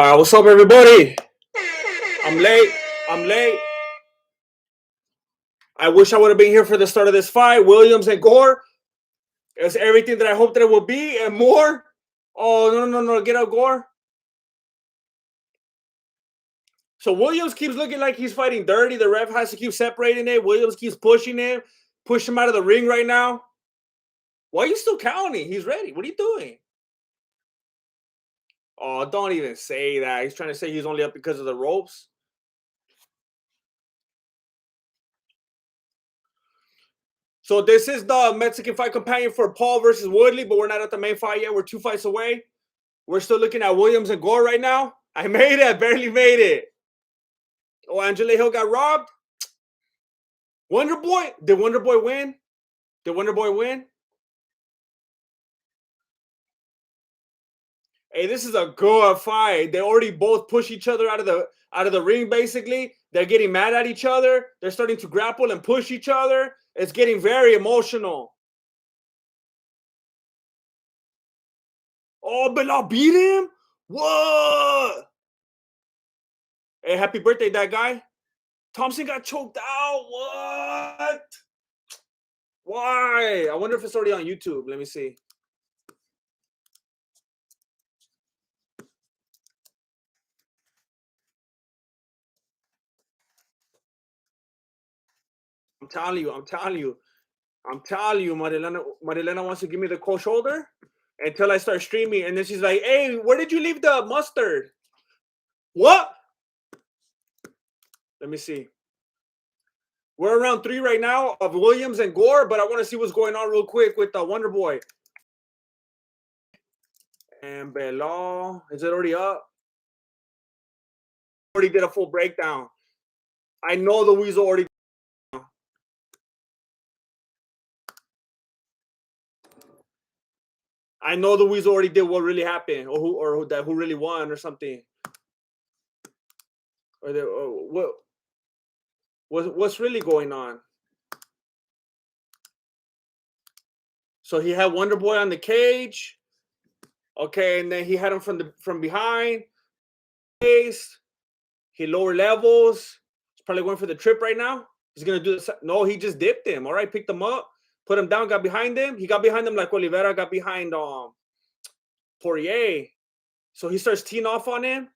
What's up, everybody? I'm late. I'm late. I wish I would have been here for the start of this fight. Williams and Gore. It's everything that I hoped that it would be and more. Oh, no. Get out, Gore. So Williams keeps looking like he's fighting dirty. The ref has to keep separating it. Williams keeps pushing him. Push him out of the ring right now. Why are you still counting? He's ready. What are you doing? Oh, don't even say that. He's trying to say he's only up because of the ropes. So this is the Mexican fight companion for Paul versus Woodley, but we're not at the main fight yet. We're 2 fights away. We're still looking at Williams and Gore right now. I made it. I barely made it. Oh, Angela Hill got robbed. Wonder Boy. Did Wonder Boy win? Did Wonder Boy win? Hey, this is a good fight. They already both push each other out of the ring, basically. They're getting mad at each other. They're starting to grapple and push each other. It's getting very emotional. Oh, Belal beat him? What? Hey, happy birthday, that guy. Thompson got choked out. What? Why? I wonder if it's already on YouTube. Let me see. I'm telling you. Marilena wants to give me the cold shoulder until I start streaming. And then she's like, hey, where did you leave the mustard? What? Let me see. We're around 3 right now of Williams and Gore, but I want to see what's going on real quick with the Wonder Boy. And Belal, is it already up? Already did a full breakdown. I know the Weasel already. I know the Weasel already did what really happened, or who really won, or something. Or what's really going on? So he had Wonder Boy on the cage. Okay, and then he had him from behind. He lower levels. He's probably going for the trip right now. He's gonna do this. No, he just dipped him. All right, picked him up, put him down, got behind him. He got behind him like Oliveira got behind Poirier. So he starts teeing off on him.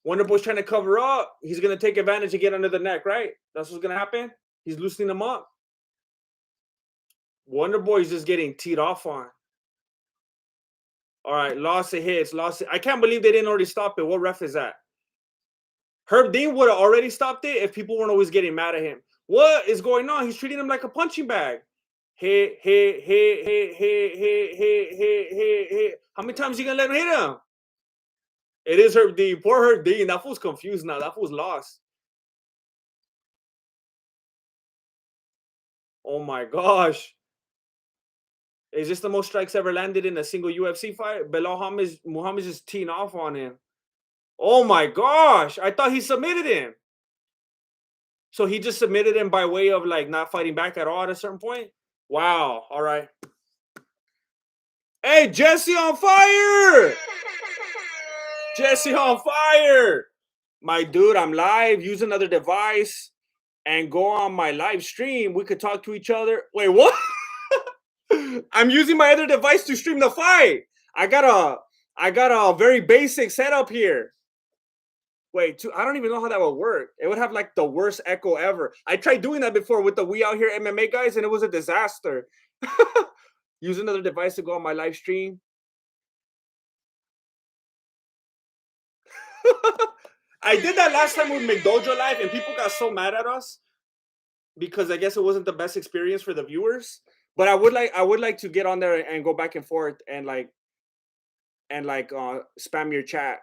Wonder Boy's trying to cover up. He's gonna take advantage and get under the neck, right? That's what's gonna happen. He's loosening him up. Wonder Boy's just getting teed off on. All right, lots of hits, I can't believe they didn't already stop it. What ref is that? Herb Dean would have already stopped it if people weren't always getting mad at him. What is going on? He's treating him like a punching bag. Hey. How many times are you gonna let him hit him? It is Herb Dean. Poor Herb Dean. That fool's confused now. That fool's lost. Oh my gosh. Is this the most strikes ever landed in a single UFC fight? Belal Muhammad's just teeing off on him. Oh my gosh. I thought he submitted him. So he just submitted him by way of like not fighting back at all at a certain point? Wow. All right. Hey, Jesse on fire! Jesse on fire! My dude, I'm live. Use another device and go on my live stream. We could talk to each other. Wait, what? I'm using my other device to stream the fight. I got a very basic setup here. Wait, I don't even know how that would work. It would have like the worst echo ever. I tried doing that before with the We Out Here MMA guys, and it was a disaster. Use another device to go on my live stream. I did that last time with McDojo Live, and people got so mad at us because I guess it wasn't the best experience for the viewers. But I would like to get on there and go back and forth and spam your chat.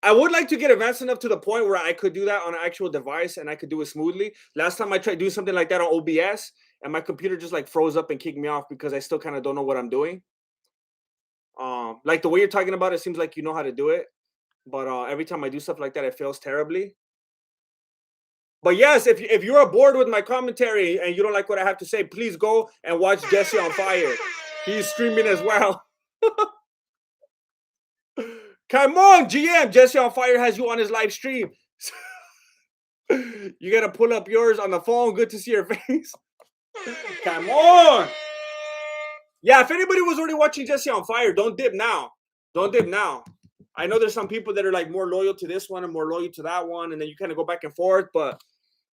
I would like to get advanced enough to the point where I could do that on an actual device and I could do it smoothly. Last time I tried doing something like that on OBS, and my computer just like froze up and kicked me off because I still kind of don't know what I'm doing. Like the way you're talking about it seems like you know how to do it, but every time I do stuff like that, it fails terribly. But yes, if you're bored with my commentary and you don't like what I have to say, please go and watch Jesse on Fire. He's streaming as well. Come on, GM. Jesse on Fire has you on his live stream. You gotta pull up yours on the phone. Good to see your face. Come on. Yeah, if anybody was already watching Jesse on Fire, don't dip now. Don't dip now. I know there's some people that are like more loyal to this one and more loyal to that one, and then you kind of go back and forth. But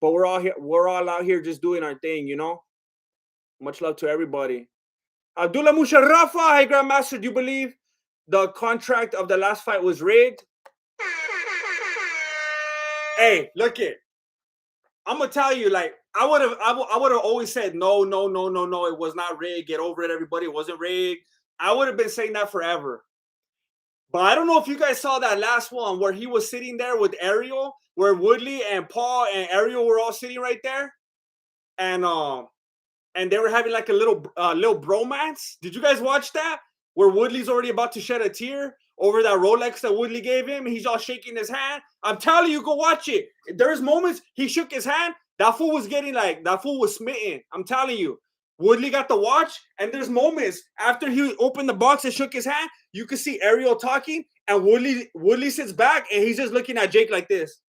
we're all here. We're all out here just doing our thing, you know. Much love to everybody. Abdullah Musharrafa, hi Grandmaster. Do you believe the contract of the last fight was rigged? Hey, look it. I'm gonna tell you, like, I would have always said no. It was not rigged. Get over it, everybody. It wasn't rigged. I would have been saying that forever. But I don't know if you guys saw that last one where he was sitting there with Ariel, where Woodley and Paul and Ariel were all sitting right there, and they were having like a little bromance. Did you guys watch that? Where Woodley's already about to shed a tear over that Rolex that Woodley gave him. He's all shaking his hand. I'm telling you, go watch it. There's moments he shook his hand. That fool was getting like, that fool was smitten. I'm telling you. Woodley got the watch, and there's moments after he opened the box and shook his hand, you could see Ariel talking, and Woodley sits back, and he's just looking at Jake like this.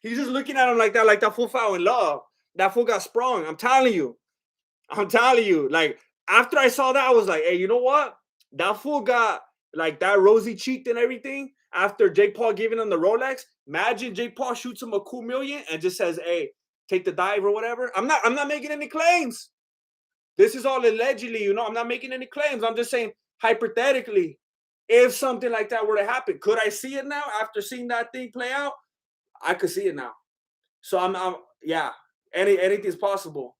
He's just looking at him like that fool fell in love. That fool got sprung. I'm telling you. Like, after I saw that, I was like, hey, you know what? That fool got like that rosy cheeked and everything after Jake Paul giving him the Rolex. Imagine Jake Paul shoots him a cool million and just says, hey, take the dive or whatever. I'm not making any claims. This is all allegedly, you know. I'm not making any claims. I'm just saying hypothetically, if something like that were to happen, could I see it now after seeing that thing play out? I could see it now. So I'm yeah. Anything's possible.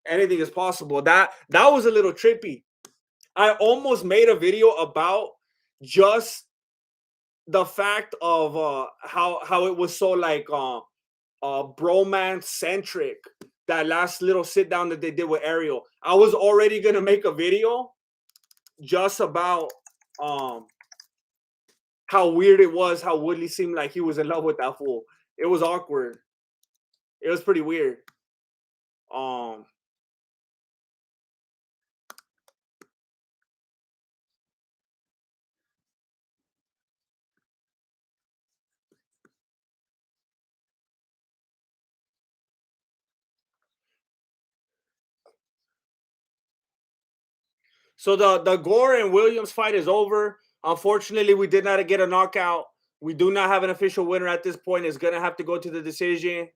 Anything is possible. That was a little trippy. I almost made a video about just the fact of how it was so like bromance centric, that last little sit down that they did with Ariel. I was already gonna make a video just about how weird it was, how Woodley seemed like he was in love with that fool. It was awkward. It was pretty weird. So the Gore and Williams fight is over. Unfortunately, we did not get a knockout. We do not have an official winner at this point. It's gonna have to go to the decision.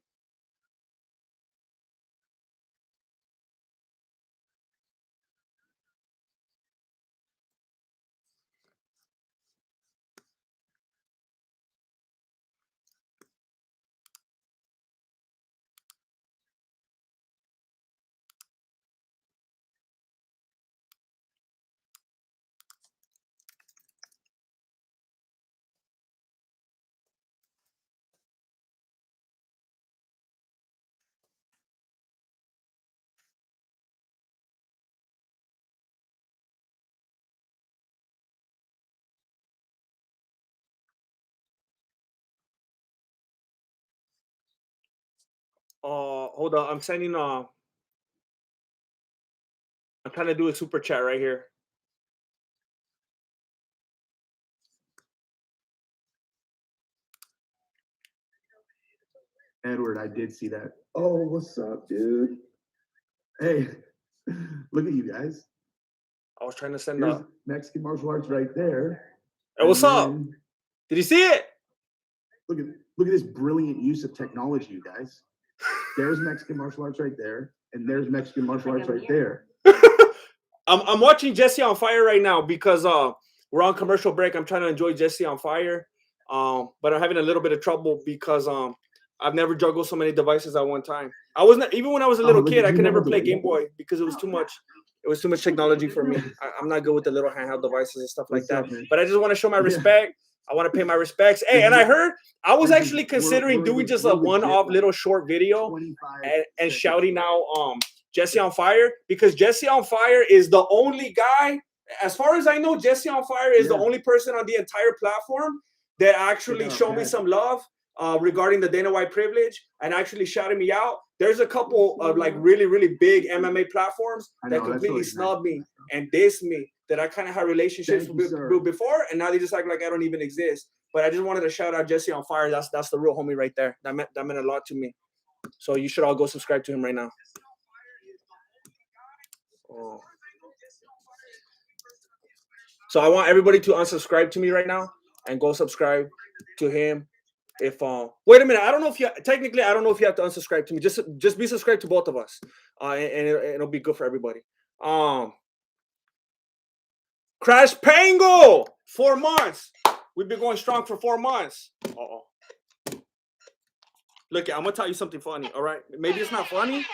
Hold on. I'm sending I'm trying to do a super chat right here. Edward, I did see that. Oh, what's up, dude? Hey, look at you guys. I was trying to send Here's Mexican martial arts right there. Hey, what's up? Did you see it? Look at this brilliant use of technology, you guys. There's Mexican martial arts right there, and there's Mexican martial arts right there. I'm watching Jesse on Fire right now because we're on commercial break. I'm trying to enjoy Jesse on Fire, but I'm having a little bit of trouble because I've never juggled so many devices at one time. I wasn't even when I was a little kid. I could never play Game Boy because it was too much. It was too much technology for me. I'm not good with the little handheld devices and stuff like that. But I just want to show my respect. I want to pay my respects. Hey, and I heard I was actually considering doing just a one-off little short video and shouting out Jesse on Fire, because Jesse on Fire is the only guy, as far as I know, Jesse on Fire is the only person on the entire platform that actually showed me some love regarding the Dana White privilege and actually shouted me out. There's a couple of like really, really big MMA platforms that completely snub me and diss me that I kind of had relationships with before, and now they just act like I don't even exist. But I just wanted to shout out Jesse on Fire. That's the real homie right there. That meant a lot to me. So you should all go subscribe to him right now. Oh. So I want everybody to unsubscribe to me right now and go subscribe to him. If wait a minute, I don't know if you technically I don't know if you have to unsubscribe to me. Just be subscribed to both of us, and it'll be good for everybody. Crash Pango, 4 months. We've been going strong for 4 months. Look, I'm gonna tell you something funny. All right, maybe it's not funny.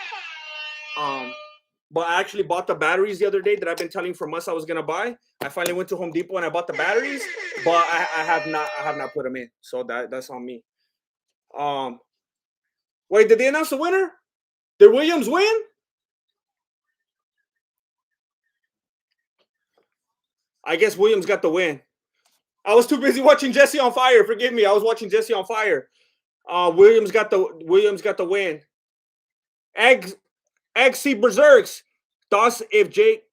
But I actually bought the batteries the other day that I've been telling for months I was gonna buy. I finally went to Home Depot and I bought the batteries, but I have not put them in. So that's on me. Wait, did they announce the winner? Did Williams win? I guess Williams got the win. I was too busy watching Jesse on Fire. Forgive me. I was watching Jesse on Fire. Williams got the win. XC Berserks. Thoughts if Jake?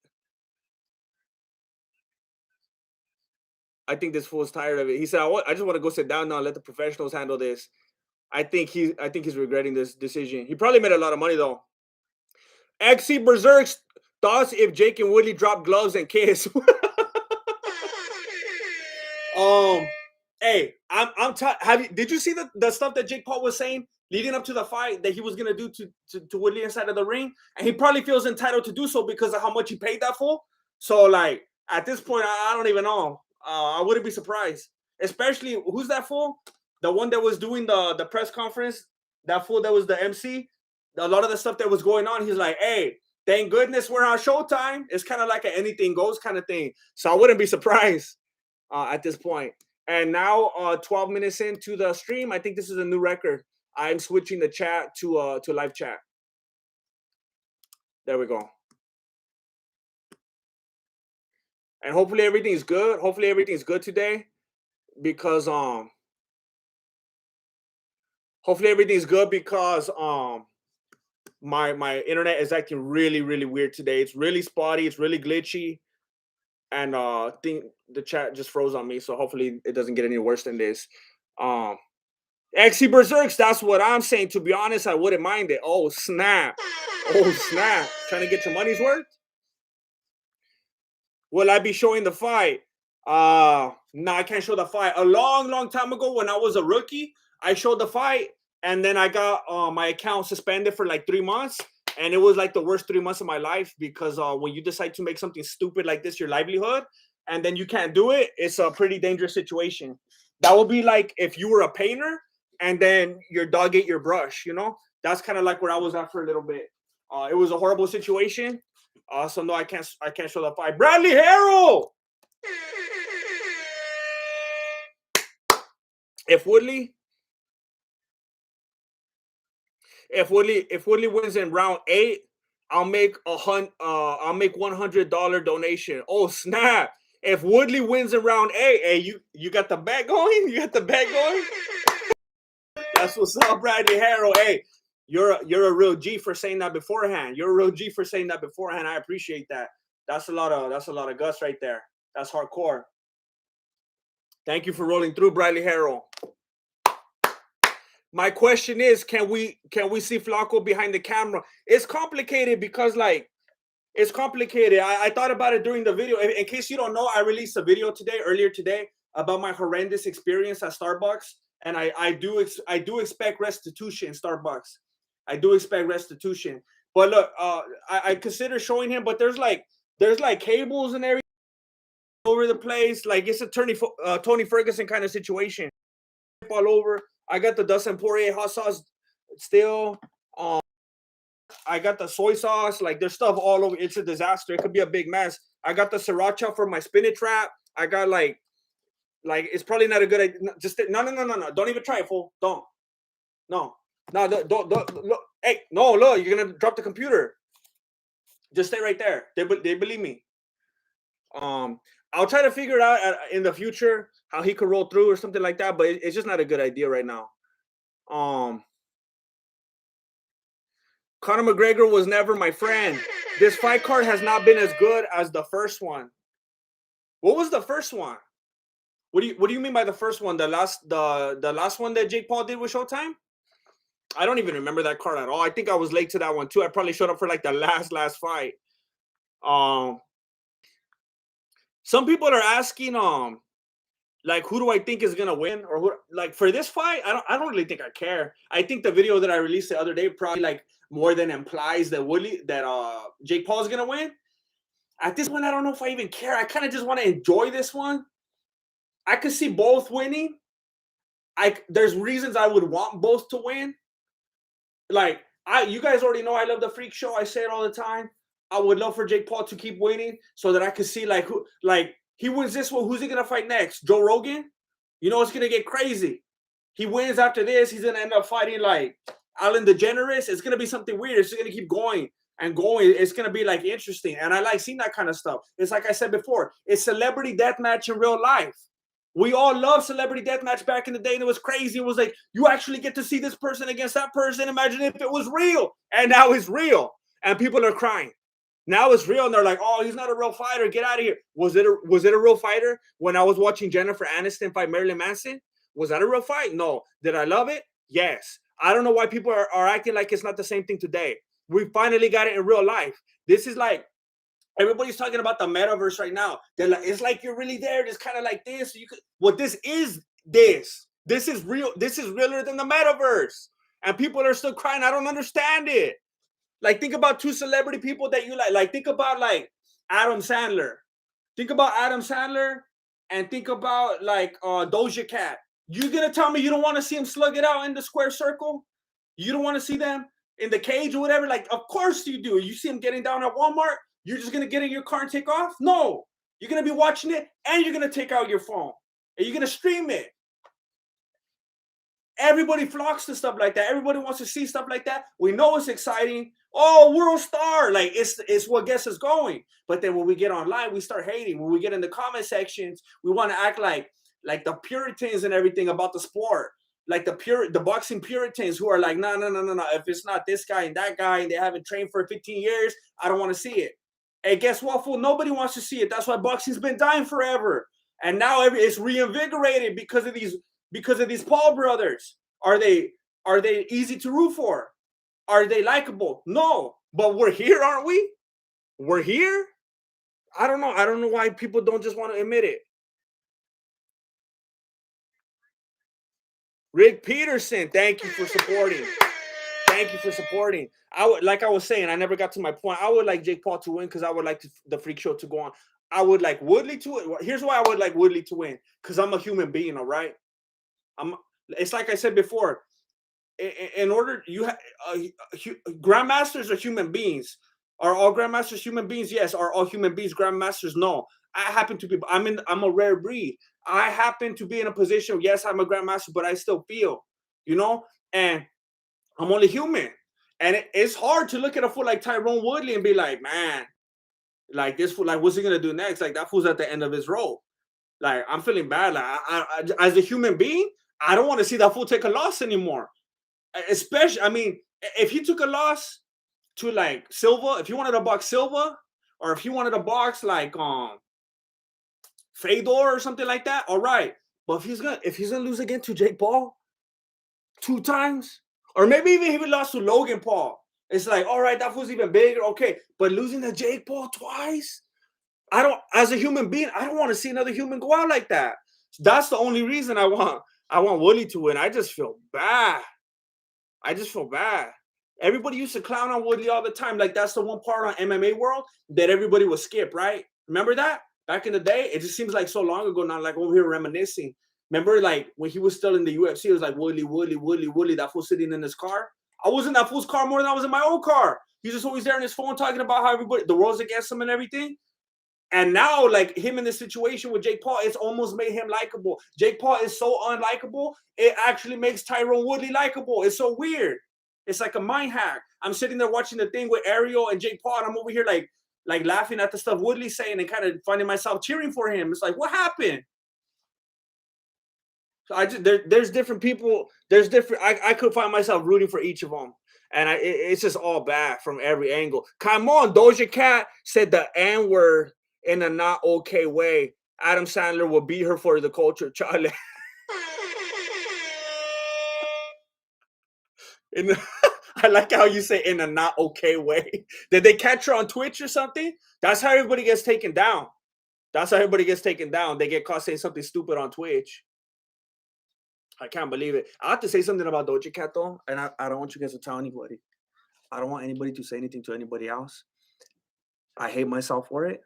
I think this fool's tired of it. He said, I just want to go sit down now and let the professionals handle this. I think he's regretting this decision. He probably made a lot of money though. XC Berserks. Thoughts if Jake and Woodley drop gloves and kiss? Hey, did you see the stuff that Jake Paul was saying leading up to the fight that he was gonna do to Woodley inside of the ring? And he probably feels entitled to do so because of how much he paid that fool. So like at this point, I don't even know. I wouldn't be surprised. Especially who's that fool? The one that was doing the press conference. That fool that was the MC. A lot of the stuff that was going on, he's like, hey, thank goodness we're on Showtime. It's kind of like an anything goes kind of thing. So I wouldn't be surprised at this point. And now 12 minutes into the stream, I think this is a new record. I'm switching the chat to live chat. There we go. And hopefully everything's good. Hopefully everything's good today because hopefully everything's good because my internet is acting really, really weird today. It's really spotty, it's really glitchy. And I think the chat just froze on me, so hopefully it doesn't get any worse than this. XC Berserks, that's what I'm saying. To be honest, I wouldn't mind it. Oh, snap. Oh, snap. Trying to get your money's worth? Will I be showing the fight? No, I can't show the fight. A long time ago when I was a rookie, I showed the fight, and then I got my account suspended for like 3 months. And it was like the worst 3 months of my life because when you decide to make something stupid like this your livelihood, and then you can't do it, it's a pretty dangerous situation. That would be like if you were a painter and then your dog ate your brush, you know? That's kind of like where I was at for a little bit. It was a horrible situation. So no, I can't show the fight. Bradley Harrell! If Woodley wins in round 8, I'll make $100 donation. Oh snap! If Woodley wins in round 8, hey, you got the bet going? You got the bet going? That's what's up, Bradley Harrell. Hey, you're a real G for saying that beforehand. You're a real G for saying that beforehand. I appreciate that. That's a lot of guts right there. That's hardcore. Thank you for rolling through, Bradley Harrell. My question is, can we see Flacco behind the camera? It's complicated because it's complicated. I thought about it during the video. In case you don't know, I released a video earlier today about my horrendous experience at Starbucks, and I do expect restitution in Starbucks. I do expect restitution. But look, I consider showing him, but there's like cables and everything over the place. Like it's a Tony Ferguson kind of situation. All over. I got the Dustin Poirier hot sauce still. I got the soy sauce. Like there's stuff all over. It's a disaster. It could be a big mess. I got the sriracha for my spinach wrap. I got like it's probably not a good idea. Just no. Don't even try it, fool. Don't. No. Don't look. Hey, no, look. You're gonna drop the computer. Just stay right there. They believe me. I'll try to figure it out in the future how he could roll through or something like that, but it's just not a good idea right now. Conor McGregor was never my friend. This fight card has not been as good as the first one. What was the first one? What do you mean by the first one? The last one that Jake Paul did with Showtime? I don't even remember that card at all. I think I was late to that one too. I probably showed up for like the last fight. Some people are asking like, who do I think is gonna win, or who, like, for this fight? I don't really think I care. I think the video that I released the other day probably like more than implies that Jake Paul is gonna win. At this point, I don't know if I even care. I kind of just want to enjoy this one. I could see both winning. There's reasons I would want both to win. Like, you guys already know I love the Freak Show. I say it all the time. I would love for Jake Paul to keep winning so that I could see like who, like, he wins this one. Who's he gonna fight next? Joe Rogan? You know it's gonna get crazy. He wins after this. He's gonna end up fighting like Ellen DeGeneres. It's gonna be something weird. It's gonna keep going and going. It's gonna be like interesting. And I like seeing that kind of stuff. It's like I said before. It's celebrity deathmatch in real life. We all loved celebrity deathmatch back in the day, and it was crazy. It was like you actually get to see this person against that person. Imagine if it was real, and now it's real, and people are crying. Now it's real, and they're like, "Oh, he's not a real fighter. Get out of here." Was it a real fighter when I was watching Jennifer Aniston fight Marilyn Manson? Was that a real fight? No. Did I love it? Yes. I don't know why people are acting like it's not the same thing today. We finally got it in real life. This is like, everybody's talking about the metaverse right now. They're like, it's like you're really there. It's kind of like this. This is this. This is real. This is realer than the metaverse. And people are still crying. I don't understand it. Like, think about two celebrity people that you like. Like, think about like Adam Sandler. Think about Adam Sandler and think about like Doja Cat. You gonna tell me you don't want to see him slug it out in the square circle? You don't want to see them in the cage or whatever? Like, of course you do. You see him getting down at Walmart, you're just gonna get in your car and take off? No. You're gonna be watching it and you're gonna take out your phone and you're gonna stream it. Everybody flocks to stuff like that. Everybody wants to see stuff like that. We know it's exciting. Oh, world star. Like, it's what gets us going. But then when we get online, we start hating. When we get in the comment sections, we want to act like the Puritans and everything about the sport. Like the boxing Puritans who are like, no. If it's not this guy and that guy and they haven't trained for 15 years, I don't want to see it. Hey, guess what, fool? Nobody wants to see it. That's why boxing's been dying forever. And now it's reinvigorated because of these Paul brothers. Are they easy to root for? Are they likable? No. But we're here, aren't we? We're here? I don't know. I don't know why people don't just want to admit it. Rick Peterson, thank you for supporting. Thank you for supporting. Like I was saying, I never got to my point. I would like Jake Paul to win because I would like the Freak Show to go on. I would like Woodley to win. Here's why I would like Woodley to win. Because I'm a human being, all right? It's like I said before. In order, grandmasters are human beings. Are all grandmasters human beings? Yes. Are all human beings grandmasters? No. I happen to be. I'm a rare breed. I happen to be in a position. Yes, I'm a grandmaster, but I still feel, and I'm only human. And it's hard to look at a fool like Tyron Woodley and be like, man, like this fool, like what's he gonna do next? Like that fool's at the end of his rope. Like I'm feeling bad. Like I as a human being, I don't want to see that fool take a loss anymore. Especially, I mean, if he took a loss to like Silva, if he wanted to box Silva, or if he wanted to box like Fedor or something like that, all right. But if he's gonna lose again to Jake Paul 2 times, or maybe even if he lost to Logan Paul, it's like, all right, that fool's even bigger, okay. But losing to Jake Paul twice, as a human being, I don't want to see another human go out like that. That's the only reason I want Woodley to win. I just feel bad. Everybody used to clown on Woodley all the time. Like, that's the one part on MMA world that everybody would skip, right? Remember that? Back in the day? It just seems like so long ago now, like over here reminiscing. Remember, like, when he was still in the UFC, it was like, Woodley, that fool sitting in his car. I was in that fool's car more than I was in my own car. He's just always there on his phone talking about how the world's against him and everything. And now, like, him in this situation with Jake Paul, it's almost made him likable. Jake Paul is so unlikable, it actually makes Tyron Woodley likable. It's so weird. It's like a mind hack. I'm sitting there watching the thing with Ariel and Jake Paul, and I'm over here like laughing at the stuff Woodley's saying and kind of finding myself cheering for him. It's like, what happened? So there's different people. I could find myself rooting for each of them. And it's just all bad from every angle. Come on, Doja Cat said the N-word in a not okay way. Adam Sandler will beat her for the culture, chale. I like how you say in a not okay way. Did they catch her on Twitch or something? That's how everybody gets taken down. That's how everybody gets taken down. They get caught saying something stupid on Twitch. I can't believe it. I have to say something about Doja Cat though, and I don't want you guys to tell anybody. I don't want anybody to say anything to anybody else. I hate myself for it,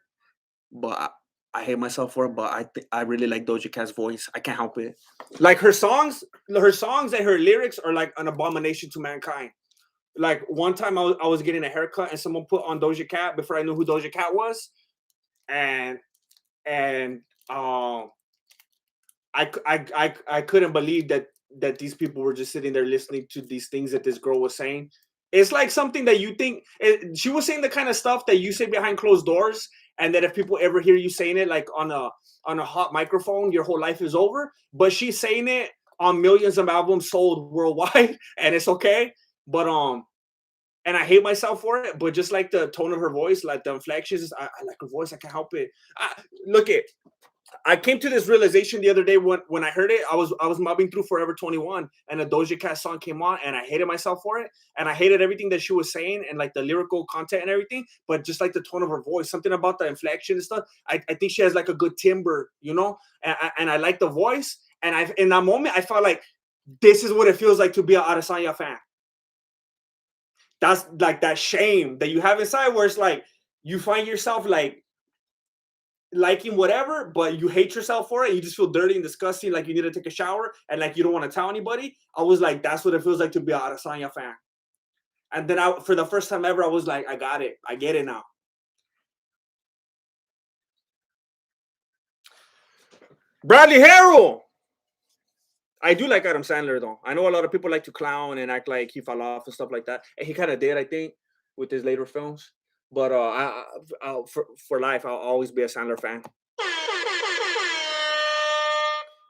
but I hate myself for it. But I really like Doja Cat's voice. I can't help it. Like her songs and her lyrics are like an abomination to mankind. Like one time I was getting a haircut and someone put on Doja Cat before I knew who Doja Cat was, and I couldn't believe that these people were just sitting there listening to these things that this girl was saying. It's like something that you think she was saying the kind of stuff that you say behind closed doors, and that if people ever hear you saying it like on a hot microphone, your whole life is over. But she's saying it on millions of albums sold worldwide, and it's okay. But and I hate myself for it. But just like the tone of her voice, like the inflections, I like her voice. I can't help it. I came to this realization the other day when I heard it. I was mobbing through Forever 21 and a Doja Cat song came on and I hated myself for it. And I hated everything that she was saying and like the lyrical content and everything, but just like the tone of her voice, something about the inflection and stuff. I think she has like a good timbre, you know, and I like the voice. And in that moment, I felt like this is what it feels like to be an Adesanya fan. That's like that shame that you have inside where it's like you find yourself like liking whatever, but you hate yourself for it. You just feel dirty and disgusting, like you need to take a shower and like you don't want to tell anybody. I was like, that's what it feels like to be an Adesanya fan. And then for the first time ever, I was like, I got it. I get it now. Bradley Harrell. I do like Adam Sandler though. I know a lot of people like to clown and act like he fell off and stuff like that. And he kind of did, I think, with his later films. But for life, I'll always be a Sandler fan.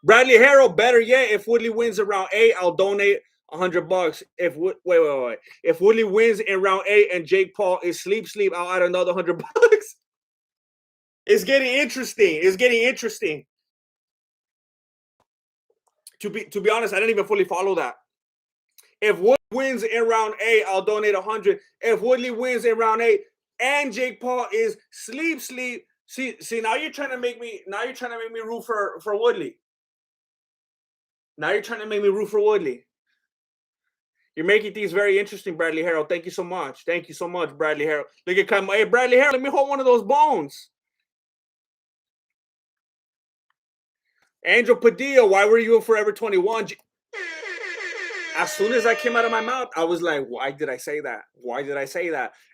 Bradley Harrell, better yet, if Woodley wins in round 8, I'll donate $100. Wait. If Woodley wins in round 8 and Jake Paul is sleep, I'll add another $100. It's getting interesting. To be honest, I didn't even fully follow that. If Woodley wins in round 8, I'll donate 100. If Woodley wins in round 8 and Jake Paul is sleep. See, now you're trying to make me root for Woodley. Now you're trying to make me root for Woodley. You're making things very interesting, Bradley Harrell. Thank you so much. Bradley Harrell. Look at come. Hey, Bradley Harrell, let me hold one of those bones. Angel Padilla, why were you in Forever 21? As soon as I came out of my mouth, I was like, why did I say that?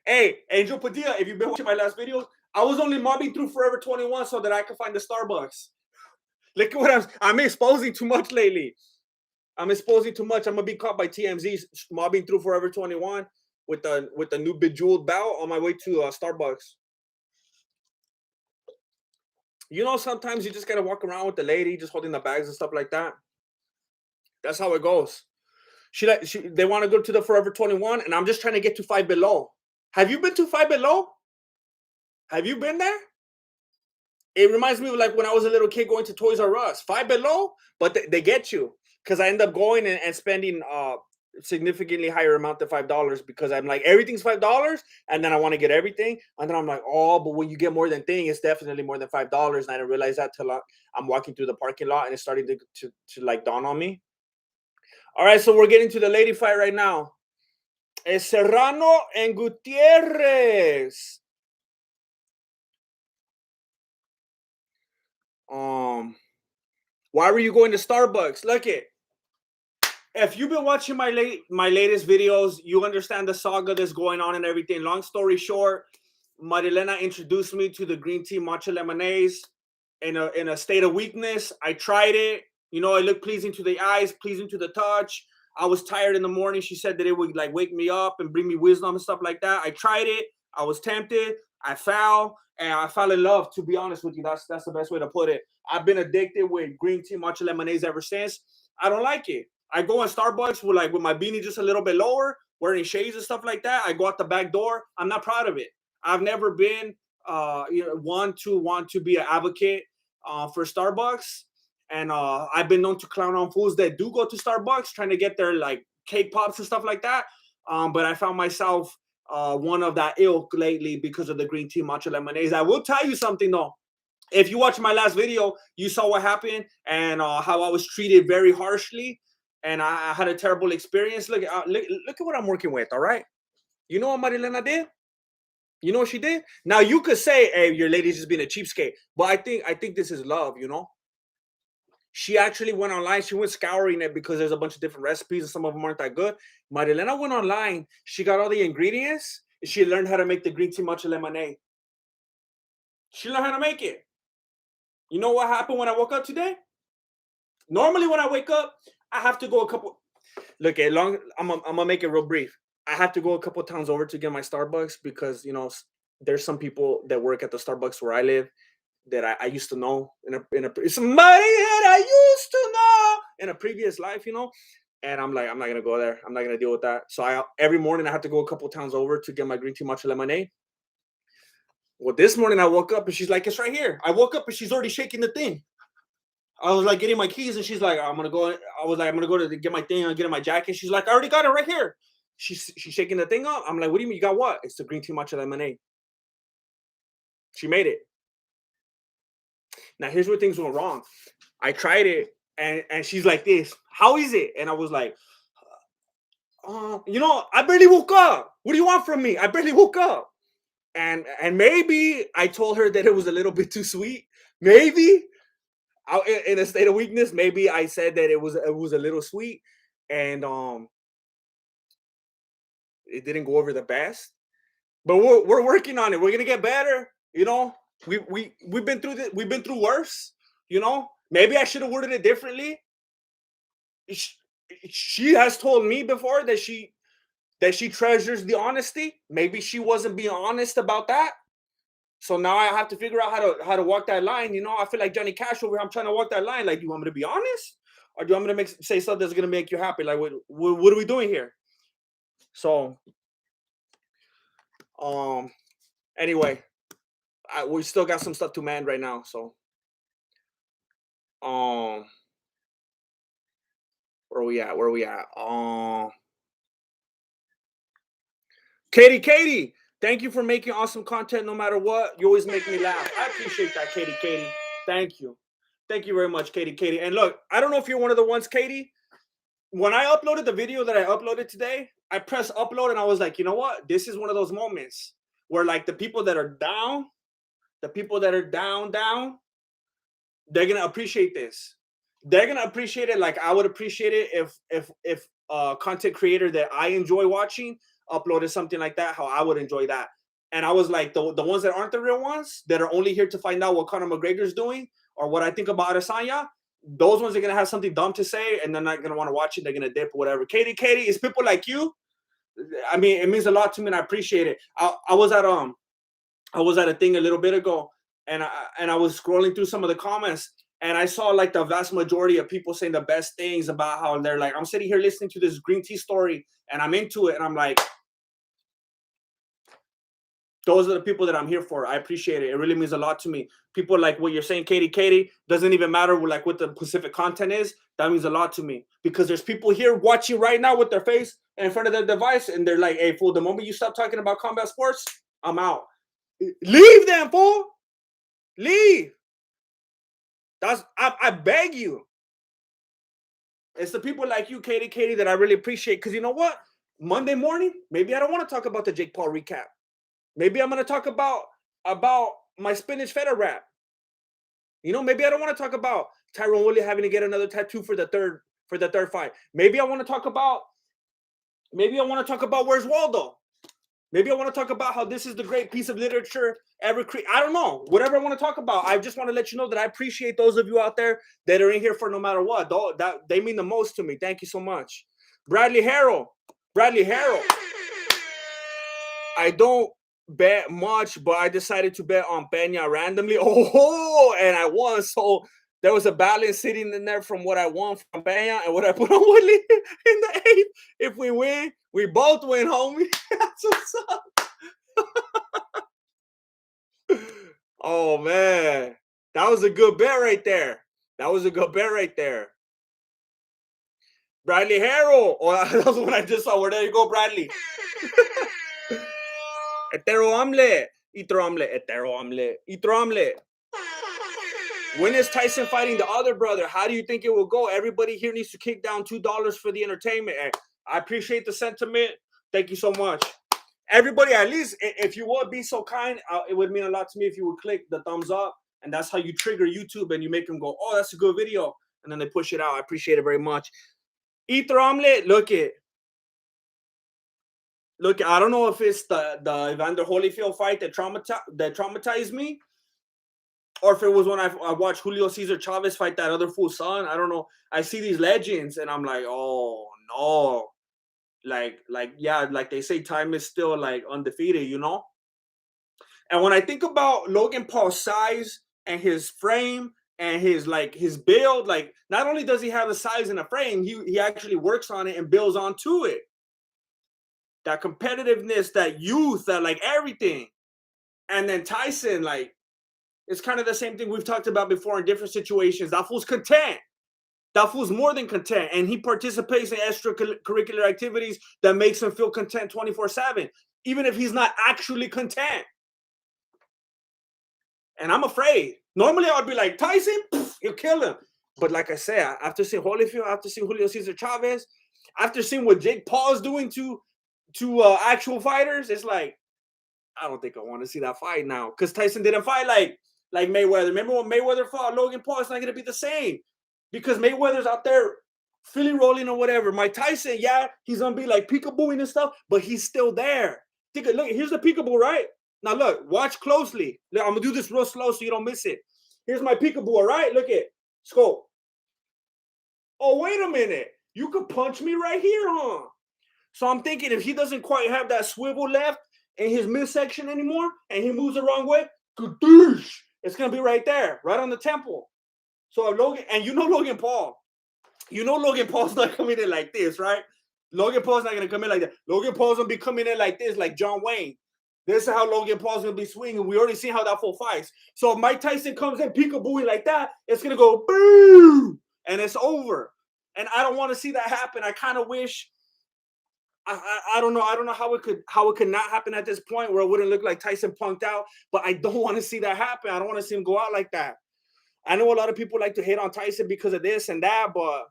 Hey, Angel Padilla, if you've been watching my last videos, I was only mobbing through Forever 21 so that I could find the Starbucks. Look at what I'm exposing too much lately. I'm gonna be caught by TMZ mobbing through Forever 21 with the new bejeweled belt on my way to Starbucks. You know, sometimes you just gotta walk around with the lady, just holding the bags and stuff like that. That's how it goes. They want to go to the Forever 21, and I'm just trying to get to Five Below. Have you been to Five Below? Have you been there? It reminds me of like when I was a little kid going to Toys R Us. Five Below, but they get you because I end up going and spending significantly higher amount than $5 because I'm like, everything's $5, and then I want to get everything, and then I'm like, oh, but when you get more than thing, it's definitely more than $5, and I didn't realize that till I'm walking through the parking lot, and it's starting to like dawn on me. All right, so we're getting to the lady fight right now. Es Serrano and Gutierrez. Why were you going to Starbucks? Look it. If you've been watching my latest videos, you understand the saga that's going on and everything. Long story short, Marilena introduced me to the green tea matcha lemonades in a state of weakness. I tried it. You know, it looked pleasing to the eyes, pleasing to the touch. I was tired in the morning. She said that it would like wake me up and bring me wisdom and stuff like that. I tried it. I was tempted. I fell, and I fell in love. To be honest with you, that's the best way to put it. I've been addicted with green tea matcha lemonades ever since. I don't like it. I go in Starbucks with my beanie just a little bit lower, wearing shades and stuff like that. I go out the back door. I'm not proud of it. I've never been one to want to be an advocate for Starbucks. And I've been known to clown on fools that do go to Starbucks trying to get their like cake pops and stuff like that. But I found myself one of that ilk lately because of the green tea matcha lemonades. I will tell you something though. If you watched my last video, you saw what happened and how I was treated very harshly, and I had a terrible experience. Look at what I'm working with. All right, you know what Marilena did? You know what she did? Now you could say, "Hey, your lady's just being a cheapskate," but I think this is love. You know, she actually went online. She went scouring it because there's a bunch of different recipes and some of them aren't that good. Marilena went online. She got all the ingredients. And she learned how to make the green tea matcha lemonade. She learned how to make it. You know what happened when I woke up today? Normally, when I wake up, I have to go a couple. Look, I'm gonna make it real brief. I have to go a couple towns over to get my Starbucks because there's some people that work at the Starbucks where I live that I used to know somebody that I used to know in a previous life, And I'm like, I'm not gonna go there. I'm not gonna deal with that. So every morning I have to go a couple towns over to get my green tea matcha lemonade. Well, this morning I woke up and she's like, it's right here. I woke up and she's already shaking the thing. I was like getting my keys and she's like, I'm gonna go. I was like, I'm gonna go to get my thing. I'm getting my jacket. She's like, I already got it right here. She's shaking the thing up. I'm like, what do you mean? You got what? It's the green tea matcha lemonade. She made it. Now here's where things went wrong. I tried it and she's like this. How is it? And I was like, I barely woke up. What do you want from me? I barely woke up. And maybe I told her that it was a little bit too sweet. Maybe in a state of weakness, maybe I said that it was a little sweet, and it didn't go over the best. But we're working on it. We're gonna get better. We've been through this. We've been through worse. Maybe I should have worded it differently. She has told me before that she treasures the honesty. Maybe she wasn't being honest about that. So now I have to figure out how to walk that line. I feel like Johnny Cash over here. I'm trying to walk that line. Like, do you want me to be honest, or do you want me to say something that's gonna make you happy? Like, what are we doing here? So, anyway, we still got some stuff to mend right now. So, where are we at? Katie, thank you for making awesome content no matter what. You always make me laugh. I appreciate that, Katie. Thank you. Thank you very much, Katie. And look, I don't know if you're one of the ones, Katie. When I uploaded the video that I uploaded today, I pressed upload and I was like, you know what? This is one of those moments where like the people that are down, they're going to appreciate this. They're going to appreciate it like I would appreciate it if a content creator that I enjoy watching uploaded something like that, how I would enjoy that. And I was like, the ones that aren't the real ones, that are only here to find out what Conor McGregor's doing or what I think about Adesanya, those ones are going to have something dumb to say and they're not going to want to watch it. They're going to dip or whatever. Katie, it's people like you. I mean, it means a lot to me and I appreciate it. I was at a thing a little bit ago and I was scrolling through some of the comments and I saw like the vast majority of people saying the best things about how they're like, I'm sitting here listening to this green tea story and I'm into it. And I'm like, those are the people that I'm here for. I appreciate it. It really means a lot to me. People like what you're saying, Katie, doesn't even matter like what the specific content is. That means a lot to me because there's people here watching right now with their face in front of their device and they're like, hey, fool, the moment you stop talking about combat sports, I'm out. Leave them, fool. Leave. I beg you. It's the people like you, Katie, that I really appreciate because you know what? Monday morning, maybe I don't want to talk about the Jake Paul recap. Maybe I'm going to talk about my spinach feta wrap. Maybe I don't want to talk about Tyron Woodley having to get another tattoo for the third fight. Maybe I want to talk about Where's Waldo. Maybe I want to talk about how this is the great piece of literature ever created. I don't know. Whatever I want to talk about. I just want to let you know that I appreciate those of you out there that are in here for no matter what. That they mean the most to me. Thank you so much. Bradley Harrell. I don't bet much, but I decided to bet on Peña randomly. And I won. So there was a balance sitting in there from what I won from Peña and what I put on Woodley in the 8th. If we win, we both win, homie. That's what's up. Oh, man. That was a good bet right there. That was a good bet right there. Bradley Harrell. Oh, that was the one I just saw. Where there you go, Bradley? Hetero omelet. Itro omelet. Hetero omelet. Itro omelet. When is Tyson fighting the other brother? How do you think it will go? Everybody here needs to kick down $2 for the entertainment. And I appreciate the sentiment. Thank you so much. Everybody, at least if you would be so kind, it would mean a lot to me if you would click the thumbs up. And that's how you trigger YouTube and you make them go, oh, that's a good video. And then they push it out. I appreciate it very much. Eat omelet. Look, I don't know if it's the Evander Holyfield fight that traumatized me, or if it was when I watched Julio Cesar Chavez fight that other fool's son. I don't know. I see these legends and I'm like, oh no. Like they say, time is still like undefeated, you know? And when I think about Logan Paul's size and his frame and his build, like, not only does he have the size and the frame, he actually works on it and builds onto it. That competitiveness, that youth, that like everything. And then Tyson, like, it's kind of the same thing we've talked about before in different situations. That fool's content. That fool's more than content. And he participates in extracurricular activities that makes him feel content 24/7, even if he's not actually content. And I'm afraid. Normally I would be like, Tyson, you'll kill him. But like I said, after seeing Holyfield, after seeing Julio Cesar Chavez, after seeing what Jake Paul's doing to actual fighters, it's like, I don't think I want to see that fight now. Because Tyson didn't fight like Mayweather. Remember when Mayweather fought Logan Paul? It's not going to be the same. Because Mayweather's out there Philly rolling or whatever. Mike Tyson, yeah, he's going to be like peekabooing and stuff, but he's still there. Look, here's the peekaboo, right? Now look, watch closely. Look, I'm going to do this real slow so you don't miss it. Here's my peekaboo, all right? Look at scope. Oh, wait a minute. You could punch me right here, huh? So I'm thinking if he doesn't quite have that swivel left in his midsection anymore and he moves the wrong way, it's going to be right there, right on the temple. So if Logan, and you know Logan Paul. You know Logan Paul's not coming in like this, right? Logan Paul's not going to come in like that. Logan Paul's going to be coming in like this, like John Wayne. This is how Logan Paul's going to be swinging. We already see how that fool fights. So if Mike Tyson comes in peekabooing like that, it's going to go boom, and it's over. And I don't want to see that happen. I kind of wish... I don't know. I don't know how it could not happen at this point where it wouldn't look like Tyson punked out, but I don't want to see that happen. I don't want to see him go out like that. I know a lot of people like to hate on Tyson because of this and that, but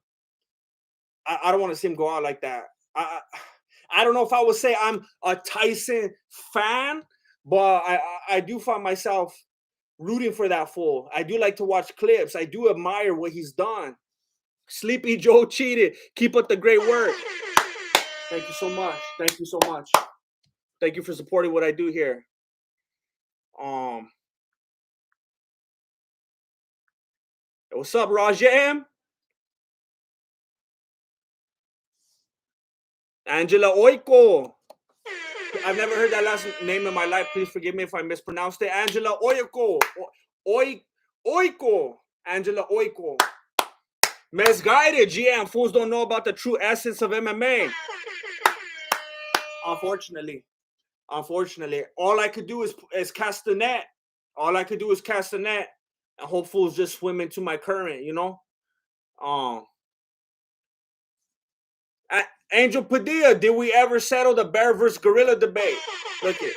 I don't want to see him go out like that. I don't know if I would say I'm a Tyson fan, but I do find myself rooting for that fool. I do like to watch clips. I do admire what he's done. Sleepy Joe cheated. Keep up the great work. Thank you so much. Thank you so much. Thank you for supporting what I do here. What's up, Rajam? Angela Oiko. I've never heard that last name in my life. Please forgive me if I mispronounced it. Angela Oiko. Oiko. Angela Oiko. Misguided. GM. Fools don't know about the true essence of MMA. Unfortunately, all I could do is cast the net. All I could do is cast the net, and hope fools just swim into my current, you know. Angel Padilla, did we ever settle the bear versus gorilla debate? Look it.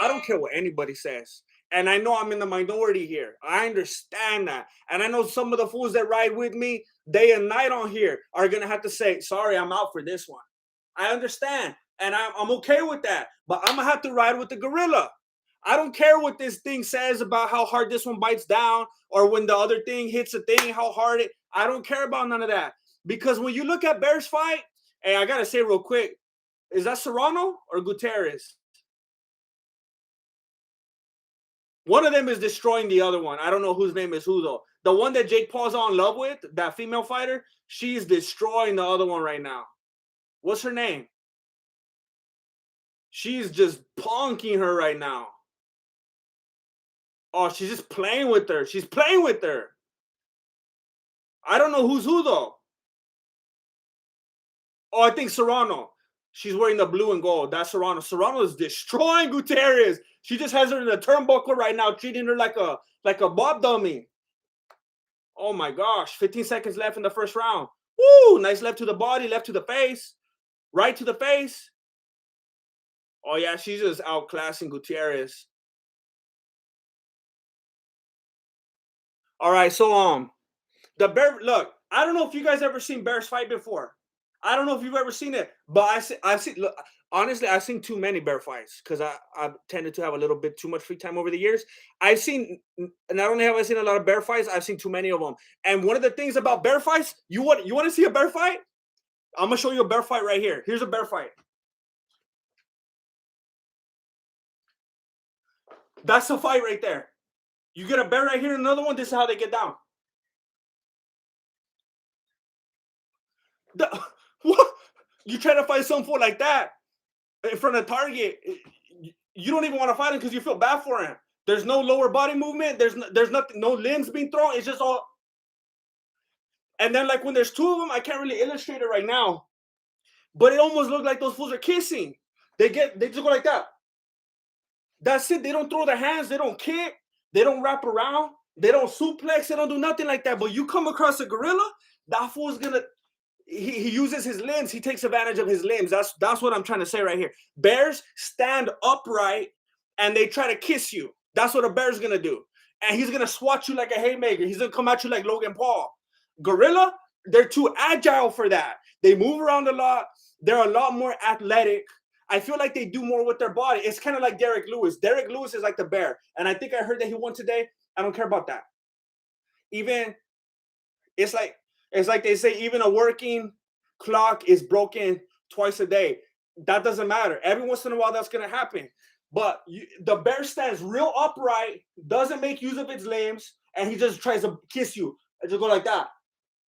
I don't care what anybody says, and I know I'm in the minority here. I understand that, and I know some of the fools that ride with me day and night on here are gonna have to say, "Sorry, I'm out for this one." I understand. And I'm okay with that. But I'm going to have to ride with the gorilla. I don't care what this thing says about how hard this one bites down or when the other thing hits a thing, how hard it... I don't care about none of that. Because when you look at Bear's fight, hey, I got to say real quick, is that Serrano or Gutierrez? One of them is destroying the other one. I don't know whose name is who, though. The one that Jake Paul's in love with, that female fighter, she's destroying the other one right now. What's her name? She's just punking her right now. Oh, she's just playing with her. She's playing with her. I don't know who's who, though. Oh, I think Serrano. She's wearing the blue and gold. That's Serrano. Serrano is destroying Gutierrez. She just has her in the turnbuckle right now, treating her like a bob dummy. Oh my gosh. 15 seconds left in the first round. Woo! Nice left to the body, left to the face, right to the face. Oh yeah, she's just outclassing Gutierrez. All right, so the bear. Look, I don't know if you guys ever seen bears fight before. I don't know if you've ever seen it, but I've seen. Look, honestly, I've seen too many bear fights because I've tended to have a little bit too much free time over the years. I've seen, not only have I seen a lot of bear fights, I've seen too many of them. And one of the things about bear fights, you want to see a bear fight? I'm gonna show you a bear fight right here. Here's a bear fight. That's a fight right there. You get a bear right here, another one. This is how they get down. What? You try to fight some fool like that in front of target, you don't even want to fight him because you feel bad for him. There's no lower body movement. There's nothing, no limbs being thrown. It's just all. And then like when there's two of them, I can't really illustrate it right now, but it almost looked like those fools are kissing. They just go like that. That's it. They don't throw their hands. They don't kick. They don't wrap around. They don't suplex. They don't do nothing like that. But you come across a gorilla, that fool's gonna. He uses his limbs. He takes advantage of his limbs. That's what I'm trying to say right here. Bears stand upright and they try to kiss you. That's what a bear's gonna do. And he's gonna swat you like a haymaker. He's gonna come at you like Logan Paul. Gorilla, they're too agile for that. They move around a lot. They're a lot more athletic. I feel like they do more with their body. It's kind of like Derek Lewis. Derek Lewis is like the bear. And I think I heard that he won today. I don't care about that. Even, it's like they say, even a working clock is broken twice a day. That doesn't matter. Every once in a while, that's going to happen. But the bear stands real upright, doesn't make use of its limbs, and he just tries to kiss you. And just go like that.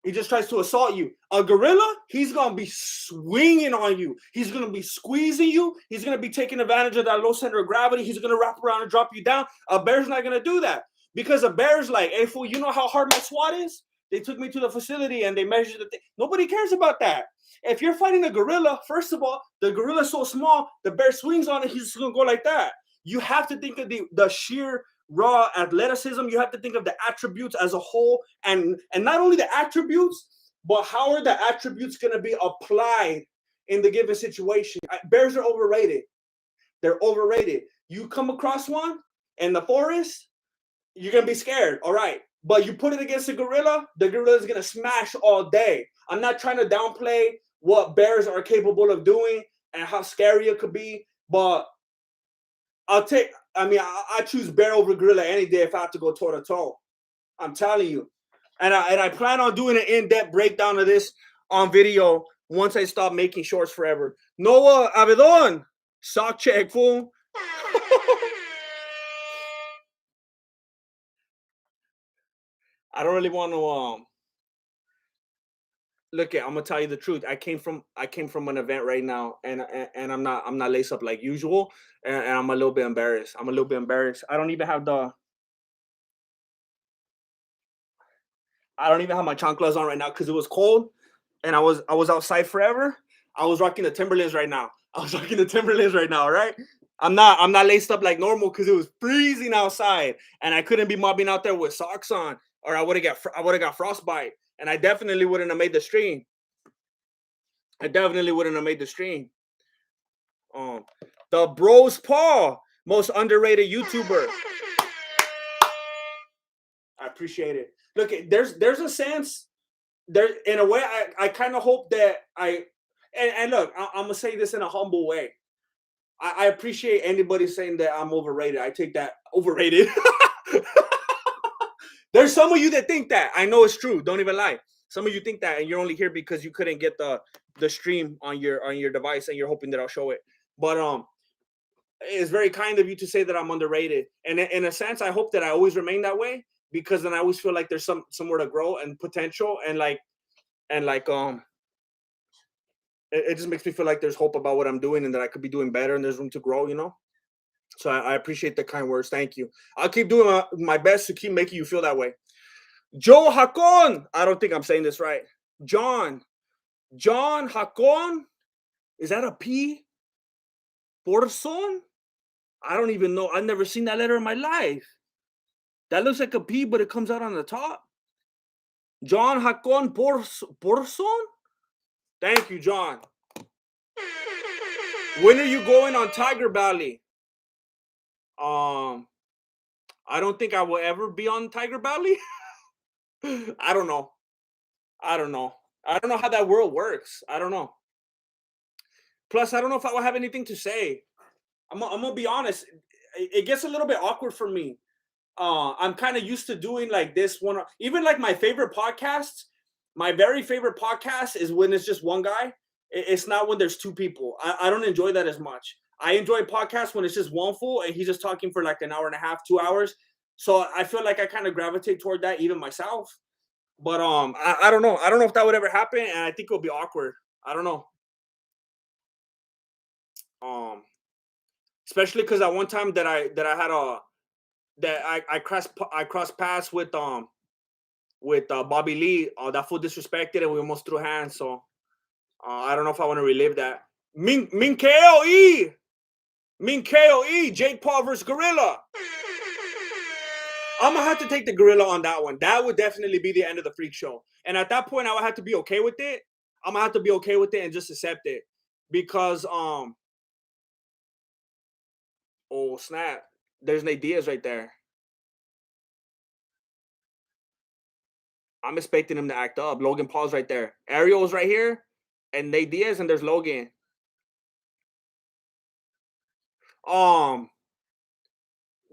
He just tries to assault you. A gorilla, he's going to be swinging on you. He's going to be squeezing you. He's going to be taking advantage of that low center of gravity. He's going to wrap around and drop you down. A bear's not going to do that. Because a bear's like, hey, fool, you know how hard my SWAT is? They took me to the facility and they measured the thing. Nobody cares about that. If you're fighting a gorilla, first of all, the gorilla's so small, the bear swings on it, he's just going to go like that. You have to think of the sheer raw athleticism. You have to think of the attributes as a whole. And not only the attributes, but how are the attributes going to be applied in the given situation? Bears are overrated. They're overrated. You come across one in the forest, you're going to be scared. All right. But you put it against a gorilla, the gorilla is going to smash all day. I'm not trying to downplay what bears are capable of doing and how scary it could be, but I choose bear over gorilla any day if I have to go toe-to-toe. I'm telling you. And I plan on doing an in-depth breakdown of this on video once I stop making shorts forever. Noah Abedon, sock check, fool. I don't really want to look at. I'm gonna tell you the truth. I came from an event right now, and I'm not laced up like usual, and I'm a little bit embarrassed. I don't even have my chanclas on right now because it was cold, and I was outside forever. I was rocking the Timberlands right now. All right. I'm not laced up like normal because it was freezing outside, and I couldn't be mobbing out there with socks on, or I would have got frostbite, and I definitely wouldn't have made the stream. The Bros Paul, most underrated YouTuber. I appreciate it. Look, there's a sense there in a way. I kind of hope that and look, I'm gonna say this in a humble way. I appreciate anybody saying that I'm overrated. I take that overrated. There's some of you that think that. I know it's true. Don't even lie. Some of you think that, and you're only here because you couldn't get the stream on your device, and you're hoping that I'll show it. But it's very kind of you to say that I'm underrated. And in a sense, I hope that I always remain that way, because then I always feel like there's somewhere to grow and potential, and it just makes me feel like there's hope about what I'm doing and that I could be doing better and there's room to grow, you know? So I appreciate the kind words. Thank you. I'll keep doing my best to keep making you feel that way. Joe Hakon. I don't think I'm saying this right. John Hakon. Is that a P? Porson? I don't even know. I've never seen that letter in my life. That looks like a P, but it comes out on the top. John Hakon Porson? Thank you, John. When are you going on Tiger Valley? I don't think I will ever be on Tiger Valley. I don't know. I don't know. I don't know how that world works. I don't know. Plus, I don't know if I will have anything to say. I'm gonna be honest. It gets a little bit awkward for me. I'm kind of used to doing like this one. Even like my favorite podcasts, my very favorite podcast is when it's just one guy. It's not when there's two people. I don't enjoy that as much. I enjoy podcasts when it's just one fool and he's just talking for like an hour and a half, 2 hours. So I feel like I kind of gravitate toward that even myself. But I don't know. I don't know if that would ever happen, and I think it'll be awkward. I don't know. Especially because at one time that I had a that I crossed paths with Bobby Lee. That fool disrespected and we almost threw hands. So I don't know if I want to relive that. Min KOE, Jake Paul versus Gorilla. I'm gonna have to take the Gorilla on that one. That would definitely be the end of the freak show. And at that point, I would have to be okay with it. I'm gonna have to be okay with it and just accept it because oh snap, there's Nate Diaz right there. I'm expecting him to act up. Logan Paul's right there. Ariel's right here, and Nate Diaz, and there's Logan.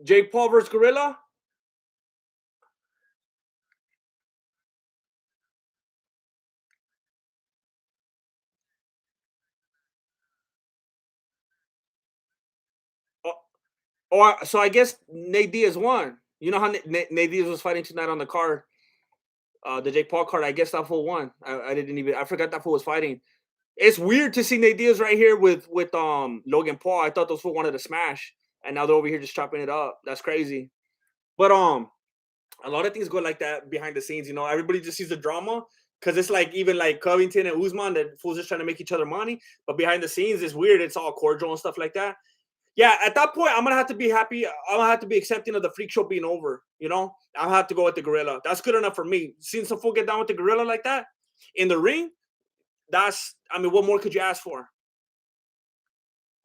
Jake Paul versus Gorilla. So I guess Nate Diaz won. You know how Nate Diaz was fighting tonight on the card, the Jake Paul card. I guess that fool won. I forgot that fool was fighting. It's weird to see Nate Diaz right here with Logan Paul. I thought those fool wanted to smash, and now they're over here just chopping it up. That's crazy. But a lot of things go like that behind the scenes. You know, everybody just sees the drama because it's like even like Covington and Usman, that fools just trying to make each other money. But behind the scenes, it's weird. It's all cordial and stuff like that. Yeah, at that point, I'm gonna have to be happy. I'm gonna have to be accepting of the freak show being over. You know, I'll have to go with the Gorilla. That's good enough for me. Seeing some fool get down with the Gorilla like that in the ring, I mean, what more could you ask for?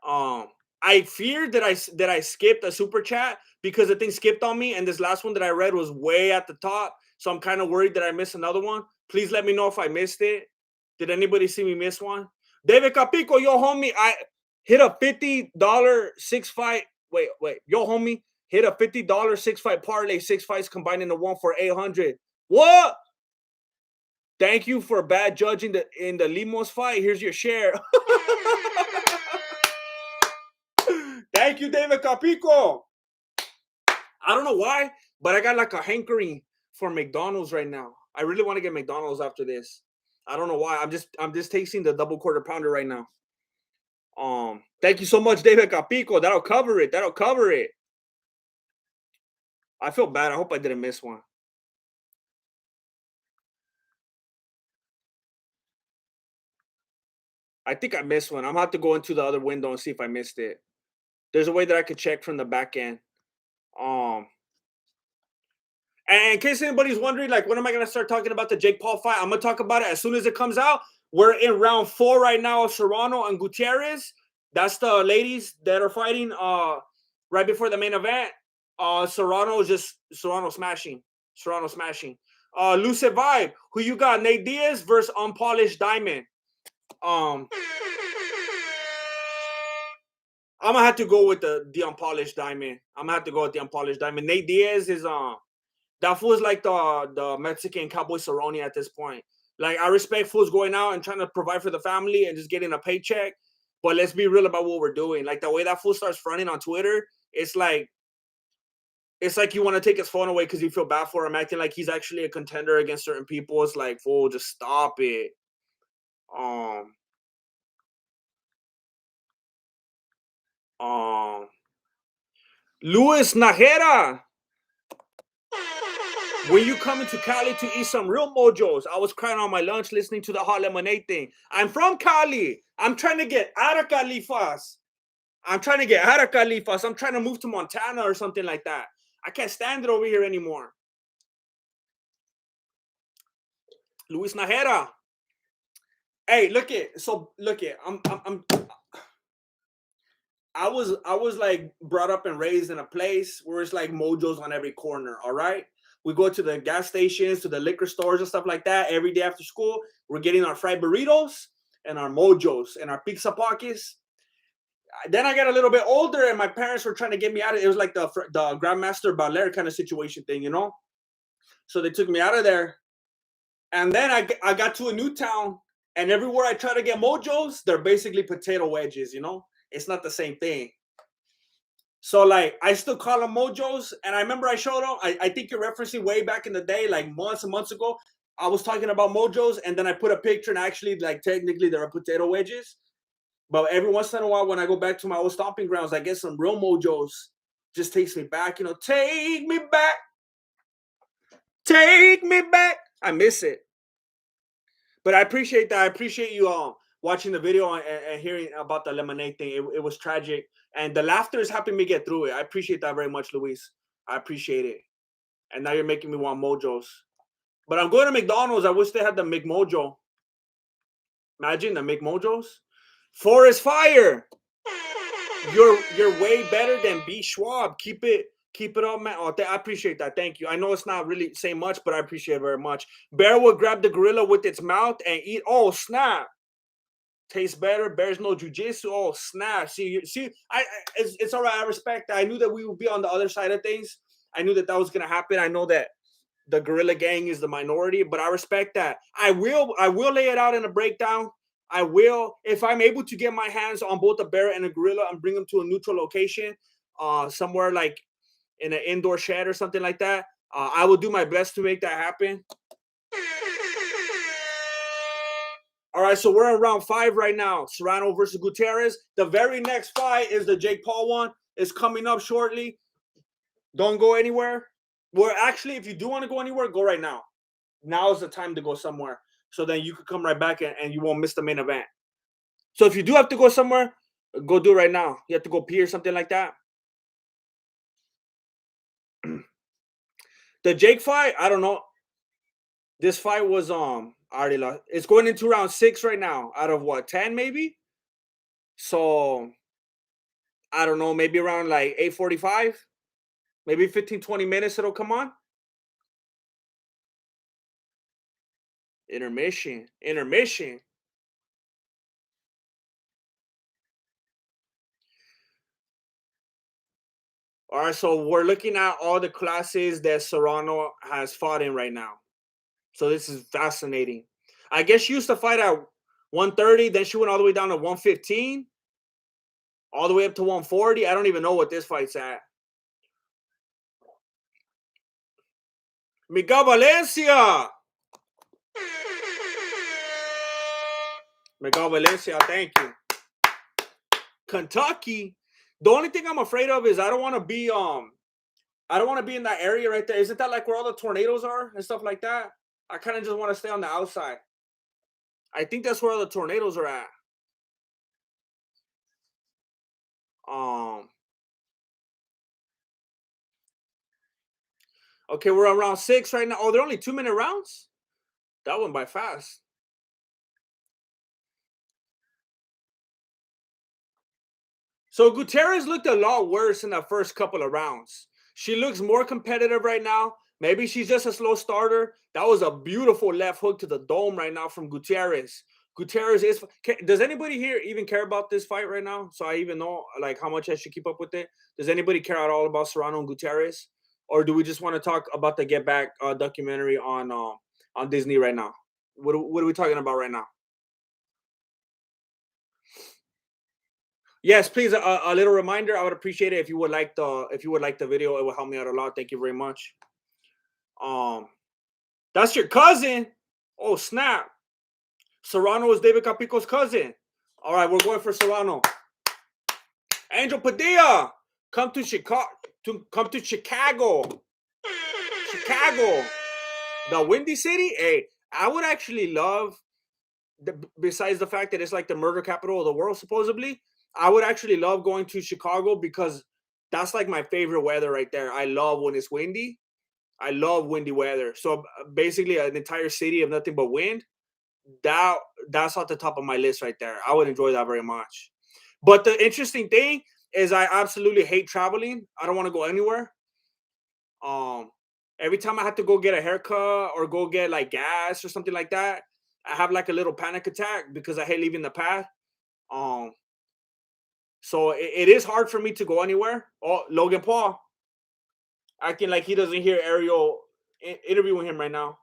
I feared that I skipped a super chat because the thing skipped on me, and this last one that I read was way at the top. So I'm kind of worried that I missed another one. Please let me know if I missed it. Did anybody see me miss one? David Capico, yo homie, I hit a $50 six fight. Wait, yo homie, hit a $50 six fight parlay, 6 fights combined into one for 800. What? Thank you for bad judging in the Limos fight. Here's your share. Thank you, David Capico. I don't know why, but I got like a hankering for McDonald's right now. I really want to get McDonald's after this. I don't know why. I'm just tasting the double quarter pounder right now. Thank you so much, David Capico. That'll cover it. I feel bad. I hope I didn't miss one. I think I missed one. I'm gonna have to go into the other window and see if I missed it. There's a way that I could check from the back end. And in case anybody's wondering, like, when am I gonna start talking about the Jake Paul fight? I'm gonna talk about it as soon as it comes out. We're in round 4 right now of Serrano and Gutierrez. That's the ladies that are fighting right before the main event. Serrano smashing. Lucid Vibe, who you got? Nate Diaz versus Unpolished Diamond. I'm gonna have to go with the Unpolished Diamond. Nate Diaz is that fool is like the Mexican Cowboy Cerrone at this point. Like, I respect fools going out and trying to provide for the family and just getting a paycheck. But let's be real about what we're doing. Like, the way that fool starts fronting on Twitter, it's like you want to take his phone away because you feel bad for him, acting like he's actually a contender against certain people. It's like, fool, just stop it. Luis Najera. When you coming to Cali to eat some real mojos? I was crying on my lunch listening to the hot lemonade thing. I'm from Cali. I'm trying to get out of Cali fast. I'm trying to move to Montana or something like that. I can't stand it over here anymore. Luis Najera. Hey, look it. I was like brought up and raised in a place where it's like mojos on every corner. All right. We go to the gas stations, to the liquor stores and stuff like that every day after school. We're getting our fried burritos and our mojos and our pizza pockets. Then I got a little bit older, and my parents were trying to get me out of it. It was like the Grandmaster Belair kind of situation thing, you know? So they took me out of there. And then I got to a new town, and everywhere I try to get mojos, they're basically potato wedges, you know? It's not the same thing. So, like, I still call them mojos, and I remember I showed them. I think you're referencing way back in the day, like months and months ago. I was talking about mojos, and then I put a picture, and actually, like, technically, they're potato wedges. But every once in a while, when I go back to my old stomping grounds, I get some real mojos. Just takes me back, you know. Take me back. Take me back. I miss it. But I appreciate that. I appreciate you watching the video and hearing about the lemonade thing. It was tragic. And the laughter is helping me get through it. I appreciate that very much, Luis. I appreciate it. And now you're making me want mojos. But I'm going to McDonald's. I wish they had the McMojo. Imagine the McMojos. Forest Fire. You're way better than B Schwab. Keep it up, man. Oh, I appreciate that. Thank you. I know it's not really saying much, but I appreciate it very much. Bear would grab the gorilla with its mouth and eat. Oh, snap. Tastes better. Bears no jujitsu. Oh, snap. See, it's all right. I respect that. I knew that we would be on the other side of things. I knew that was gonna happen. I know that the gorilla gang is the minority, but I respect that. I will lay it out in a breakdown. I will, if I'm able to get my hands on both a bear and a gorilla and bring them to a neutral location, somewhere like in an indoor shed or something like that. I will do my best to make that happen. All right, so we're in round 5 right now. Serrano versus Gutierrez. The very next fight is the Jake Paul one. It's coming up shortly. Don't go anywhere. Well, actually, if you do want to go anywhere, go right now. Now is the time to go somewhere. So then you could come right back and you won't miss the main event. So if you do have to go somewhere, go do it right now. You have to go pee or something like that. The Jake fight, I don't know. This fight was I already lost. It's going into round 6 right now. Out of what, 10 maybe? So I don't know, maybe around like 8:45, maybe 15-20 minutes it'll come on. Intermission. All right, so we're looking at all the classes that Serrano has fought in right now. So this is fascinating. I guess she used to fight at 130, then she went all the way down to 115, all the way up to 140. I don't even know what this fight's at. Miguel Valencia. Miguel Valencia, thank you. Kentucky. The only thing I'm afraid of is I don't want to be in that area right there. Isn't that like where all the tornadoes are and stuff like that? I kind of just want to stay on the outside. I think that's where all the tornadoes are at. Okay, we're on round 6 right now. Oh, they're only 2-minute rounds? That went by fast. So Gutierrez looked a lot worse in the first couple of rounds. She looks more competitive right now. Maybe she's just a slow starter. That was a beautiful left hook to the dome right now from Gutierrez. Gutierrez is. Does anybody here even care about this fight right now? So I even know like how much I should keep up with it. Does anybody care at all about Serrano and Gutierrez, or do we just want to talk about the Get Back documentary on Disney right now? What are we talking about right now? Yes, please. A little reminder. I would appreciate it if you would like the video. It will help me out a lot. Thank you very much. That's your cousin. Oh snap! Serrano is David Capico's cousin. All right, we're going for Serrano. Angel Padilla, come to Chicago. Chicago, the Windy City. Hey, I would actually love, besides the fact that it's like the murder capital of the world, supposedly, I would actually love going to Chicago because that's like my favorite weather right there. I love when it's windy. I love windy weather. So basically, an entire city of nothing but wind. That that's at the top of my list right there. I would enjoy that very much. But the interesting thing is, I absolutely hate traveling. I don't want to go anywhere. Um, every time I have to go get a haircut or go get like gas or something like that, I have like a little panic attack because I hate leaving the path. Um, so it is hard for me to go anywhere. Oh, Logan Paul acting like he doesn't hear Ariel interviewing him right now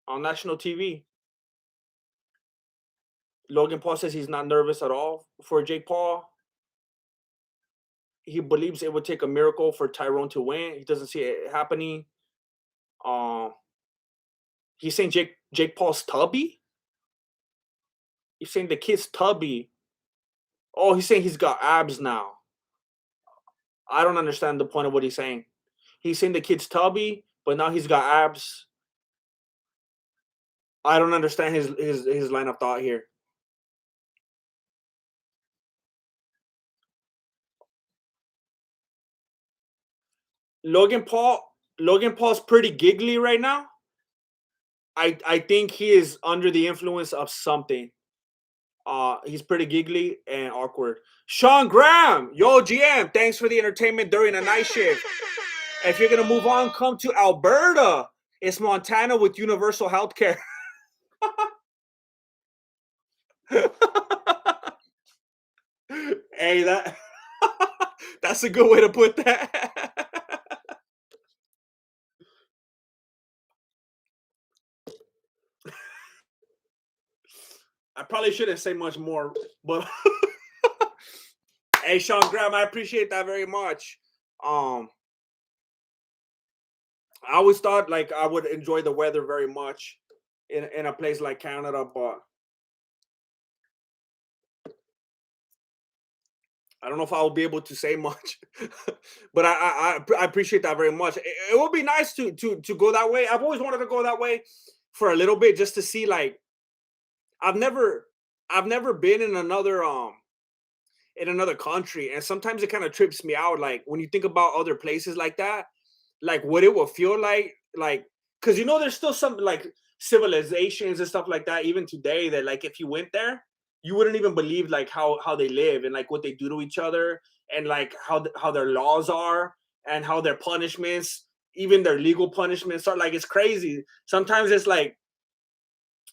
on national TV. Logan Paul says he's not nervous at all for Jake Paul. He believes it would take a miracle for Tyrone to win. He doesn't see it happening. Um, he's saying Jake Paul's tubby. He's saying the kid's tubby. Oh, he's saying he's got abs now. I don't understand the point of what he's saying. He's saying the kid's tubby, but now he's got abs. I don't understand his line of thought here. Logan Paul's pretty giggly right now. I think he is under the influence of something. He's pretty giggly and awkward. Sean Graham, yo GM, thanks for the entertainment during a night shift. If you're gonna move on, come to Alberta. It's Montana with universal health care. Hey, that's a good way to put that. I probably shouldn't say much more, but hey, Sean Graham, I appreciate that very much. I always thought like I would enjoy the weather very much in a place like Canada, but I don't know if I will be able to say much. But I appreciate that very much. It would be nice to go that way. I've always wanted to go that way for a little bit just to see like I've never been in another country, and sometimes it kind of trips me out like when you think about other places like that, like what it would feel like because there's still some like civilizations and stuff like that even today that like if you went there you wouldn't even believe like how they live and like what they do to each other and like how their laws are and how their punishments, even their legal punishments, are like it's crazy. Sometimes it's like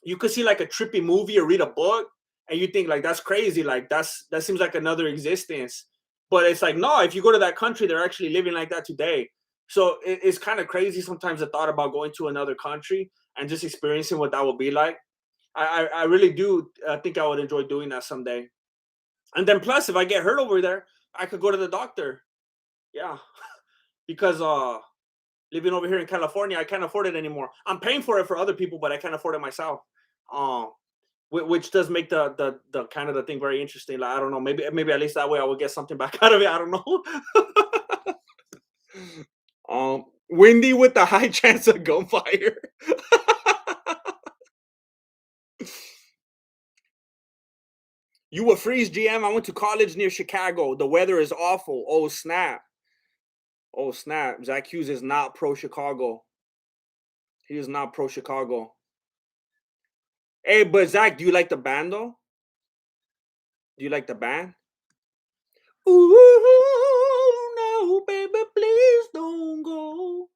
you could see like a trippy movie or read a book and you think like that's crazy, like that seems like another existence, but it's like no, if you go to that country they're actually living like that today. So it's kind of crazy sometimes the thought about going to another country and just experiencing what that would be like. I really do think I would enjoy doing that someday. And then plus if I get hurt over there I could go to the doctor. Yeah. Because living over here in California I can't afford it anymore. I'm paying for it for other people but I can't afford it myself. um which does make the Canada thing very interesting. Like I don't know, maybe at least that way I will get something back out of it. I don't know. Windy with the high chance of gunfire. You would freeze, GM. I went to college near Chicago. The weather is awful. Oh snap. Oh snap. Zach Hughes is not pro Chicago. He is not pro Chicago. Hey, but Zach, do you like the band though? Do you like the band? Ooh, no, baby, please don't go.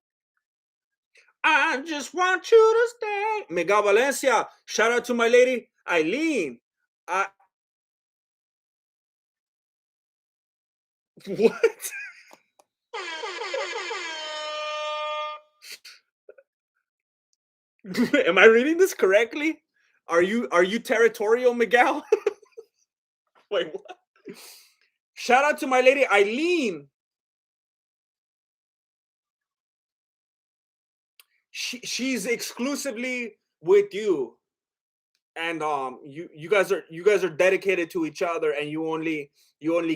I just want you to stay. Miguel Valencia. Shout out to my lady Eileen. What? Am I reading this correctly? Are you territorial, Miguel? Wait, what? Shout out to my lady Eileen. She's exclusively with you, and you guys are dedicated to each other, and you only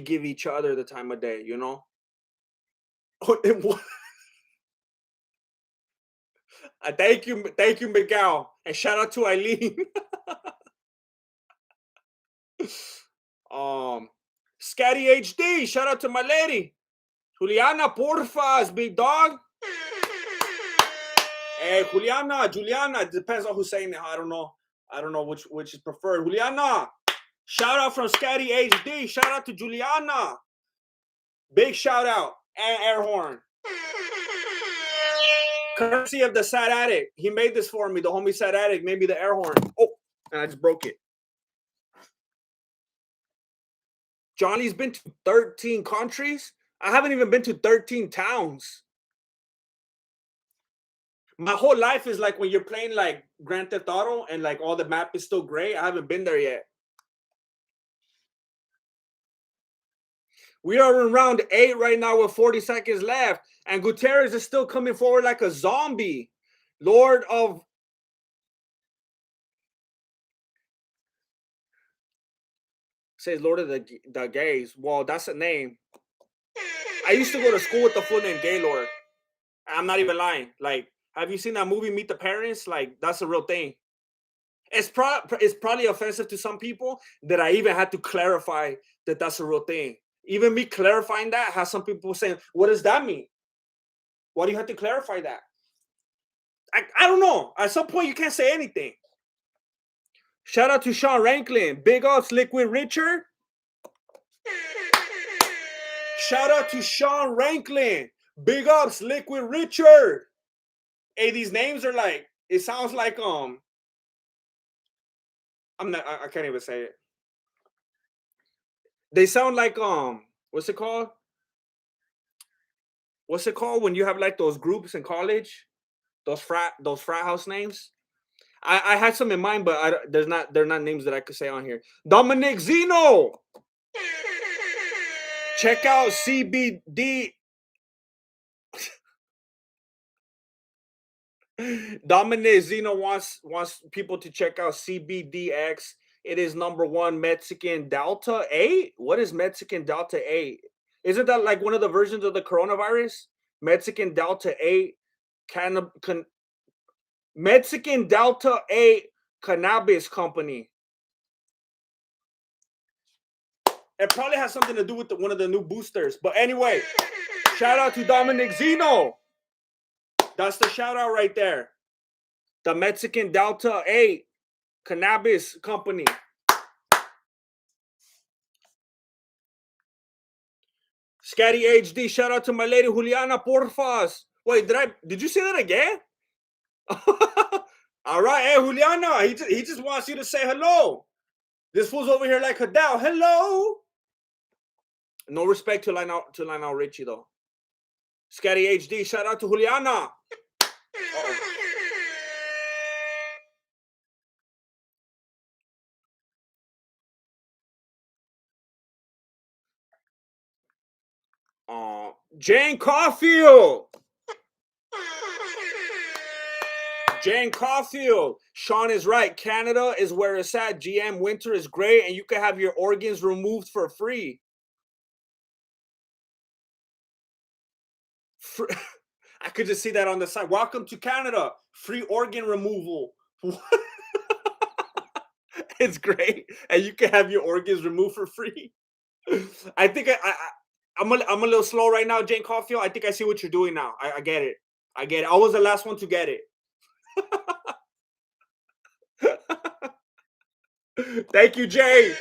give each other the time of day. Thank you, Miguel, and shout out to Eileen. Scatty HD, shout out to my lady, Juliana Porfas, big dog. Hey, Juliana, it depends on who's saying it. I don't know which is preferred. Juliana, shout out from Scatty HD. Shout out to Juliana. Big shout out and air horn. Courtesy of the Sad Addict. He made this for me. The homie Sad Addict made me the air horn. Oh, and I just broke it. Johnny's been to 13 countries. I haven't even been to 13 towns. My whole life is like when you're playing like Grand Theft Auto and like all the map is still gray. I haven't been there yet. We are in round 8 right now with 40 seconds left. And Gutierrez is still coming forward like a zombie. Lord of... Says Lord of the Gays. Well, that's a name. I used to go to school with the full name Gaylord. I'm not even lying. Like, have you seen that movie, Meet the Parents? Like, that's a real thing. It's probably offensive to some people that I even had to clarify that that's a real thing. Even me clarifying that has some people saying, what does that mean? Why do you have to clarify that? I don't know. At some point, you can't say anything. Shout out to Sean Ranklin. Big ups, Liquid Richard. Shout out to Sean Ranklin. Big ups, Liquid Richard. Hey, these names are like, it sounds like, I can't even say it. They sound like, what's it called? What's it called when you have like those groups in college? Those frat house names? I had some in mind, but they're not names that I could say on here. Dominic Zeno. Check out CBD. Dominic Zeno wants people to check out CBDX. It is #1 Mexican Delta 8. What is Mexican Delta 8? Isn't that like one of the versions of the coronavirus? Mexican Delta 8 Mexican Delta 8 Cannabis Company. It probably has something to do with one of the new boosters. But anyway, shout out to Dominic Zeno. That's the shout out right there. The Mexican Delta 8 Cannabis Company. Scatty HD, shout out to my lady Juliana Porfas. Wait, did you say that again? All right, hey Juliana, he just wants you to say hello. This fool's over here like Hadal. Hello. No respect to Lionel Richie though. Scatty HD, shout out to Juliana. Jane Caulfield. Jane Caulfield. Sean is right. Canada is where it's at. GM winter is great, and you can have your organs removed for free. I could just see that on the side. Welcome to Canada. Free organ removal. It's great, and you can have your organs removed for free. I think I'm a little slow right now, Jane Caulfield. I think I see what you're doing now. I get it. I was the last one to get it. Thank you, Jay.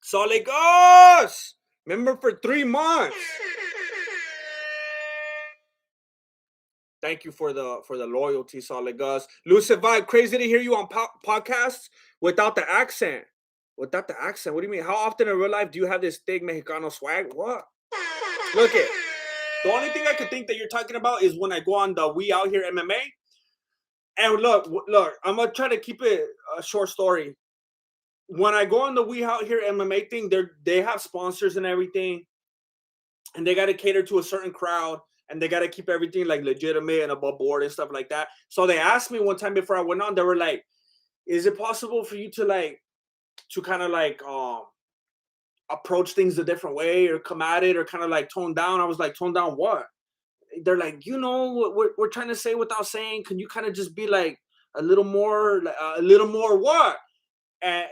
Solid Ghost. Remember for 3 months. Thank you for the loyalty, Solid Gus. Lucid Vibe, crazy to hear you on podcasts without the accent. Without the accent? What do you mean? How often in real life do you have this thick Mexicano swag? What? Look it. The only thing I could think that you're talking about is when I go on the We Out Here MMA. And look, I'm going to try to keep it a short story. When I go on the We Out Here MMA thing, they have sponsors and everything. And they got to cater to a certain crowd. And they got to keep everything like legitimate and above board and stuff like that. So they asked me one time before I went on, they were like, is it possible for you to kind of approach things a different way or come at it or kind of like tone down. I was like, tone down what? They're like, you know what we're trying to say without saying. Can you kind of just be like a little more what? And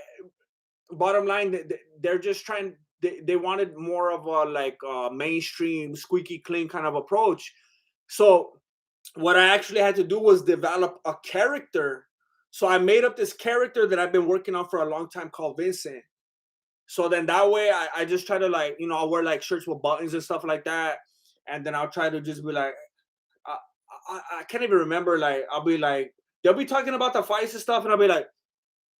bottom line, they're just trying. They wanted more of a like mainstream, squeaky clean kind of approach. So what I actually had to do was develop a character. So I made up this character that I've been working on for a long time called Vincent. So then that way I just try to like, you know, I'll wear like shirts with buttons and stuff like that. And then I'll try to just be like, I, I can't even remember. Like, I'll be like, they'll be talking about the fights and stuff. And I'll be like,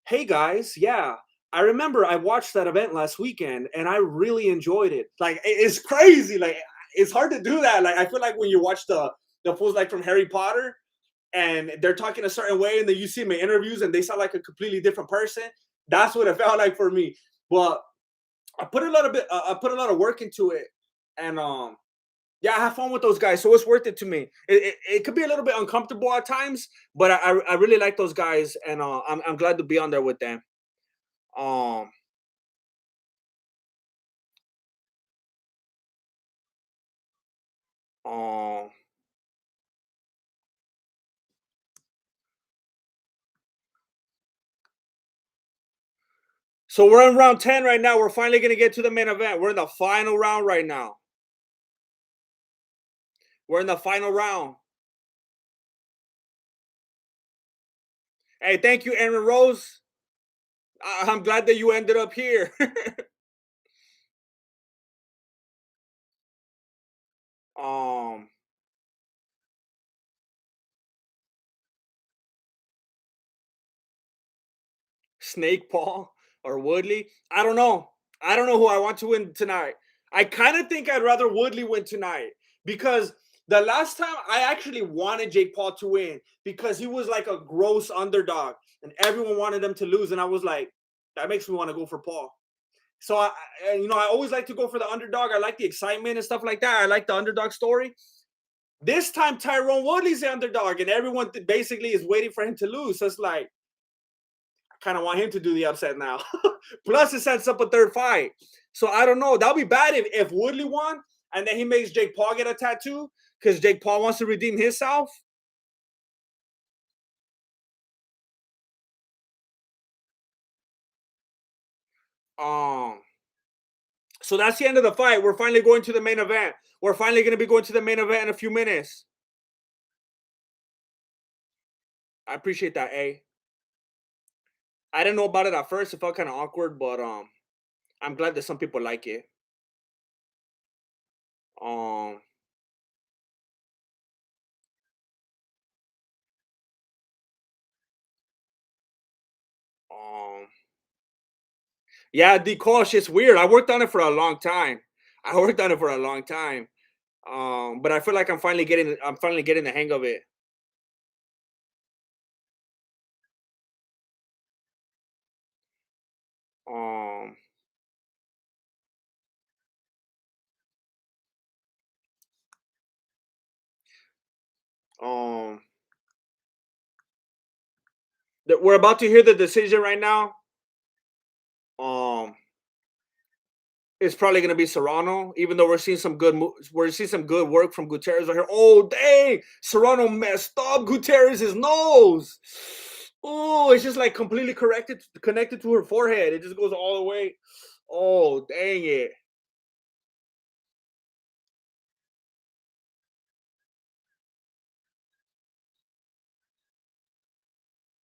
hey guys, yeah, I remember I watched that event last weekend and I really enjoyed it. Like, it's crazy. Like, it's hard to do that. Like, I feel like when you watch the fools like from Harry Potter and they're talking a certain way and then you see them in interviews and they sound like a completely different person. That's what it felt like for me. But I put I put a lot of work into it. And yeah, I have fun with those guys, so it's worth it to me. It could be a little bit uncomfortable at times, but I really like those guys, and I'm glad to be on there with them. Um, um, so we're in round 10 right now. We're finally gonna get to the main event. We're in the final round right now. We're in the final round. Hey, thank you, Aaron Rose. I'm glad that you ended up here. um, Snake Paul or Woodley. I don't know. I don't know who I want to win tonight. I kind of think I'd rather Woodley win tonight because the last time I actually wanted Jake Paul to win because he was like a gross underdog and everyone wanted him to lose. And I was like, that makes me want to go for Paul. So, you know, I always like to go for the underdog. I like the excitement and stuff like that. I like the underdog story. This time, Tyron Woodley's the underdog and everyone basically is waiting for him to lose. So it's like, kind of want him to do the upset now. Plus, it sets up a third fight. So I don't know. That'll be bad if Woodley won and then he makes Jake Paul get a tattoo because Jake Paul wants to redeem himself. Um, so that's the end of the fight. We're finally going to the main event. We're finally going to be going to the main event in a few minutes. I appreciate that, A. I didn't know about it at first. It felt kind of awkward, but I'm glad that some people like it. Um, um, yeah, Decoy shit's weird. I worked on it for a long time. But I feel like I'm finally getting the hang of it. Um, um, we're about to hear the decision right now. Um, it's probably gonna be Serrano, even though we're seeing some good work from Gutierrez right here. Oh dang, Serrano messed up Gutierrez's nose. Oh, it's just like completely connected to her forehead. It just goes all the way. Oh dang it.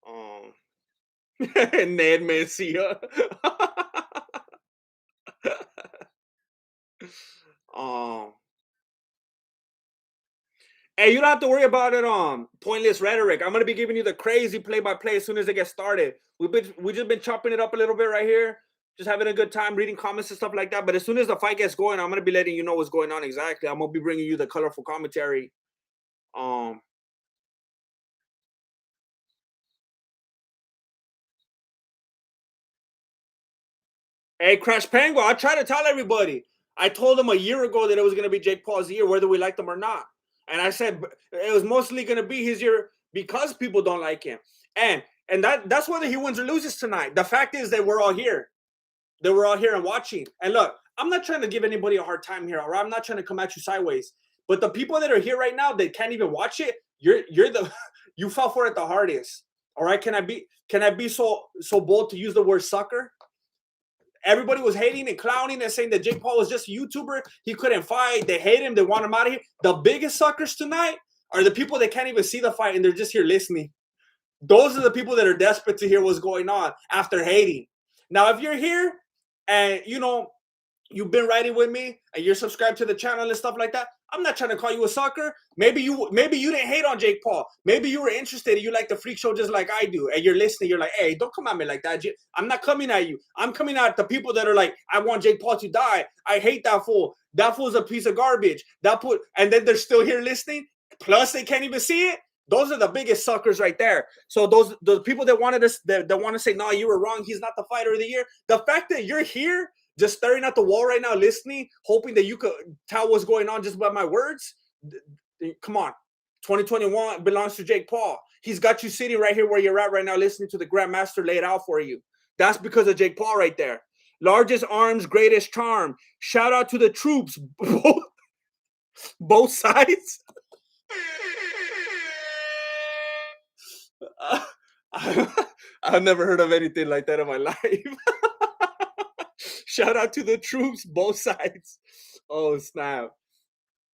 Um, Ned Mencia. um, Hey, you don't have to worry about it. Pointless rhetoric. I'm gonna be giving you the crazy play-by-play as soon as it gets started. We just been chopping it up a little bit right here, just having a good time reading comments and stuff like that. But as soon as the fight gets going, I'm gonna be letting you know what's going on exactly. I'm gonna be bringing you the colorful commentary. Um, hey, Crash Pango, I try to tell everybody. I told them a year ago that it was gonna be Jake Paul's year, whether we liked him or not. And I said it was mostly gonna be his year because people don't like him. And that's whether he wins or loses tonight. The fact is that we're all here. that were out here and watching. And look, I'm not trying to give anybody a hard time here, all right? I'm not trying to come at you sideways. But the people that are here right now that can't even watch it, you're the you fell for it the hardest. All right? Can I be so bold to use the word sucker? Everybody was hating and clowning and saying that Jake Paul was just a YouTuber. He couldn't fight. They hate him. They want him out of here. The biggest suckers tonight are the people that can't even see the fight and they're just here listening. Those are the people that are desperate to hear what's going on after hating. Now, if you're here and, you've been riding with me and you're subscribed to the channel and stuff like that, I'm not trying to call you a sucker. Maybe you didn't hate on Jake Paul. Maybe you were interested and you like the freak show just like I do. And you're listening. You're like, hey, don't come at me like that. I'm not coming at you. I'm coming at the people that are like, I want Jake Paul to die. I hate that fool. That fool's a piece of garbage. And then they're still here listening. Plus, they can't even see it. Those are the biggest suckers right there. So those people that wanted us that want to say, no, you were wrong. He's not the fighter of the year. The fact that you're here just staring at the wall right now, listening, hoping that you could tell what's going on just by my words. Come on. 2021 belongs to Jake Paul. He's got you sitting right here where you're at right now, listening to the Grandmaster lay it out for you. That's because of Jake Paul right there. Largest arms, greatest charm. Shout out to the troops. Both sides. I've never heard of anything like that in my life. Shout out to the troops, both sides. Oh, snap.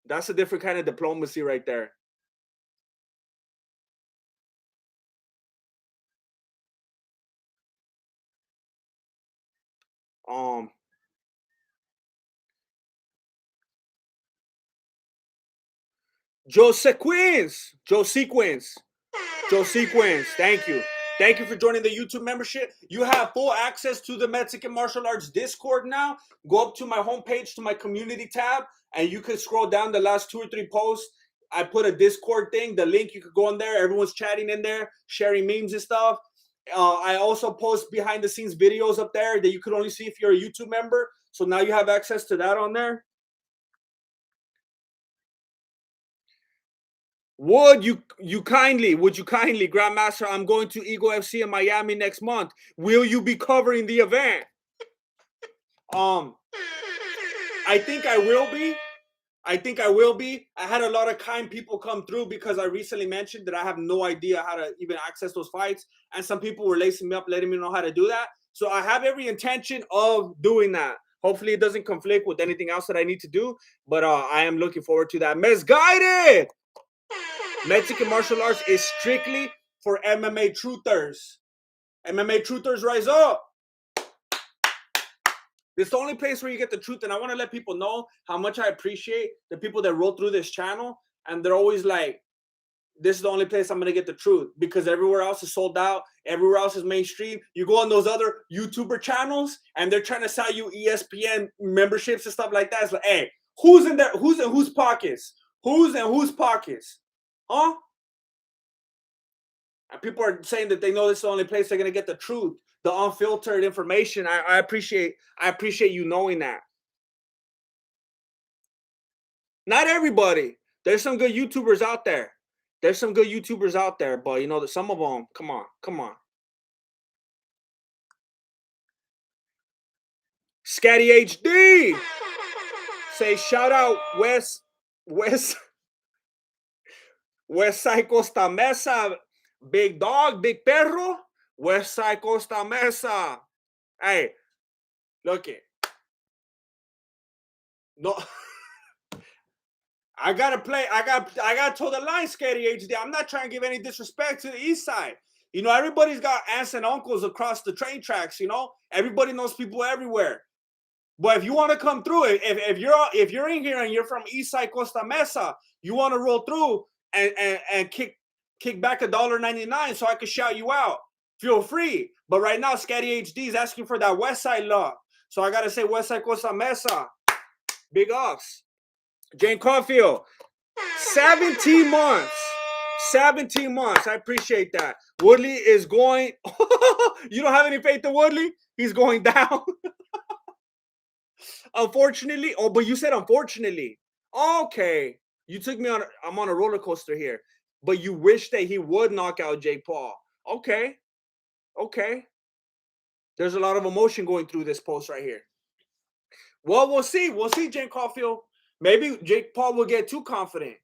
That's a different kind of diplomacy right there. Joe Sequence. Thank you. Thank you for joining the YouTube membership. You have full access to the Mexican Martial Arts Discord now. Go up to my homepage, to my community tab, and you can scroll down the last 2 or 3 posts. I put a Discord thing, the link, you could go in there. Everyone's chatting in there, sharing memes and stuff. I also post behind the scenes videos up there that you could only see if you're a YouTube member. So now you have access to that on there. Would you kindly, Grandmaster, I'm going to Eagle FC in Miami next month. Will you be covering the event? I think I will be. I had a lot of kind people come through because I recently mentioned that I have no idea how to even access those fights. And some people were lacing me up, letting me know how to do that. So I have every intention of doing that. Hopefully it doesn't conflict with anything else that I need to do. But I am looking forward to that. Misguided! Mexican martial arts is strictly for MMA truthers. MMA truthers, rise up. This is the only place where you get the truth. And I want to let people know how much I appreciate the people that roll through this channel. And they're always like, this is the only place I'm going to get the truth. Because everywhere else is sold out. Everywhere else is mainstream. You go on those other YouTuber channels and they're trying to sell you ESPN memberships and stuff like that. It's like, hey, who's in there? Who's in whose pockets? Who's in whose pockets? Huh? And people are saying that they know this is the only place they're going to get the truth, the unfiltered information. I appreciate you knowing that. Not everybody. There's some good YouTubers out there. But some of them, come on. Scatty HD. Say shout out West Side Costa Mesa. Big dog, big perro, West Side Costa Mesa. Hey, look it. No, I gotta toe the line, Scary HD. I'm not trying to give any disrespect to the East Side. Everybody's got aunts and uncles across the train tracks. Everybody knows people everywhere. But if you want to come through, if you're in here and you're from East Side Costa Mesa, you want to roll through and kick back $1.99 so I can shout you out. Feel free. But right now, Scatty HD is asking for that West Side love. So I got to say West Side Costa Mesa. Big ups. Jane Caulfield. 17 months. 17 months. I appreciate that. Woodley is going. You don't have any faith in Woodley? He's going down. Unfortunately. Oh, but you said unfortunately. Okay. You took me I'm on a roller coaster here. But you wish that he would knock out Jake Paul. Okay. There's a lot of emotion going through this post right here. Well, we'll see. We'll see, Jake Caulfield. Maybe Jake Paul will get too confident.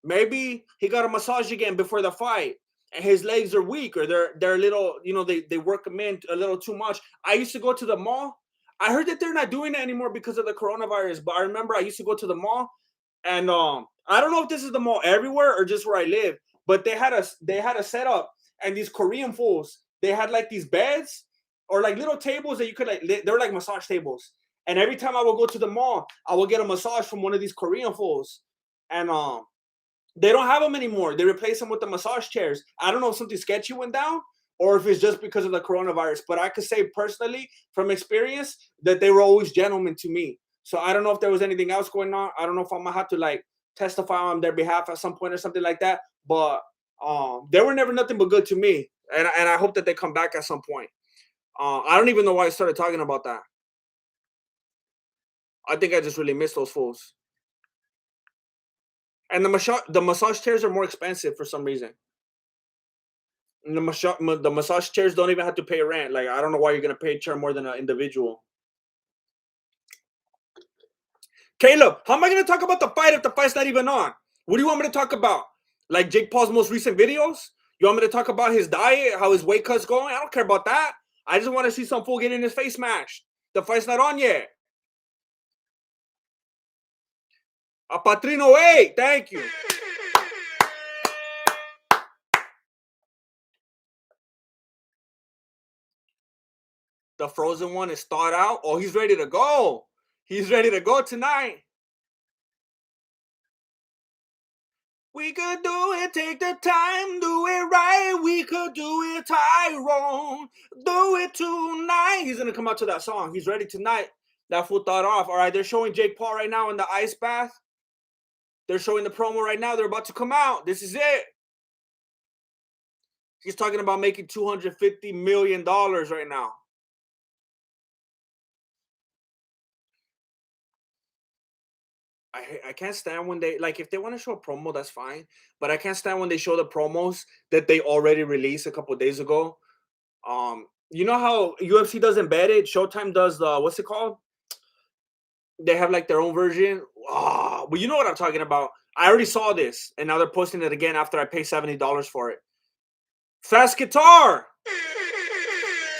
Maybe he got a massage again before the fight, and his legs are weak, or they're a little, they work them in a little too much. I used to go to the mall. I heard that they're not doing it anymore because of the coronavirus. But I remember I used to go to the mall, and I don't know if this is the mall everywhere or just where I live, but they had a setup, and these Korean fools, they had like these beds or like little tables that you could they're like massage tables. And every time I would go to the mall, I would get a massage from one of these Korean fools, and they don't have them anymore. They replace them with the massage chairs. I don't know if something sketchy went down or if it's just because of the coronavirus, but I could say personally from experience that they were always gentlemen to me. So I don't know if there was anything else going on. I don't know if I'm gonna have to like testify on their behalf at some point or something like that. But they were never nothing but good to me, and I hope that they come back at some point. I don't even know why I started talking about that. I think I just really miss those fools. And the massage chairs are more expensive for some reason. And the massage chairs don't even have to pay rent. Like, I don't know why you're gonna pay a chair more than an individual. Caleb, how am I gonna talk about the fight if the fight's not even on? What do you want me to talk about? Like Jake Paul's most recent videos? You want me to talk about his diet, how his weight cut's going? I don't care about that. I just want to see some fool get in his face smashed. The fight's not on yet. A Patrino 8, thank you. The frozen one is thawed out. Oh, he's ready to go. He's ready to go tonight. We could do it, take the time, do it right. We could do it, Tyron. Do it tonight. He's going to come out to that song. He's ready tonight. That fool thought off. All right, they're showing Jake Paul right now in the ice bath. They're showing the promo right now. They're about to come out. This is it. He's talking about making $250 million right now. I can't stand when they, like, if they want to show a promo, that's fine. But I can't stand when they show the promos that they already released a couple of days ago. You know how UFC does embedded? Showtime does the, what's it called? They have like their own version. Oh, but you know what I'm talking about. I already saw this, and now they're posting it again after I pay $70 for it. Fast Guitar.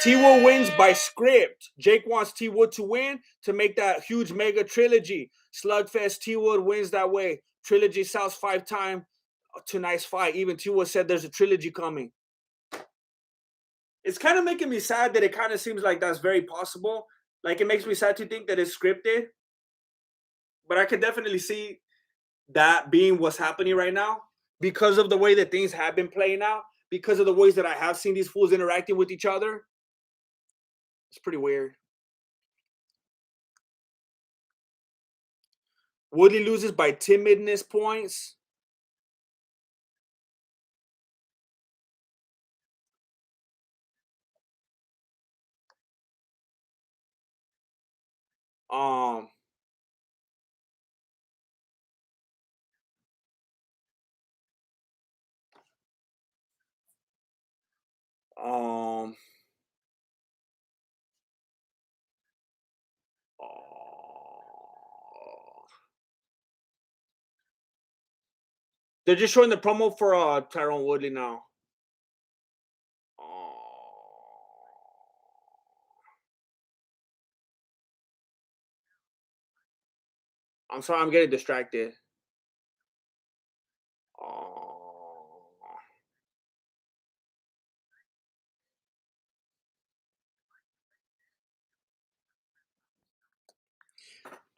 T-Wood wins by script. Jake wants T-Wood to win to make that huge mega trilogy. Slugfest, T-Wood wins that way. Trilogy sells 5 times. Tonight's fight. Even T-Wood said there's a trilogy coming. It's kind of making me sad that it kind of seems like that's very possible. Like, it makes me sad to think that it's scripted. But I can definitely see that being what's happening right now because of the way that things have been playing out, because of the ways that I have seen these fools interacting with each other. It's pretty weird. Woodley loses by timidness points. Um, they're just showing the promo for Tyron Woodley now. I'm sorry, I'm getting distracted.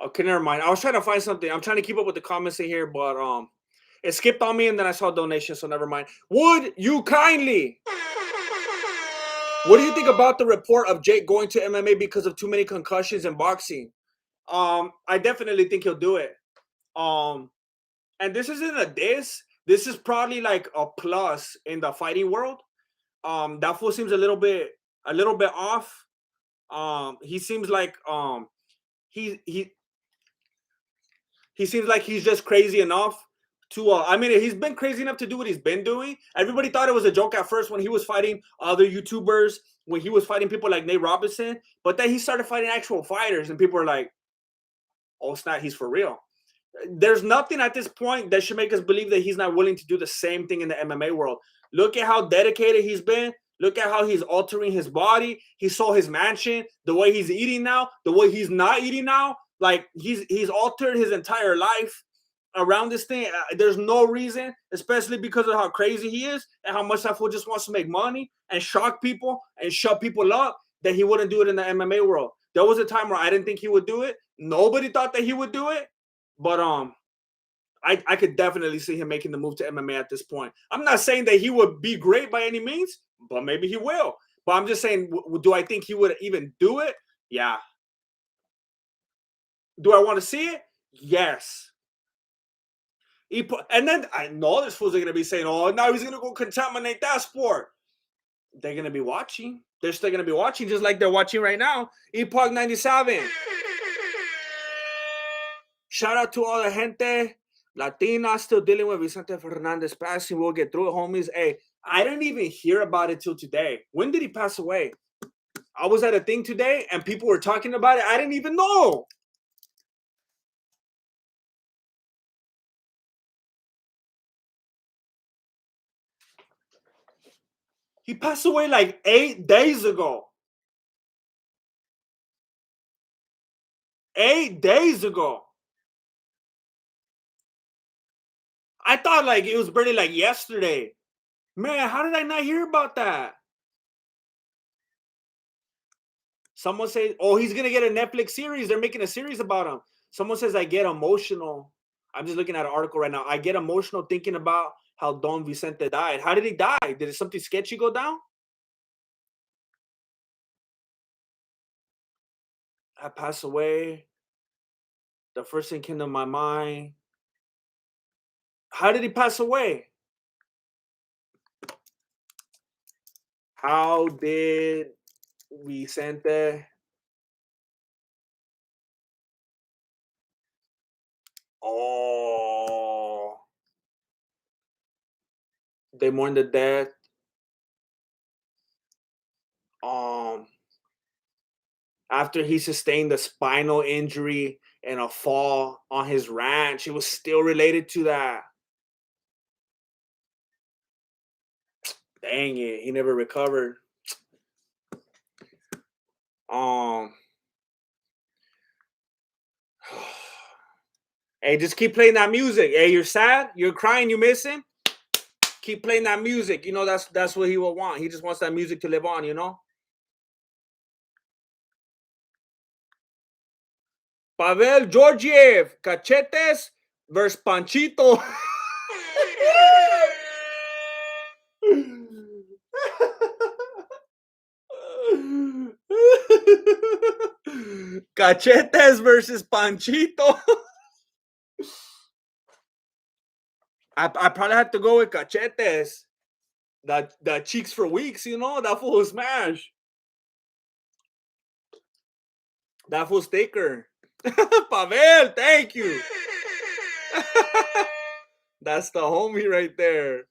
Okay, never mind. I was trying to find something. I'm trying to keep up with the comments in here, but it skipped on me, and then I saw a donation, so never mind. Would you kindly? What do you think about the report of Jake going to MMA because of too many concussions in boxing? I definitely think he'll do it. And this isn't a diss. This is probably like a plus in the fighting world. That fool seems a little bit off. He seems like he seems like he's just crazy enough I mean, he's been crazy enough to do what he's been doing. Everybody thought it was a joke at first when he was fighting other YouTubers, when he was fighting people like Nate Robinson, but then he started fighting actual fighters, and people are like, oh snap, he's for real. There's nothing at this point that should make us believe that he's not willing to do the same thing in the MMA world. Look at how dedicated he's been. Look at how he's altering his body. He sold his mansion, the way he's eating now, the way he's not eating now. Like he's altered his entire life around this thing. There's no reason, especially because of how crazy he is and how much that fool just wants to make money and shock people and shut people up, that he wouldn't do it in the MMA world. There was a time where I didn't think he would do it. Nobody thought that he would do it. But I could definitely see him making the move to MMA at this point. I'm not saying that he would be great by any means, but maybe he will. But I'm just saying, do I think he would even do it? Yeah. Do I want to see it? Yes. And then I know this fools are going to be saying, oh, now he's going to go contaminate that sport. They're going to be watching. They're still going to be watching just like they're watching right now. Epoch 97. Shout out to all the gente Latina still dealing with Vicente Fernandez passing. We'll get through it, homies. Hey, I didn't even hear about it till today. When did he pass away? I was at a thing today and people were talking about it. I didn't even know. He passed away like 8 days ago. 8 days ago. I thought like it was barely like yesterday. Man, how did I not hear about that? Someone says, oh, he's going to get a Netflix series. They're making a series about him. Someone says, I get emotional. I'm just looking at an article right now. I get emotional thinking about how Don Vicente died. How did he die? Did something sketchy go down? I passed away. The first thing came to my mind. How did he pass away? How did Vicente? Oh, they mourned the death. After he sustained a spinal injury and a fall on his ranch, it was still related to that. Dang it, he never recovered. Hey, just keep playing that music. Hey, you're sad, you're crying, you miss him. Keep playing that music. You know that's what he will want. He just wants that music to live on. You know. Pavel Georgiev, Cachetes versus Panchito. Cachetes versus Panchito. I probably have to go with Cachetes. The cheeks for weeks, you know, that fool smash. That fool sticker. Pavel, thank you. That's the homie right there.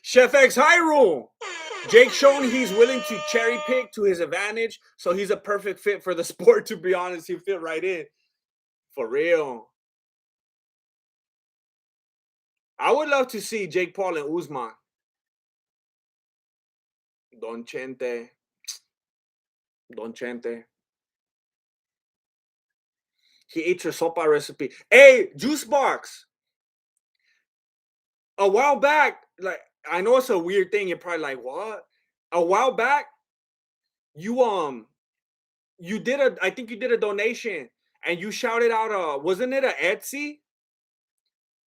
Chef X Hyrule. Jake shown he's willing to cherry pick to his advantage, so he's a perfect fit for the sport, to be honest. He fit right in. For real. I would love to see Jake Paul and Usman. Don Chente. He ate your sopa recipe. Hey, Juice Box. A while back, like, I know it's a weird thing. You're probably like, what? A while back, you did I think you did a donation and you shouted out wasn't it a Etsy?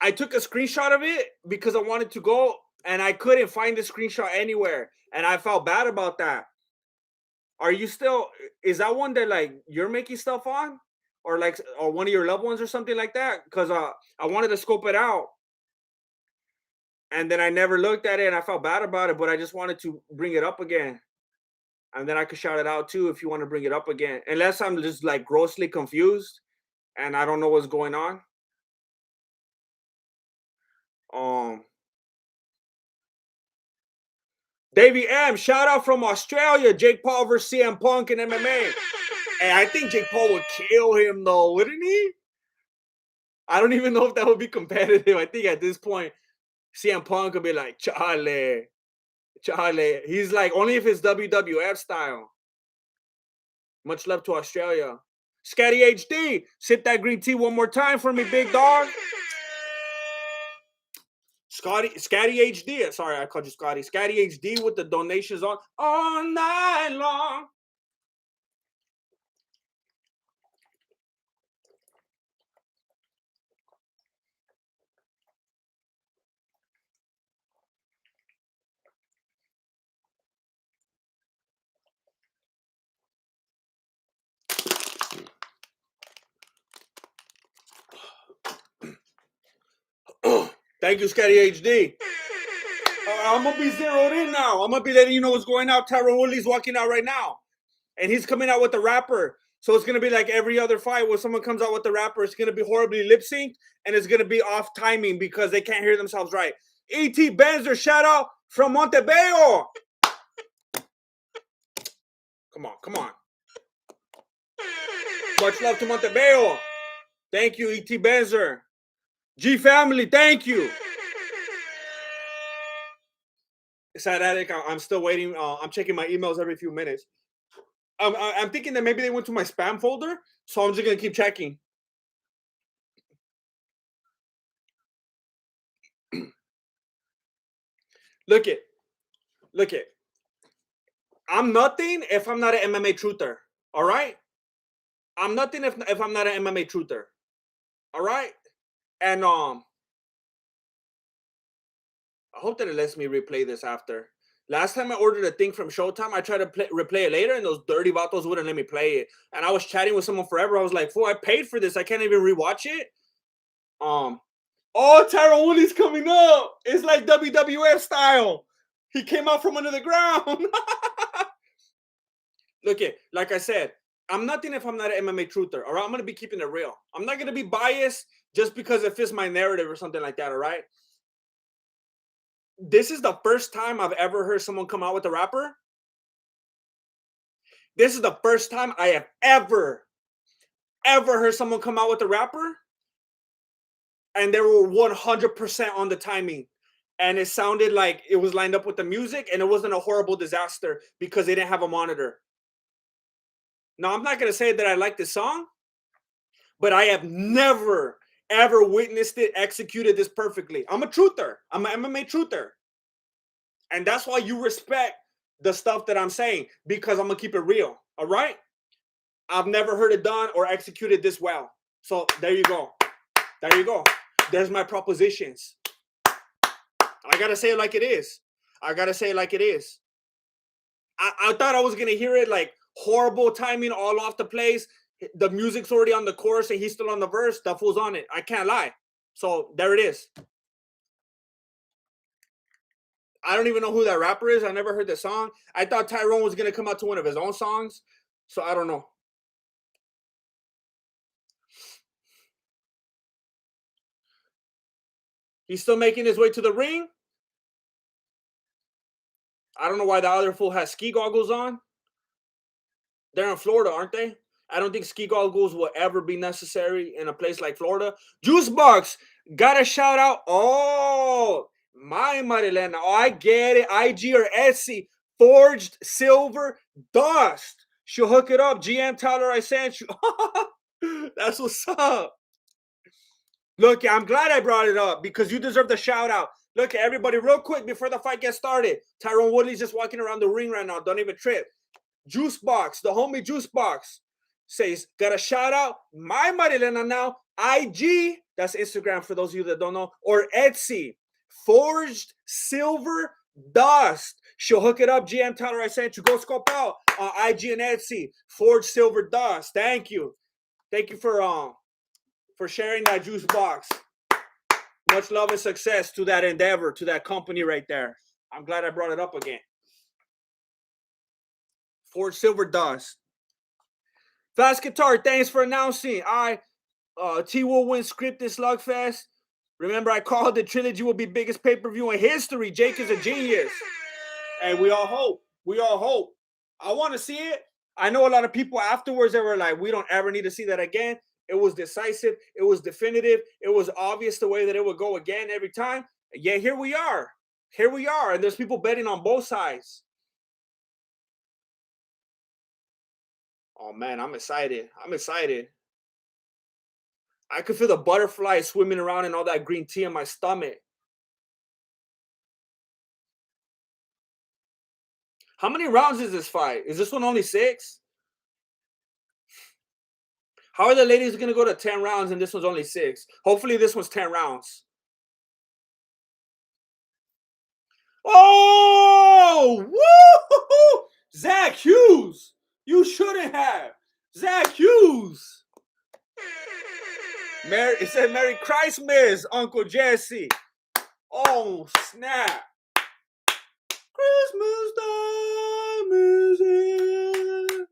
I took a screenshot of it because I wanted to go and I couldn't find the screenshot anywhere. And I felt bad about that. Are you still, is that one that like you're making stuff on? Or like, or one of your loved ones or something like that? Because I wanted to scope it out. And then I never looked at it and I felt bad about it, but I just wanted to bring it up again. And then I could shout it out too if you want to bring it up again. Unless I'm just like grossly confused and I don't know what's going on. Davey M, shout out from Australia. Jake Paul versus CM Punk in MMA. And I think Jake Paul would kill him though, wouldn't he? I don't even know if that would be competitive. I think at this point, CM Punk could be like, Charlie. He's like, only if it's WWF style. Much love to Australia. Scatty HD, sip that green tea one more time for me, big dog. Scatty HD. Sorry, I called you Scotty. Scatty HD with the donations on all night long. Thank you, Scatty HD. I'm going to be zeroed in now. I'm going to be letting you know what's going on. Tyron Woodley's walking out right now. And he's coming out with the rapper. So it's going to be like every other fight where someone comes out with the rapper. It's going to be horribly lip-synced. And it's going to be off timing because they can't hear themselves right. E.T. Benzer, shout out from Montebello. Come on. Much love to Montebello. Thank you, E.T. Benzer. G family, thank you. Sad Attic, I'm still waiting. I'm checking my emails every few minutes. I'm thinking that maybe they went to my spam folder, so I'm just going to keep checking. Look it. I'm nothing if I'm not an MMA truther. All right? I'm nothing if I'm not an MMA truther. All right? And I hope that it lets me replay this after. Last time I ordered a thing from Showtime, I tried to replay it later, and those dirty vatos wouldn't let me play it. And I was chatting with someone forever. I was like, fool, I paid for this. I can't even rewatch it. Oh, Tyron Woodley's coming up. It's like WWF style. He came out from under the ground. Look it, like I said, I'm nothing if I'm not an MMA truther. All right, I'm going to be keeping it real. I'm not going to be biased just because it fits my narrative or something like that, all right? This is the first time I've ever heard someone come out with a rapper. This is the first time I have ever heard someone come out with a rapper. And they were 100% on the timing. And it sounded like it was lined up with the music, and it wasn't a horrible disaster because they didn't have a monitor. Now, I'm not going to say that I like this song, but I have never, ever witnessed it executed this perfectly. I'm a truther. I'm an MMA truther. And that's why you respect the stuff that I'm saying, because I'm going to keep it real. All right? I've never heard it done or executed this well. So there you go. There you go. There's my propositions. I got to say it like it is. I thought I was going to hear it like horrible timing all off the place. The music's already on the chorus and he's still on the verse. That fool's on it. I can't lie. So there it is. I don't even know who that rapper is. I never heard the song. I thought Tyron was going to come out to one of his own songs. So I don't know. He's still making his way to the ring. I don't know why the other fool has ski goggles on. They're in Florida, aren't they? I don't think ski goggles will ever be necessary in a place like Florida. Juicebox, got a shout out. Oh, my Marilena. Oh, I get it. IG or Etsy. Forged Silver Dust. She'll hook it up. GM, tell her I sent you. That's what's up. Look, I'm glad I brought it up because you deserve the shout out. Look, everybody, real quick before the fight gets started. Tyron Woodley's just walking around the ring right now. Don't even trip. Juicebox, the homie Juicebox says, got a shout out. My Marilena now. IG, that's Instagram for those of you that don't know, or Etsy. Forged Silver Dust. She'll hook it up. GM, tell her I sent you. Go scope out on IG and Etsy. Forged Silver Dust. Thank you. Thank you for sharing that juice box. Much love and success to that endeavor, to that company right there. I'm glad I brought it up again. Fort Silver Dust. Fast Guitar, thanks for announcing. T will win script this Slugfest. Remember, I called the trilogy will be biggest pay-per-view in history. Jake is a genius. And we all hope. We all hope. I want to see it. I know a lot of people afterwards that were like, we don't ever need to see that again. It was decisive. It was definitive. It was obvious the way that it would go again every time. Yeah, here we are. Here we are. And there's people betting on both sides. Oh, man, I'm excited. I'm excited. I could feel the butterflies swimming around in all that green tea in my stomach. How many rounds is this fight? Is this one only 6? How are the ladies going to go to 10 rounds and this one's only 6? Hopefully this one's 10 rounds. Oh! Woo! Zach Hughes! You shouldn't have. Zach Hughes! It said Merry Christmas, Uncle Jesse. Oh, snap. Christmas time is here.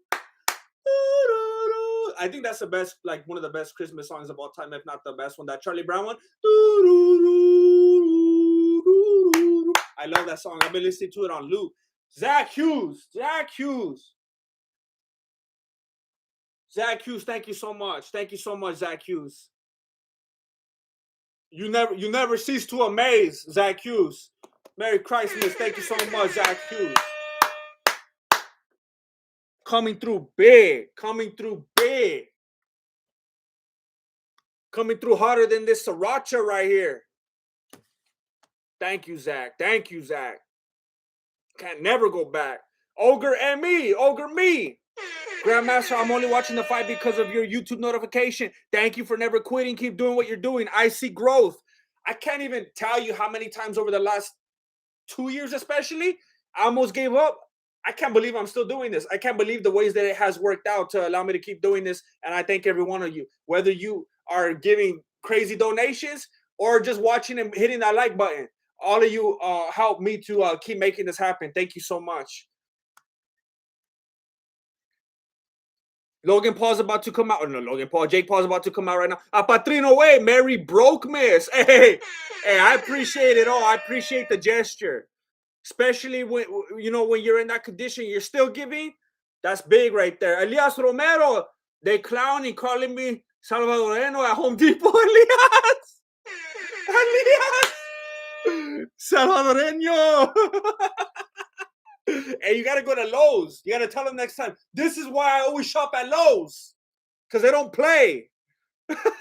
I think that's the best, like one of the best Christmas songs of all time, if not the best one. That Charlie Brown one. I love that song. I've been listening to it on loop. Zach Hughes. Zach Hughes. Zach Hughes, thank you so much. Thank you so much, Zach Hughes. You never cease to amaze, Zach Hughes. Merry Christmas. Thank you so much, Zach Hughes. Coming through big. Coming through big. Coming through harder than this sriracha right here. Thank you, Zach. Thank you, Zach. Can't never go back. Ogre and me. Ogre me. Grandmaster, I'm only watching the fight because of your YouTube notification. Thank you for never quitting. Keep doing what you're doing. I see growth. I can't even tell you how many times over the last 2 years especially, I almost gave up. I can't believe I'm still doing this. I can't believe the ways that it has worked out to allow me to keep doing this. And I thank every one of you, whether you are giving crazy donations or just watching and hitting that like button. All of you help me to keep making this happen. Thank you so much. Logan Paul's about to come out. Oh, no, Logan Paul. Jake Paul's about to come out right now. Patrino way. Mary broke miss. Hey, I appreciate it all. I appreciate the gesture. Especially when you're in that condition, you're still giving. That's big right there. Elias Romero, they clowning, calling me Salvadoreno at Home Depot. Elias. Salvadoreño. Hey, you got to go to Lowe's. You got to tell them next time. This is why I always shop at Lowe's. Because they don't play.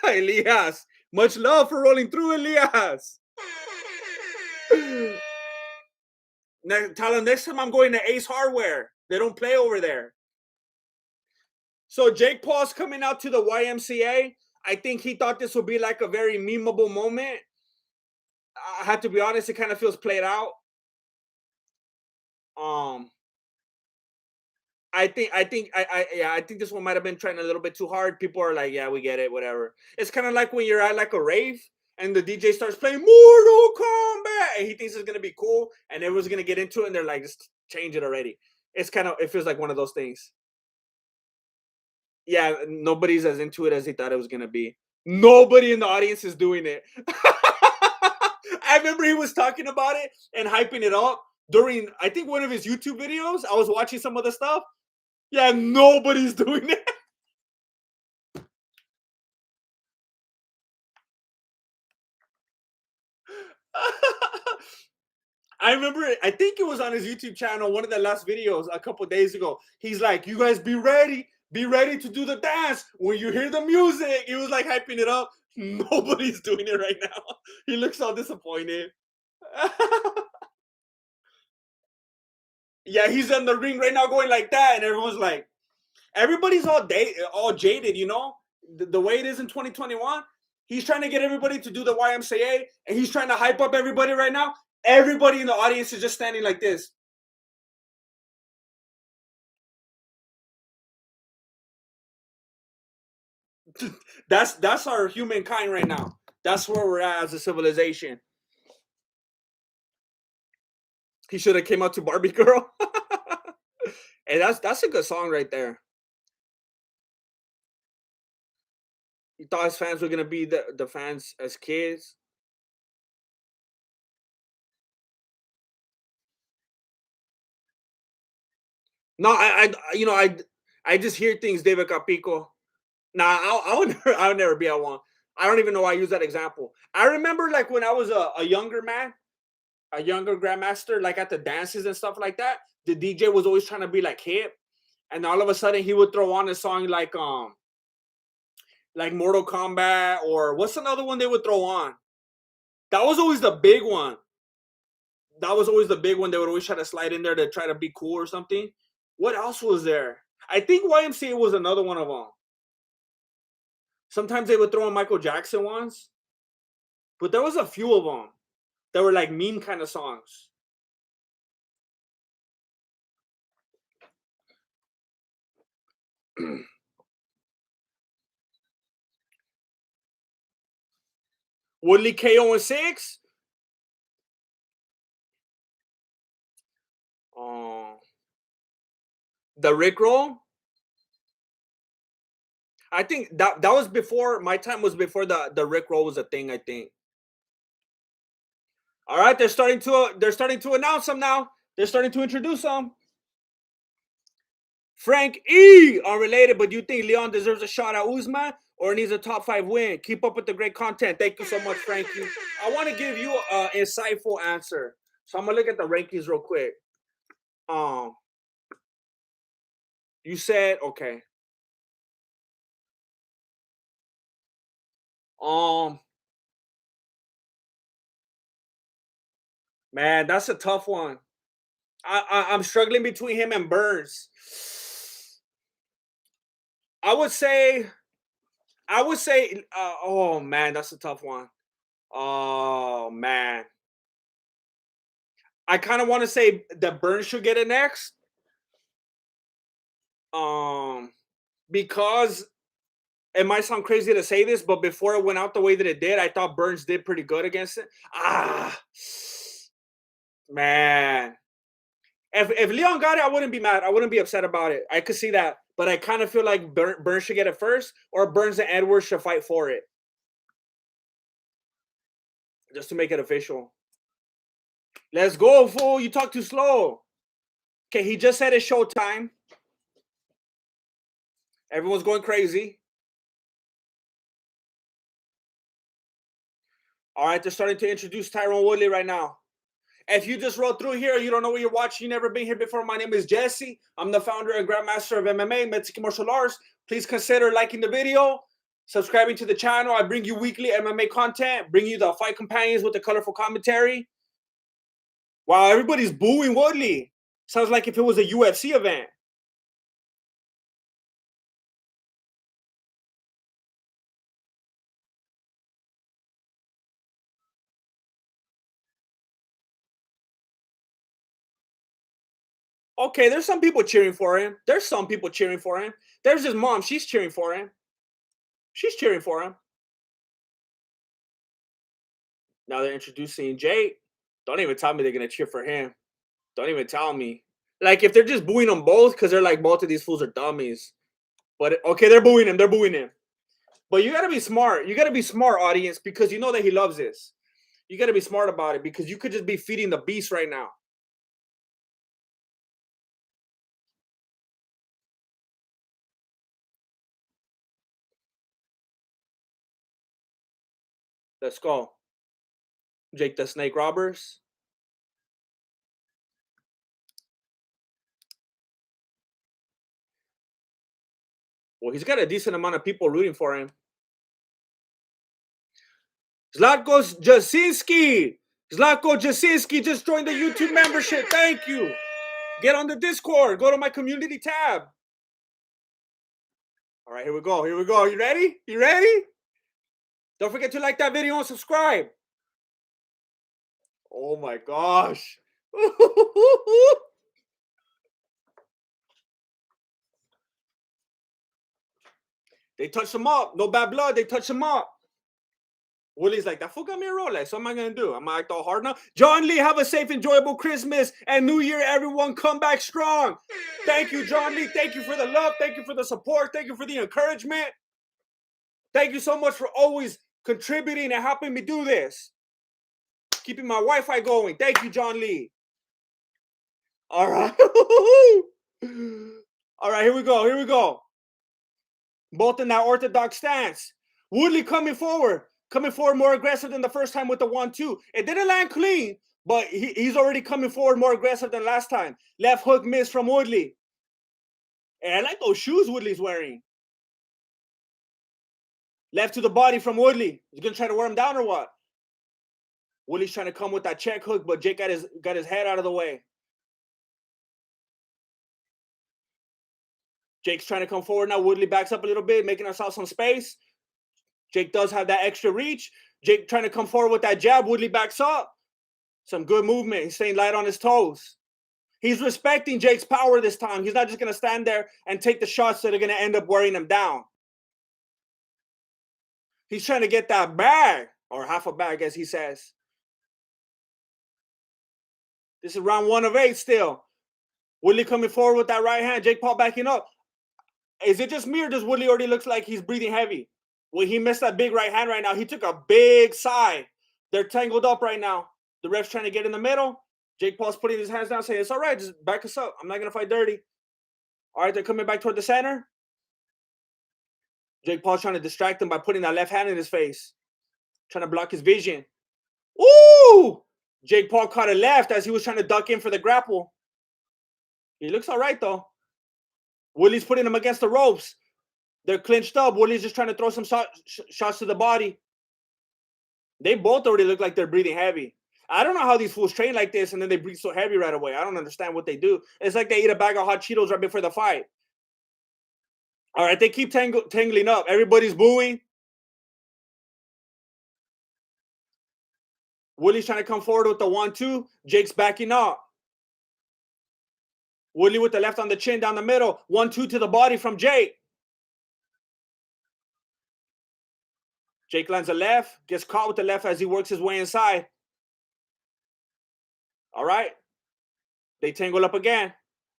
Elias. Much love for rolling through, Elias. Tell them next time I'm going to Ace Hardware. They don't play over there. So Jake Paul's coming out to the YMCA. I think he thought this would be like a very memeable moment. I have to be honest, it kind of feels played out. I think this one might have been trying a little bit too hard. People are like, yeah, we get it, whatever. It's kind of like when you're at like a rave and the DJ starts playing Mortal Kombat and he thinks it's gonna be cool and everyone's gonna get into it and they're like, just change it already. It feels like one of those things. Yeah, nobody's as into it as they thought it was gonna be. Nobody in the audience is doing it. I remember he was talking about it and hyping it up during, I think, one of his YouTube videos. I was watching some of the stuff. Yeah, nobody's doing it. I remember, I think it was on his YouTube channel, one of the last videos a couple days ago. He's like, you guys be ready to do the dance. When you hear the music, he was like hyping it up. Nobody's doing it right now. He looks all disappointed. Yeah, he's in the ring right now going like that, and everyone's like, everybody's all jaded, you know? The way it is in 2021, he's trying to get everybody to do the YMCA, and he's trying to hype up everybody right now. Everybody in the audience is just standing like this. That's our humankind right now. That's where we're at as a civilization. He should have came out to Barbie Girl. And that's a good song right there. You thought his fans were gonna be the fans as kids. No, I just hear things, David Capico. Nah, I would never be at one. I don't even know why I use that example. I remember like when I was a younger man, a younger grandmaster, like at the dances and stuff like that. The DJ was always trying to be like hip, and all of a sudden he would throw on a song like Mortal Kombat, or what's another one they would throw on? That was always the big one. That was always the big one. They would always try to slide in there to try to be cool or something. What else was there? I think YMCA was another one of them. Sometimes they would throw on Michael Jackson ones, but there was a few of them that were like mean kind of songs. Woodley KO and 6. The Rickroll. I think that was before my time. Was before the Rickroll was a thing. I think. All right, they're starting to announce them now. They're starting to introduce them. Frank E. Unrelated, but do you think Leon deserves a shot at Usman or needs a top 5 win? Keep up with the great content. Thank you so much, Frankie. I want to give you an insightful answer. So I'm gonna look at the rankings real quick. You said okay. Man, that's a tough one. I'm struggling between him and Burns. I would say. Oh man, that's a tough one. Oh man, I kind of want to say that Burns should get it next. Because it might sound crazy to say this, but before it went out the way that it did, I thought Burns did pretty good against it. Man. If Leon got it, I wouldn't be mad. I wouldn't be upset about it. I could see that. But I kind of feel like Burns should get it first, or Burns and Edwards should fight for it. Just to make it official. Let's go, fool. You talk too slow. Okay, he just said it's showtime. Everyone's going crazy. All right, they're starting to introduce Tyron Woodley right now. If you just rolled through here, you don't know what you're watching, you've never been here before, my name is Jesse. I'm the founder and grandmaster of MMA, Mexican martial arts. Please consider liking the video, subscribing to the channel. I bring you weekly MMA content, bring you the fight companions with the colorful commentary. Wow, everybody's booing Woodley. Sounds like if it was a UFC event. Okay, there's some people cheering for him. There's his mom. She's cheering for him. Now they're introducing Jake. Don't even tell me they're going to cheer for him. Don't even tell me. Like, if they're just booing them both because they're like, both of these fools are dummies. But, okay, they're booing him. But you got to be smart. You got to be smart, audience, because you know that he loves this. You got to be smart about it because you could just be feeding the beast right now. Let's go. Jake the Snake Roberts. Well, he's got a decent amount of people rooting for him. Zlatko Jasinski just joined the YouTube membership. Thank you. Get on the Discord. Go to my community tab. All right, here we go. You ready? Don't forget to like that video and subscribe. Oh my gosh. They touched him up. No bad blood. They touched him up. Woodley's like, that fool got me a Rolex. So what am I going to do? I'm going to act all hard now? John Lee, have a safe, enjoyable Christmas and New Year, everyone. Come back strong. Thank you, John Lee. Thank you for the love. Thank you for the support. Thank you for the encouragement. Thank you so much for always contributing and helping me do this. Keeping my Wi-Fi going. Thank you, John Lee. All right. All right, here we go. Here we go. Both in that orthodox stance. Woodley coming forward more aggressive than the first time with the 1-2. It didn't land clean, but he's already coming forward more aggressive than last time. Left hook miss from Woodley. And I like those shoes Woodley's wearing. Left to the body from Woodley. He's gonna try to wear him down or what? Woodley's trying to come with that check hook, but Jake got his head out of the way. Jake's trying to come forward now. Woodley backs up a little bit, making ourselves some space. Jake does have that extra reach. Jake trying to come forward with that jab. Woodley backs up. Some good movement. He's staying light on his toes. He's respecting Jake's power this time. He's not just going to stand there and take the shots that are going to end up wearing him down. He's trying to get that bag, or half a bag, as he says. This is round 1 of 8 still. Woodley coming forward with that right hand. Jake Paul backing up. Is it just me, or does Woodley already looks like he's breathing heavy? Well, he missed that big right hand right now. He took a big sigh. They're tangled up right now. The ref's trying to get in the middle. Jake Paul's putting his hands down, saying, it's all right, just back us up. I'm not going to fight dirty. All right, they're coming back toward the center. Jake Paul's trying to distract him by putting that left hand in his face. Trying to block his vision. Ooh! Jake Paul caught a left as he was trying to duck in for the grapple. He looks all right, though. Woodley's putting him against the ropes. They're clinched up. Woodley's just trying to throw some shots to the body. They both already look like they're breathing heavy. I don't know how these fools train like this and then they breathe so heavy right away. I don't understand what they do. It's like they eat a bag of hot Cheetos right before the fight. All right, they keep tangling up. Everybody's booing. Woodley's trying to come forward with the 1-2. Jake's backing up. Woodley with the left on the chin down the middle. 1-2 to the body from Jake. Jake lands a left. Gets caught with the left as he works his way inside. All right. They tangle up again.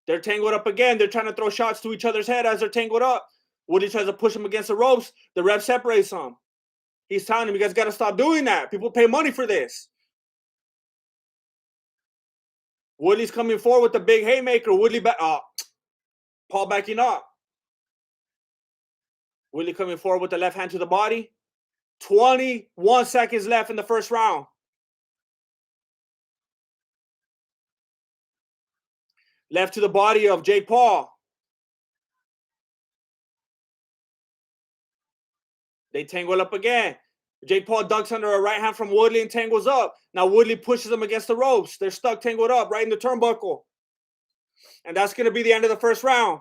They're tangled up again. They're trying to throw shots to each other's head as they're tangled up. Woodley tries to push him against the ropes. The ref separates him. He's telling him, you guys got to stop doing that. People pay money for this. Woodley's coming forward with the big haymaker. Paul backing up. Woodley coming forward with the left hand to the body. 21 seconds left in the first round. Left to the body of Jake Paul. They tangle up again. Jake Paul ducks under a right hand from Woodley and tangles up. Now Woodley pushes them against the ropes. They're stuck tangled up right in the turnbuckle. And that's going to be the end of the first round.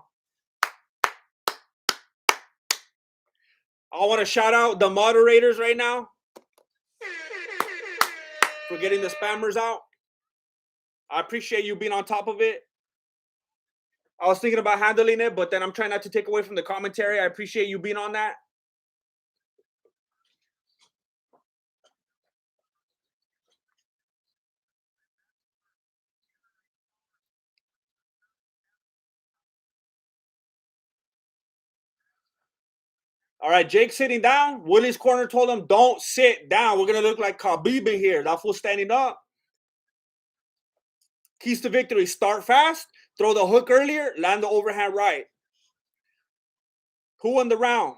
I want to shout out the moderators right now for getting the spammers out. I appreciate you being on top of it. I was thinking about handling it, but then I'm trying not to take away from the commentary. I appreciate you being on that. All right, Jake sitting down. Woodley's corner told him, don't sit down. We're going to look like Khabib in here. That fool standing up. Keys to victory. Start fast. Throw the hook earlier. Land the overhand right. Who won the round?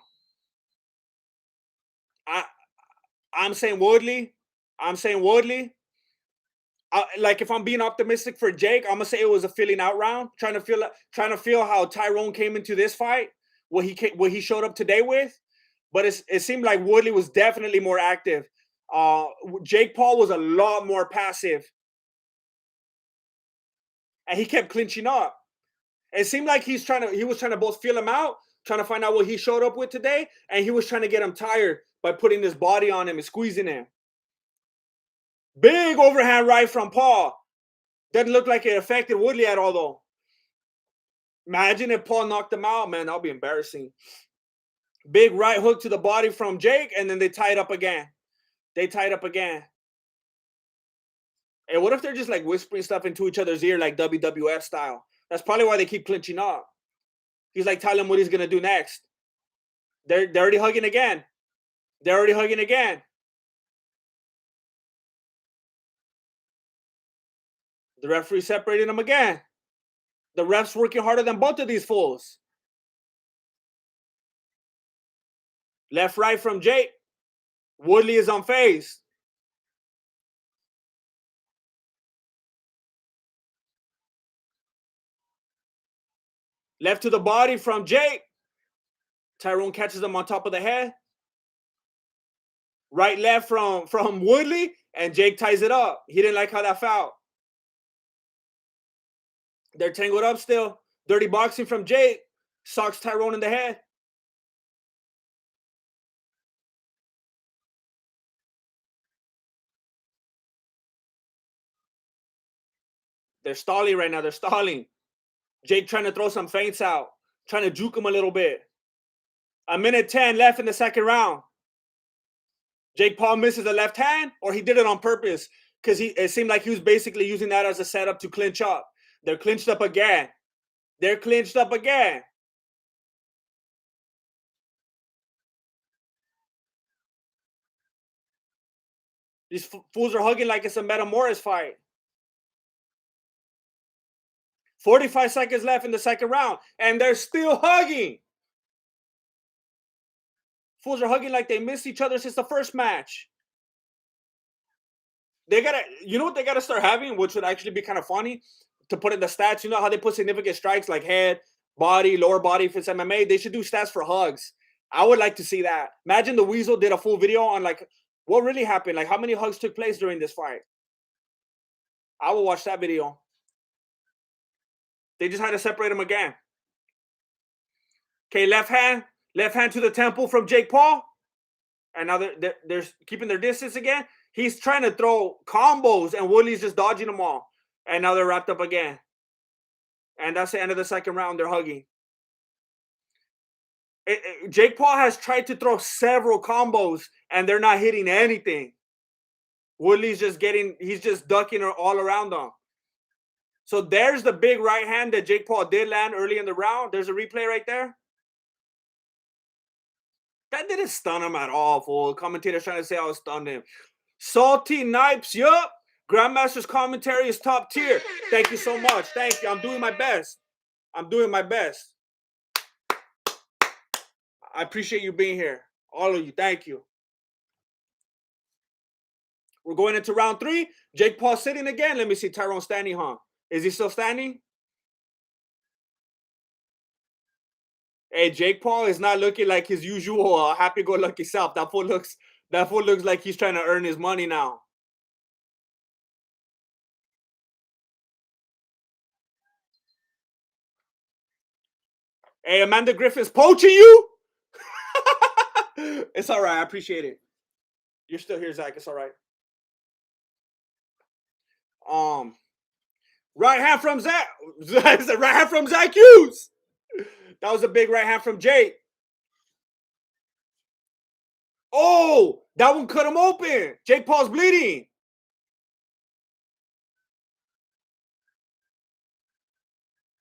I'm saying Woodley. Like if I'm being optimistic for Jake, I'm gonna say it was a feeling out round. Trying to feel how Tyron came into this fight. What he showed up today with. But it seemed like Woodley was definitely more active. Jake Paul was a lot more passive. And he kept clinching up. It seemed like he was trying to both feel him out, trying to find out what he showed up with today, and he was trying to get him tired by putting his body on him and squeezing him. Big overhand right from Paul. Doesn't look like it affected Woodley at all, though. Imagine if Paul knocked him out, man. That'll be embarrassing. Big right hook to the body from Jake, and then they tie it up again. They tied up again. And what if they're just like whispering stuff into each other's ear like WWF style? That's probably why they keep clinching up. He's like telling him what he's gonna do next. They're already hugging again. They're already hugging again. The referee separating them again. The ref's working harder than both of these fools. Left, right from Jake. Woodley is unfazed. Left to the body from Jake. Tyron catches him on top of the head. Right, left from Woodley, and Jake ties it up. He didn't like how that felt. They're tangled up still. Dirty boxing from Jake. Socks Tyron in the head. They're stalling right now. They're stalling. Jake trying to throw some feints out. Trying to juke him a little bit. 1:10 left in the second round. Jake Paul misses the left hand, or he did it on purpose because it seemed like he was basically using that as a setup to clinch up. They're clinched up again. They're clinched up again. These fools are hugging like it's a Meta Morris fight. 45 seconds left in the second round, and they're still hugging. Fools are hugging like they missed each other since the first match. They gotta, you know what they gotta start having, which would actually be kind of funny to put in the stats. You know how they put significant strikes like head, body, lower body if it's MMA? They should do stats for hugs. I would like to see that. Imagine the Weasel did a full video on like what really happened, like how many hugs took place during this fight. I will watch that video. They just had to separate them again. Okay, left hand to the temple from Jake Paul. And now they're keeping their distance again. He's trying to throw combos, and Woodley's just dodging them all. And now they're wrapped up again. And that's the end of the second round. They're hugging. Jake Paul has tried to throw several combos, and they're not hitting anything. Woodley's he's just ducking all around them. So there's the big right hand that Jake Paul did land early in the round. There's a replay right there. That didn't stun him at all, fool. Commentator's trying to say I was stunned him. Salty Nipes, yup. Grandmaster's commentary is top tier. Thank you so much. Thank you. I'm doing my best. I'm doing my best. I appreciate you being here. All of you. Thank you. We're going into round 3. Jake Paul sitting again. Let me see. Tyron standing, huh? Is he still standing? Hey, Jake Paul is not looking like his usual happy-go-lucky self. That fool looks like he's trying to earn his money now. Hey, Amanda Griffin's poaching you? It's all right. I appreciate it. You're still here, Zach. It's all right. Right hand from Zach. Right hand from Zach Hughes. That was a big right hand from Jake. Oh, that one cut him open. Jake Paul's bleeding.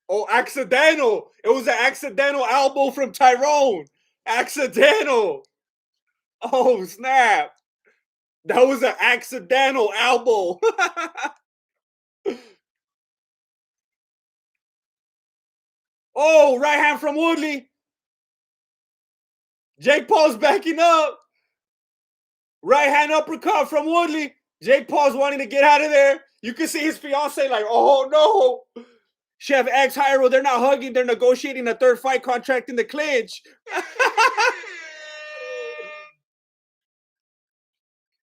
Oh, accidental. It was an accidental elbow from Tyron. Accidental. Oh, snap. That was an accidental elbow. Oh, right hand from Woodley. Jake Paul's backing up. Right hand uppercut from Woodley. Jake Paul's wanting to get out of there. You can see his fiance like, oh no. Chef X Hyro, they're not hugging. They're negotiating a third fight contract in the clinch.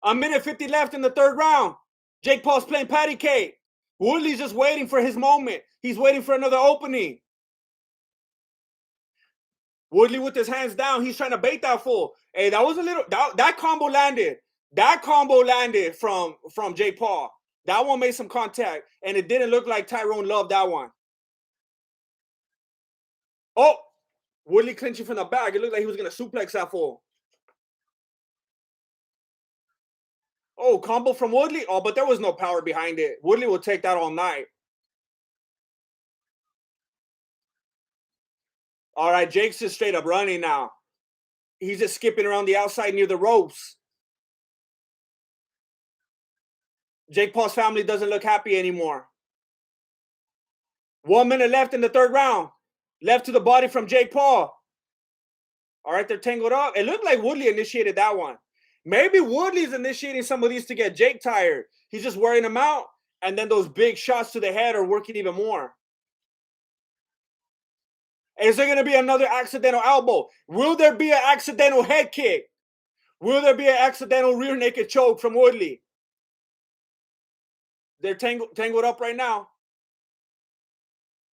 1:50 left in the third round. Jake Paul's playing patty cake. Woodley's just waiting for his moment. He's waiting for another opening. Woodley with his hands down. He's trying to bait that fool. Hey, that was a little... That combo landed. That combo landed from Jake Paul. That one made some contact. And it didn't look like Tyron loved that one. Oh! Woodley clinching from the back. It looked like he was going to suplex that fool. Oh, combo from Woodley. Oh, but there was no power behind it. Woodley will take that all night. All right, Jake's just straight up running now. He's just skipping around the outside near the ropes. Jake Paul's family doesn't look happy anymore. 1 minute left in the third round. Left to the body from Jake Paul. All right, they're tangled up. It looked like Woodley initiated that one. Maybe Woodley's initiating some of these to get Jake tired. He's just wearing them out, and then those big shots to the head are working even more. Is there going to be another accidental elbow? Will there be an accidental head kick? Will there be an accidental rear naked choke from Woodley? They're tangled up right now.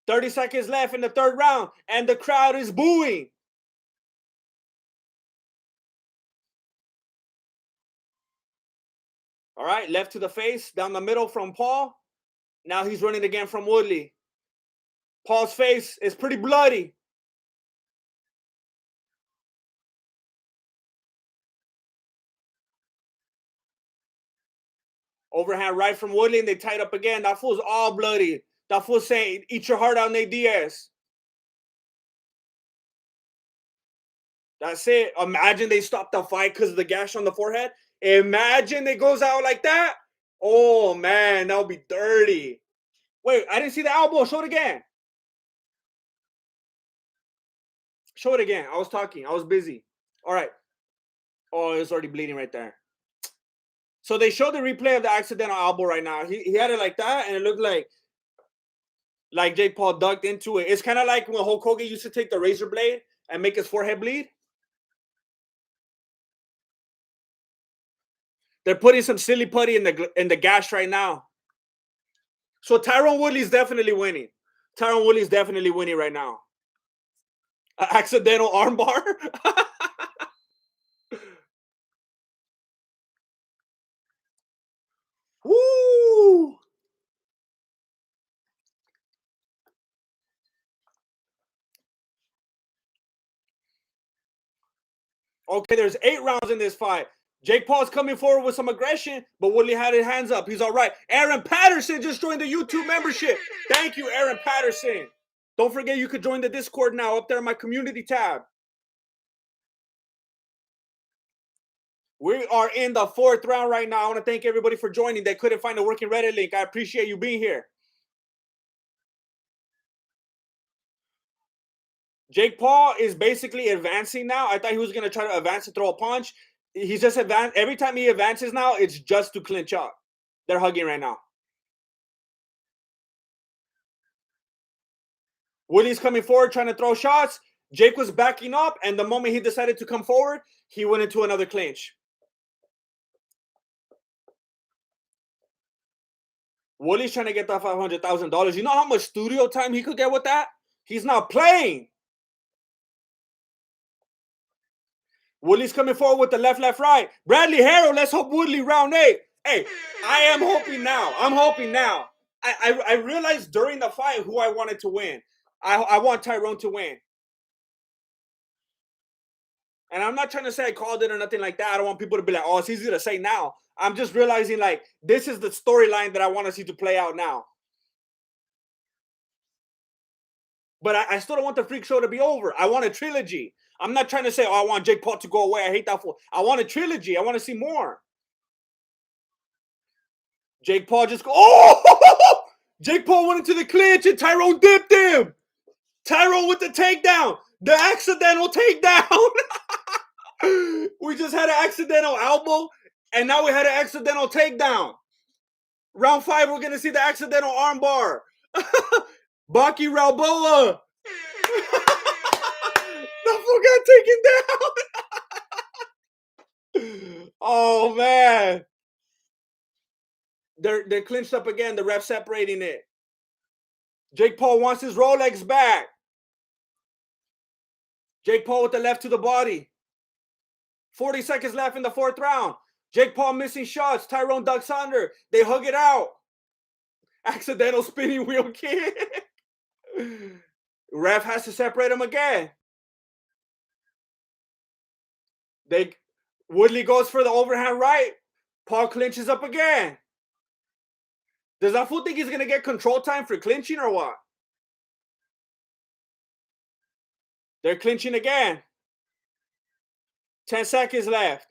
30 seconds left in the third round, and the crowd is booing. All right, left to the face, down the middle from Paul. Now he's running again from Woodley. Paul's face is pretty bloody. Overhand right from Woodley, and they tied up again. That fool's all bloody. That fool's saying, eat your heart out, Nate Diaz. That's it. Imagine they stop the fight because of the gash on the forehead. Imagine it goes out like that. Oh, man, that would be dirty. Wait, I didn't see the elbow. Show it again. Show it again. I was talking. I was busy. All right. Oh, it's already bleeding right there. So they showed the replay of the accidental elbow right now. He had it like that, and it looked like Jake Paul ducked into it. It's kind of like when Hulk Hogan used to take the razor blade and make his forehead bleed. They're putting some silly putty in the gash right now. So Tyron Woodley's definitely winning. Tyron Woodley's definitely winning right now. Accidental armbar. Woo! Okay, there's 8 rounds in this fight. Jake Paul's coming forward with some aggression, but Woodley had his hands up. He's all right. Aaron Patterson just joined the YouTube membership. Thank you, Aaron Patterson. Don't forget you could join the Discord now up there in my community tab. We are in the 4th round right now. I want to thank everybody for joining. They couldn't find a working Reddit link. I appreciate you being here. Jake Paul is basically advancing now. I thought he was going to try to advance and throw a punch. He's just advanced. Every time he advances now, it's just to clinch up. They're hugging right now. Woodley's coming forward, trying to throw shots. Jake was backing up, and the moment he decided to come forward, he went into another clinch. Woodley's trying to get that $500,000. You know how much studio time he could get with that? He's not playing. Woodley's coming forward with the left, right. Bradley Harrell, let's hope Woodley round 8. Hey, I am hoping now. I'm hoping now. I realized during the fight who I wanted to win. I want Tyron to win. And I'm not trying to say I called it or nothing like that. I don't want people to be like, oh, it's easy to say now. I'm just realizing, like, this is the storyline that I want to see to play out now. But I still don't want the freak show to be over. I want a trilogy. I'm not trying to say, oh, I want Jake Paul to go away. I hate that fool. I want a trilogy. I want to see more. Jake Paul just go, oh! Jake Paul went into the clinch and Tyron dipped him. Tyron with the takedown. The accidental takedown. We just had an accidental elbow, and now we had an accidental takedown. Round 5, we're going to see the accidental armbar. Baki Balboa. That fool got taken down. Oh, man. They're clinched up again. The ref separating it. Jake Paul wants his Rolex back. Jake Paul with the left to the body. 40 seconds left in the 4th round. Jake Paul missing shots. Tyron ducks under. They hug it out. Accidental spinning wheel kick. Ref has to separate them again. Woodley goes for the overhand right. Paul clinches up again. Does that fool think he's going to get control time for clinching or what? They're clinching again. 10 seconds left.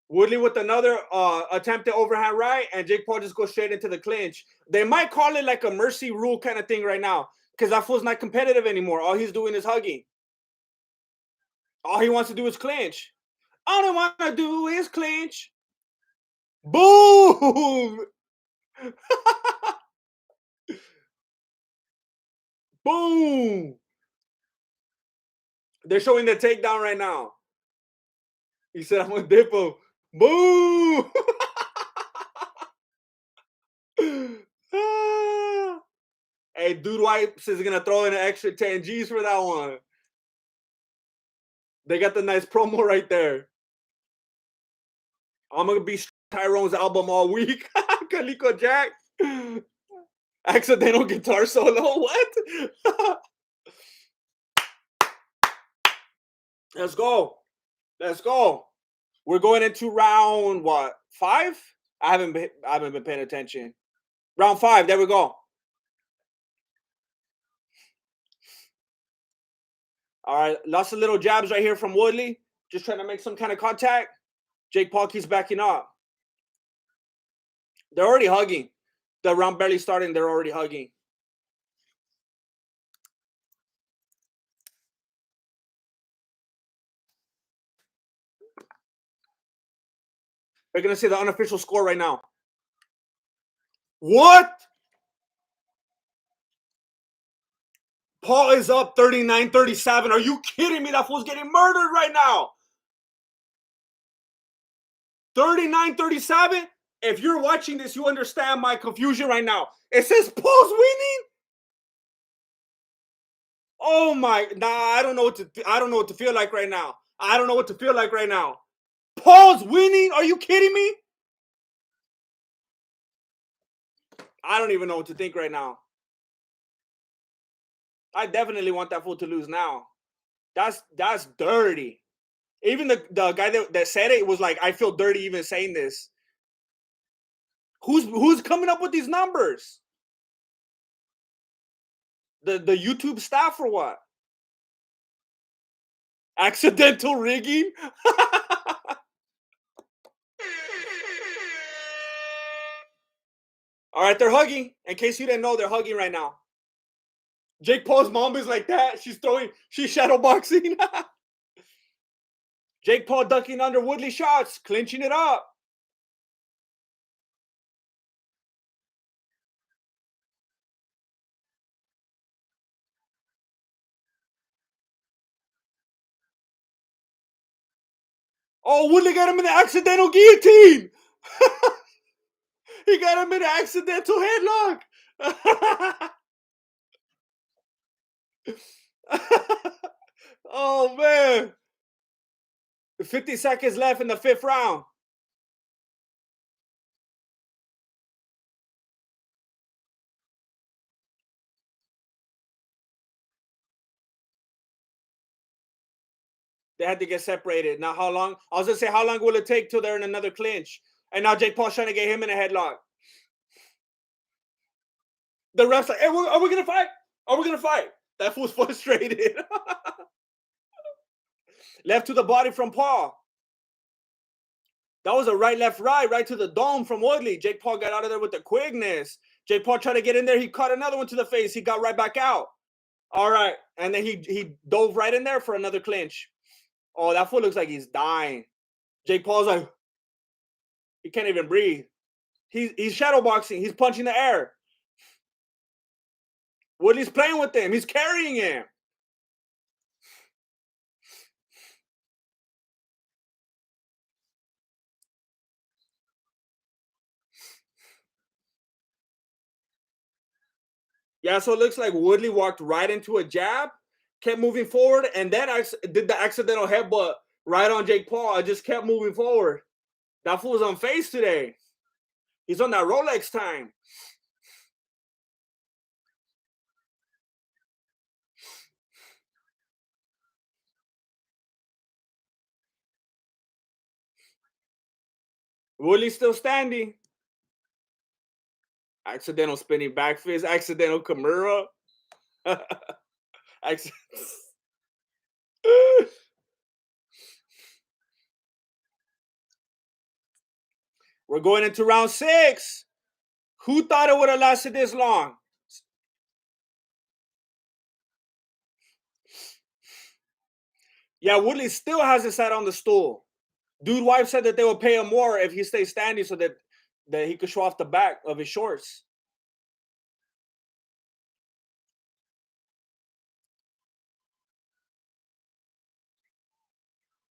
Woodley with another attempted overhand right, and Jake Paul just goes straight into the clinch. They might call it like a mercy rule kind of thing right now, because that fool's not competitive anymore. All he's doing is hugging. All he wants to do is clinch. All I want to do is clinch. Boom! Boom! They're showing the takedown right now. He said, I'm going to dip him. Boom! Hey, Dude Wipes is going to throw in an extra 10 G's for that one. They got the nice promo right there. I'm going to be Tyron's album all week. Calico Jack. Accidental guitar solo. What? Let's go. Let's go. We're going into round, what, 5? I haven't been paying attention. Round 5. There we go. All right. Lots of little jabs right here from Woodley. Just trying to make some kind of contact. Jake Paul keeps backing up. They're already hugging. The round barely starting. They're already hugging. They're going to see the unofficial score right now. What? Paul is up 39-37. Are you kidding me? That fool's getting murdered right now. 39-37. If you're watching this, you understand my confusion right now. It says Paul's winning. Oh my! Nah, I don't know what to feel like right now. I don't know what to feel like right now. Paul's winning. Are you kidding me? I don't even know what to think right now. I definitely want that fool to lose now. That's dirty. Even the guy that said it was like, I feel dirty even saying this. Who's coming up with these numbers? The YouTube staff or what? Accidental rigging? All right, they're hugging. In case you didn't know, they're hugging right now. Jake Paul's mom is like that. She's shadow boxing. Jake Paul ducking under Woodley shots, clinching it up. Oh, Woodley got him in the accidental guillotine. He got him in the accidental headlock. Oh, man. 50 seconds left in the 5th round. They had to get separated. Now, how long? I was going to say, how long will it take till they're in another clinch? And now Jake Paul's trying to get him in a headlock. The ref's like, hey, are we going to fight? Are we going to fight? That fool's frustrated. Left to the body from Paul. That was a right, left, right to the dome from Woodley. Jake Paul got out of there with the quickness. Jake Paul tried to get in there. He caught another one to the face. He got right back out. All right. And then he dove right in there for another clinch. Oh, that fool looks like he's dying. Jake Paul's like, he can't even breathe. He's shadow boxing. He's punching the air. Woodley's playing with him. He's carrying him. Yeah, so it looks like Woodley walked right into a jab, kept moving forward, and then did the accidental headbutt right on Jake Paul. I just kept moving forward. That fool's on face today. He's on that Rolex time. Woodley's still standing. Accidental spinning back fist. Accidental Kimura. We're going into round 6. Who thought it would have lasted this long? Yeah, Woodley still hasn't sat on the stool. Dude wife said that they would pay him more if he stays standing so that he could show off the back of his shorts.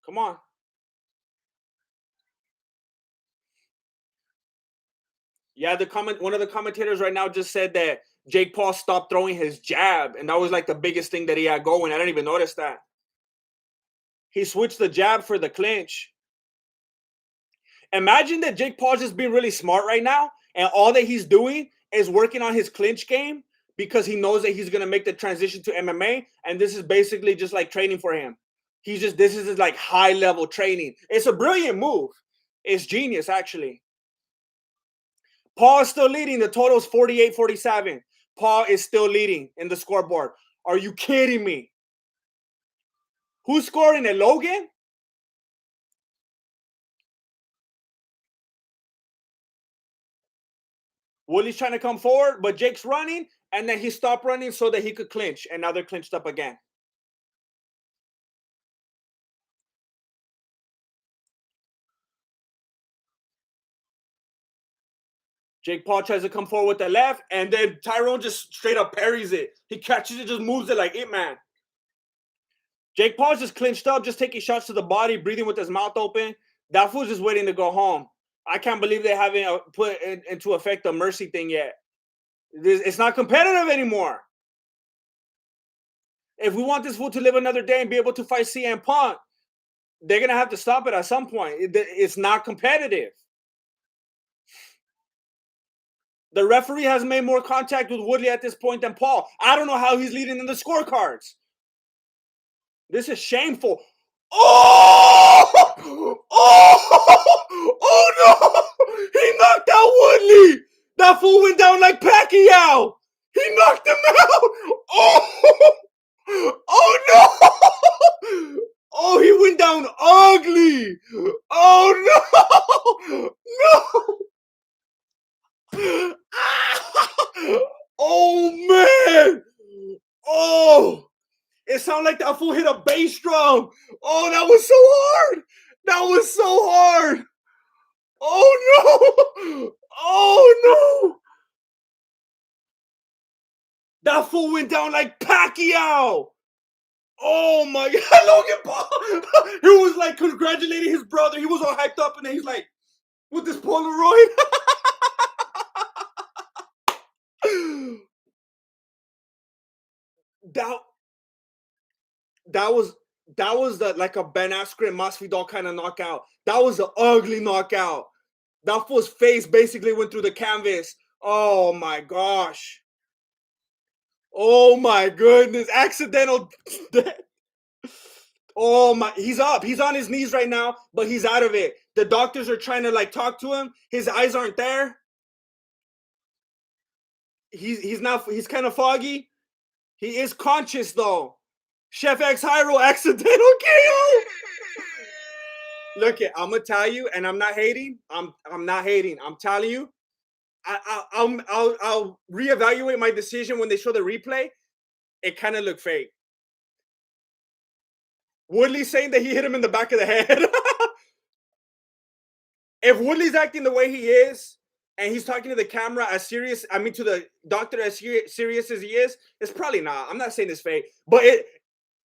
Come on. Yeah, one of the commentators right now just said that Jake Paul stopped throwing his jab, and that was like the biggest thing that he had going. I didn't even notice that. He switched the jab for the clinch. Imagine that Jake Paul's just being really smart right now, and all that he's doing is working on his clinch game because he knows that he's gonna make the transition to MMA, and this is basically just like training for him. This is his like high level training. It's a brilliant move. It's genius, actually. Paul is still leading. The total is 48-47. Paul is still leading in the scoreboard. Are you kidding me? Who's scoring it? Logan? Woodley's trying to come forward, but Jake's running, and then he stopped running so that he could clinch, and now they're clinched up again. Jake Paul tries to come forward with the left, and then Tyron just straight up parries it. He catches it, just moves it like it, man. Jake Paul's just clinched up, just taking shots to the body, breathing with his mouth open. That fool's just waiting to go home. I can't believe they haven't put into effect the mercy thing yet. It's not competitive anymore. If we want this fool to live another day and be able to fight CM Punk, they're going to have to stop it at some point. It's not competitive. The referee has made more contact with Woodley at this point than Paul. I don't know how he's leading in the scorecards. This is shameful. Oh! Oh no! He knocked out Woodley! That fool went down like Pacquiao! He knocked him out! Oh! Oh no! Oh, he went down ugly! Oh no! No! Oh man! Oh! It sounded like that fool hit a bass drum. Oh, that was so hard. That was so hard. Oh no! Oh no! That fool went down like Pacquiao. Oh my God, Logan Paul! He was like congratulating his brother. He was all hyped up, and then he's like, with this Polaroid. that was the like a Ben Askren Masvidal kind of knockout. That was an ugly knockout. That fool's face basically went through the canvas. Oh my gosh. Oh my goodness. Accidental death. Oh my, he's up. He's on his knees right now, but he's out of it. The doctors are trying to like talk to him. His eyes aren't there. He's kind of foggy. He is conscious though. Chef X Hyro accidental KO. Look, I'm gonna tell you, and I'm not hating. I'm not hating. I'm telling you, I'll reevaluate my decision when they show the replay. It kind of looked fake. Woodley's saying that he hit him in the back of the head. If Woodley's acting the way he is, and he's talking to the camera as serious, I mean to the doctor as serious as he is, it's probably not. I'm not saying it's fake, but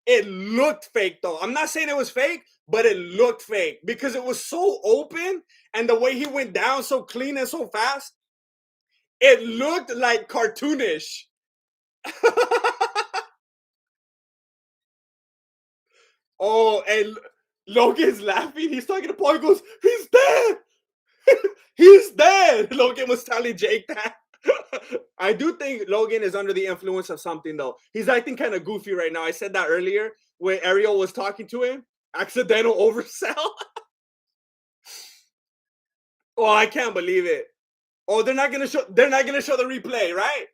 it looked fake though. I'm not saying it was fake, but it looked fake because it was so open, and the way he went down so clean and so fast, it looked like cartoonish. Oh, and Logan's laughing. He's talking to Paul. He goes, "He's dead. He's dead." Logan was telling Jake that. I do think Logan is under the influence of something, though. He's acting kind of goofy right now. I said that earlier when Ariel was talking to him. Accidental oversell. Oh, I can't believe it. Oh, they're not gonna show the replay, right?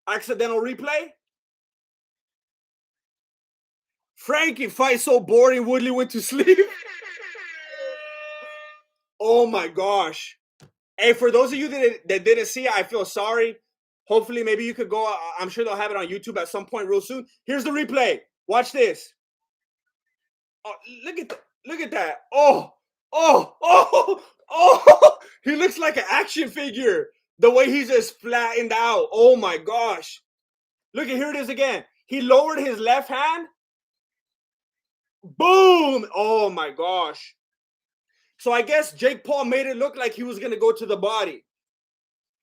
Accidental replay? Frankie fight so boring, Woodley went to sleep. Oh my gosh. Hey, for those of you that didn't see it, I feel sorry. Hopefully, maybe you could go. I'm sure they'll have it on YouTube at some point real soon. Here's the replay. Watch this. Oh, look at that. Oh, oh, oh, oh. He looks like an action figure. The way he's just flattened out. Oh my gosh. Look at, here it is again. He lowered his left hand. Boom. Oh my gosh. So I guess Jake Paul made it look like he was going to go to the body.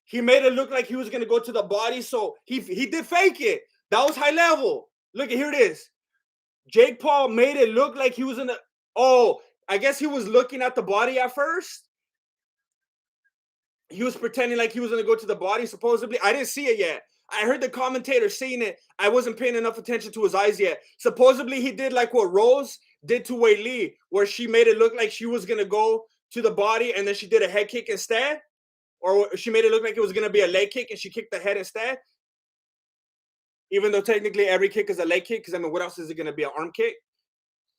He made it look like he was going to go to the body. So he did fake it. That was high level. Look at, here it is. Jake Paul made it look like he was in the, oh, I guess he was looking at the body at first. He was pretending like he was going to go to the body, supposedly. I didn't see it yet. I heard the commentator saying it. I wasn't paying enough attention to his eyes yet. Supposedly, he did like what Rose did to Wei Li, where she made it look like she was going to go to the body, and then she did a head kick instead. Or she made it look like it was going to be a leg kick, and she kicked the head instead. Even though technically every kick is a leg kick, because I mean, what else is it going to be, an arm kick?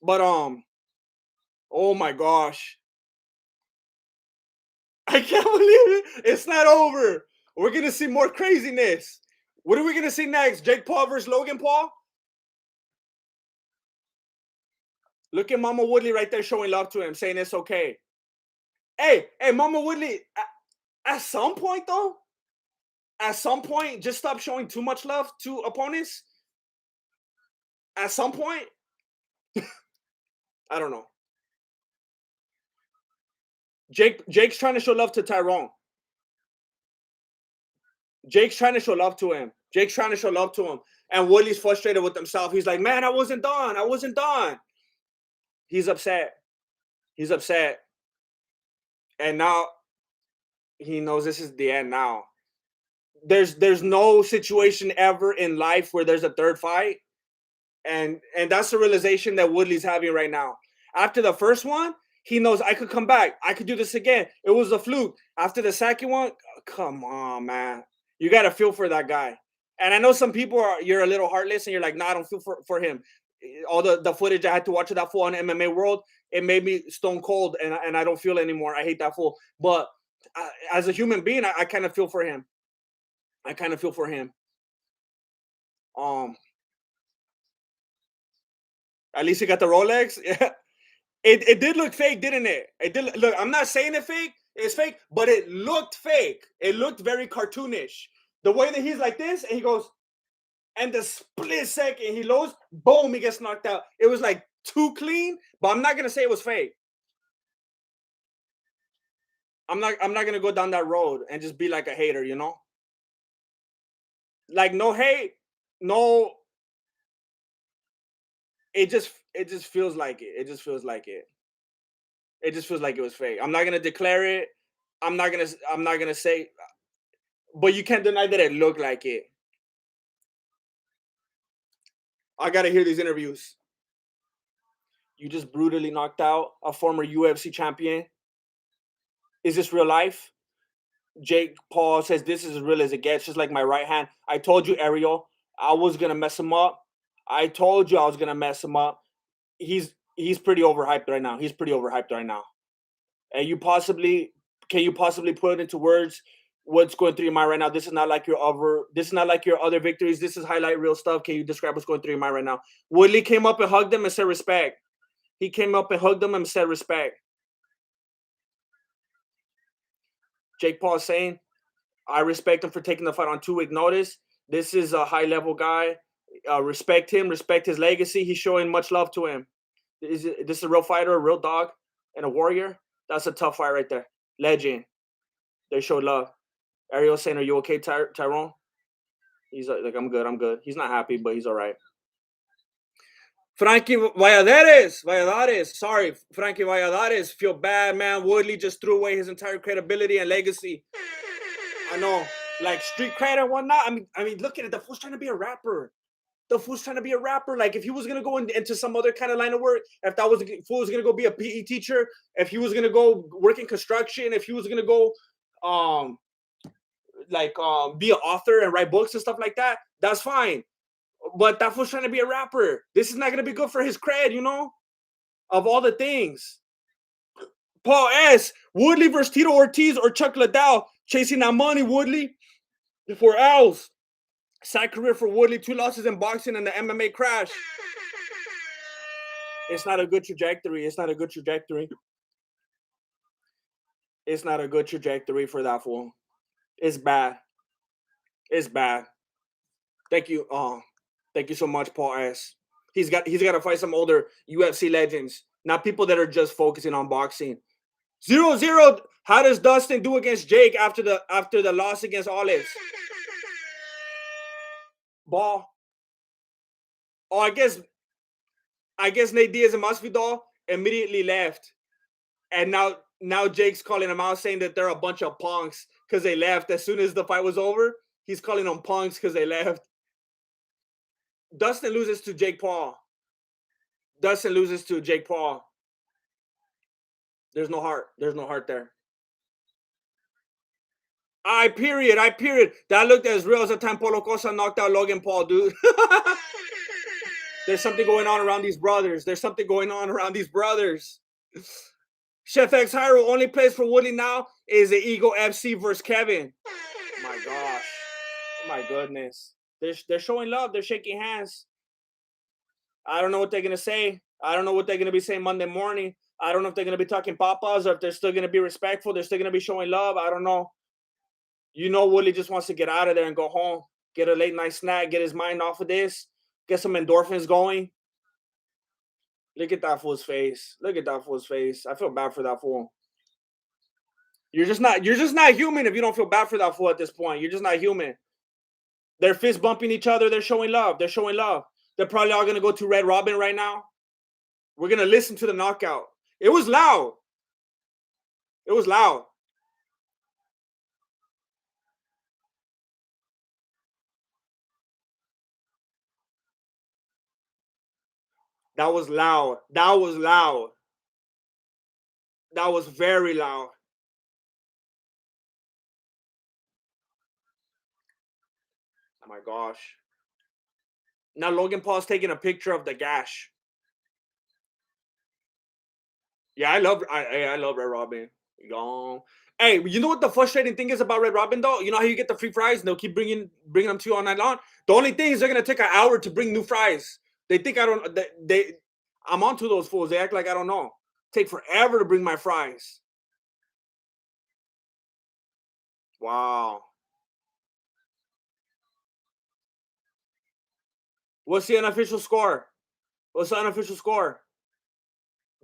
But oh my gosh, I can't believe it. It's not over. We're gonna see more craziness. What are we gonna see next? Jake Paul versus Logan Paul? Look at Mama Woodley right there showing love to him, saying it's okay. Hey, Mama Woodley, at some point though, just stop showing too much love to opponents. At some point, I don't know. Jake's trying to show love to Tyron. Jake's trying to show love to him. And Woodley's frustrated with himself. He's like, man, I wasn't done. He's upset. And now he knows this is the end now. There's no situation ever in life where there's a third fight. And that's the realization that Woodley's having right now. After the first one, he knows, I could come back. I could do this again. It was a fluke. After the second one, come on, man. You got to feel for that guy. And I know some people you're a little heartless and you're like, nah, I don't feel for him. All the footage I had to watch of that fool on MMA World, it made me stone cold, and I don't feel it anymore. I hate that fool. But as a human being, I kind of feel for him. At least he got the Rolex. Yeah. It did look fake, didn't it? It did look. I'm not saying it's fake, but it looked fake. It looked very cartoonish. The way that he's like this, and he goes, and the split second he loads, boom, he gets knocked out. It was like too clean, but I'm not gonna say it was fake. I'm not gonna go down that road and just be like a hater, you know? Like, no hate, no. It just feels like it. It just feels like it was fake. I'm not gonna declare it. I'm not gonna say, but you can't deny that it looked like it. I gotta hear these interviews. You just brutally knocked out a former UFC champion. Is this real life? Jake Paul says this is as real as it gets, just like my right hand. I told you, Ariel, I was gonna mess him up. I told you I was gonna mess him up. He's pretty overhyped right now. And can you possibly put into words what's going through your mind right now? This is not like your other victories. This is highlight real stuff. Can you describe what's going through your mind right now? Woodley came up and hugged him and said respect. Jake Paul saying, I respect him for taking the fight on 2-week notice. This is a high-level guy. Respect him. Respect his legacy. He's showing much love to him. This is a real fighter, a real dog, and a warrior. That's a tough fight right there. Legend. They showed love. Ariel saying, are you okay, Tyron? He's like, I'm good. He's not happy, but he's all right. Frankie Valladares. Sorry, Frankie Valladares. Feel bad, man. Woodley just threw away his entire credibility and legacy. I know, like street cred and whatnot. I mean, look at it. The fool's trying to be a rapper. The fool's trying to be a rapper. Like if he was gonna go into some other kind of line of work, if that was fool was gonna go be a PE teacher, if he was gonna go work in construction, if he was gonna go be an author and write books and stuff like that, that's fine. But that fool's trying to be a rapper. This is not gonna be good for his cred, you know. Of all the things. Paul S. Woodley versus Tito Ortiz or Chuck Liddell. Chasing that money, Woodley. For L's. Sad career for Woodley. 2 losses in boxing and the MMA crash. It's not a good trajectory. It's not a good trajectory. It's not a good trajectory for that fool. It's bad. It's bad. Thank you. Thank you so much, Paul S. He's got to fight some older UFC legends, not people that are just focusing on boxing. 0-0. How does Dustin do against Jake after the loss against Olives? Ball. Oh, I guess Nate Diaz and Masvidal immediately left, and now Jake's calling them out, saying that they're a bunch of punks because they left as soon as the fight was over. He's calling them punks because they left. Dustin loses to Jake Paul. Dustin loses to Jake Paul. There's no heart. There's no heart there. I period. That looked as real as the time Paulo Costa knocked out Logan Paul, dude. There's something going on around these brothers. Chef X Hyro only plays for Woodley now is the Eagle FC versus Kevin. My gosh. Oh my goodness. They're showing love. They're shaking hands. I don't know what they're going to say. I don't know what they're going to be saying Monday morning. I don't know if they're going to be talking papas or if they're still going to be respectful. They're still going to be showing love. I don't know. You know, Woodley just wants to get out of there and go home, get a late night snack, get his mind off of this, get some endorphins going. Look at that fool's face. I feel bad for that fool. You're just not human if you don't feel bad for that fool at this point. You're just not human. They're fist bumping each other. They're showing love. They're probably all going to go to Red Robin right now. We're going to listen to the knockout. It was loud. That was loud. That was very loud. Oh my gosh. Now Logan Paul's taking a picture of the gash. Yeah, I love Red Robin. Hey, you know what the frustrating thing is about Red Robin though? You know how you get the free fries and they'll keep bringing them to you all night long? The only thing is they're gonna take an hour to bring new fries. They think I don't. I'm onto those fools. They act like I don't know. Take forever to bring my fries. Wow. What's the unofficial score?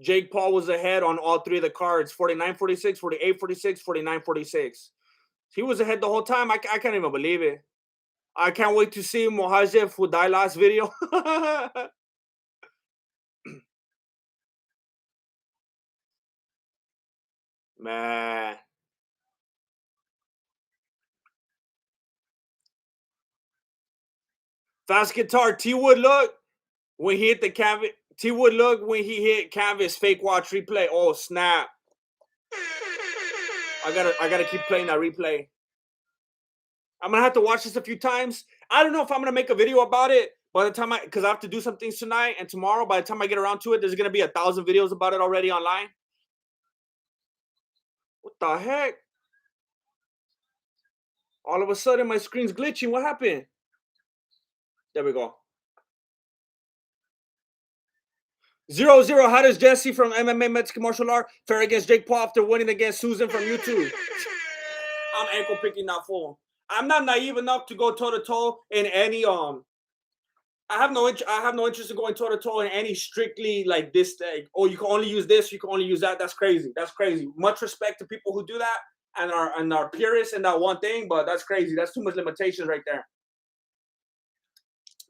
Jake Paul was ahead on all 3 of the cards. 49-46, 48-46, 49-46. He was ahead the whole time. I can't even believe it. I can't wait to see Mohajev who died last video. Man. Fast guitar. T Wood look when he hit the canvas. T Wood look when he hit canvas. Fake watch replay. Oh snap! I gotta keep playing that replay. I'm gonna have to watch this a few times. I don't know if I'm gonna make a video about it by the time because I have to do some things tonight and tomorrow. By the time I get around to it, there's gonna be 1,000 videos about it already online. What the heck? All of a sudden, my screen's glitching. What happened? There we go. 0-0. How does Jesse from MMA Mexican Martial Art fare against Jake Paul after winning against Susan from YouTube? I'm ankle picking that fool. I'm not naive enough to go toe to toe in any I have no interest in going toe to toe in any strictly like this thing. Oh, you can only use this, you can only use that. That's crazy. Much respect to people who do that and are purists in that one thing, but that's crazy. That's too much limitations right there.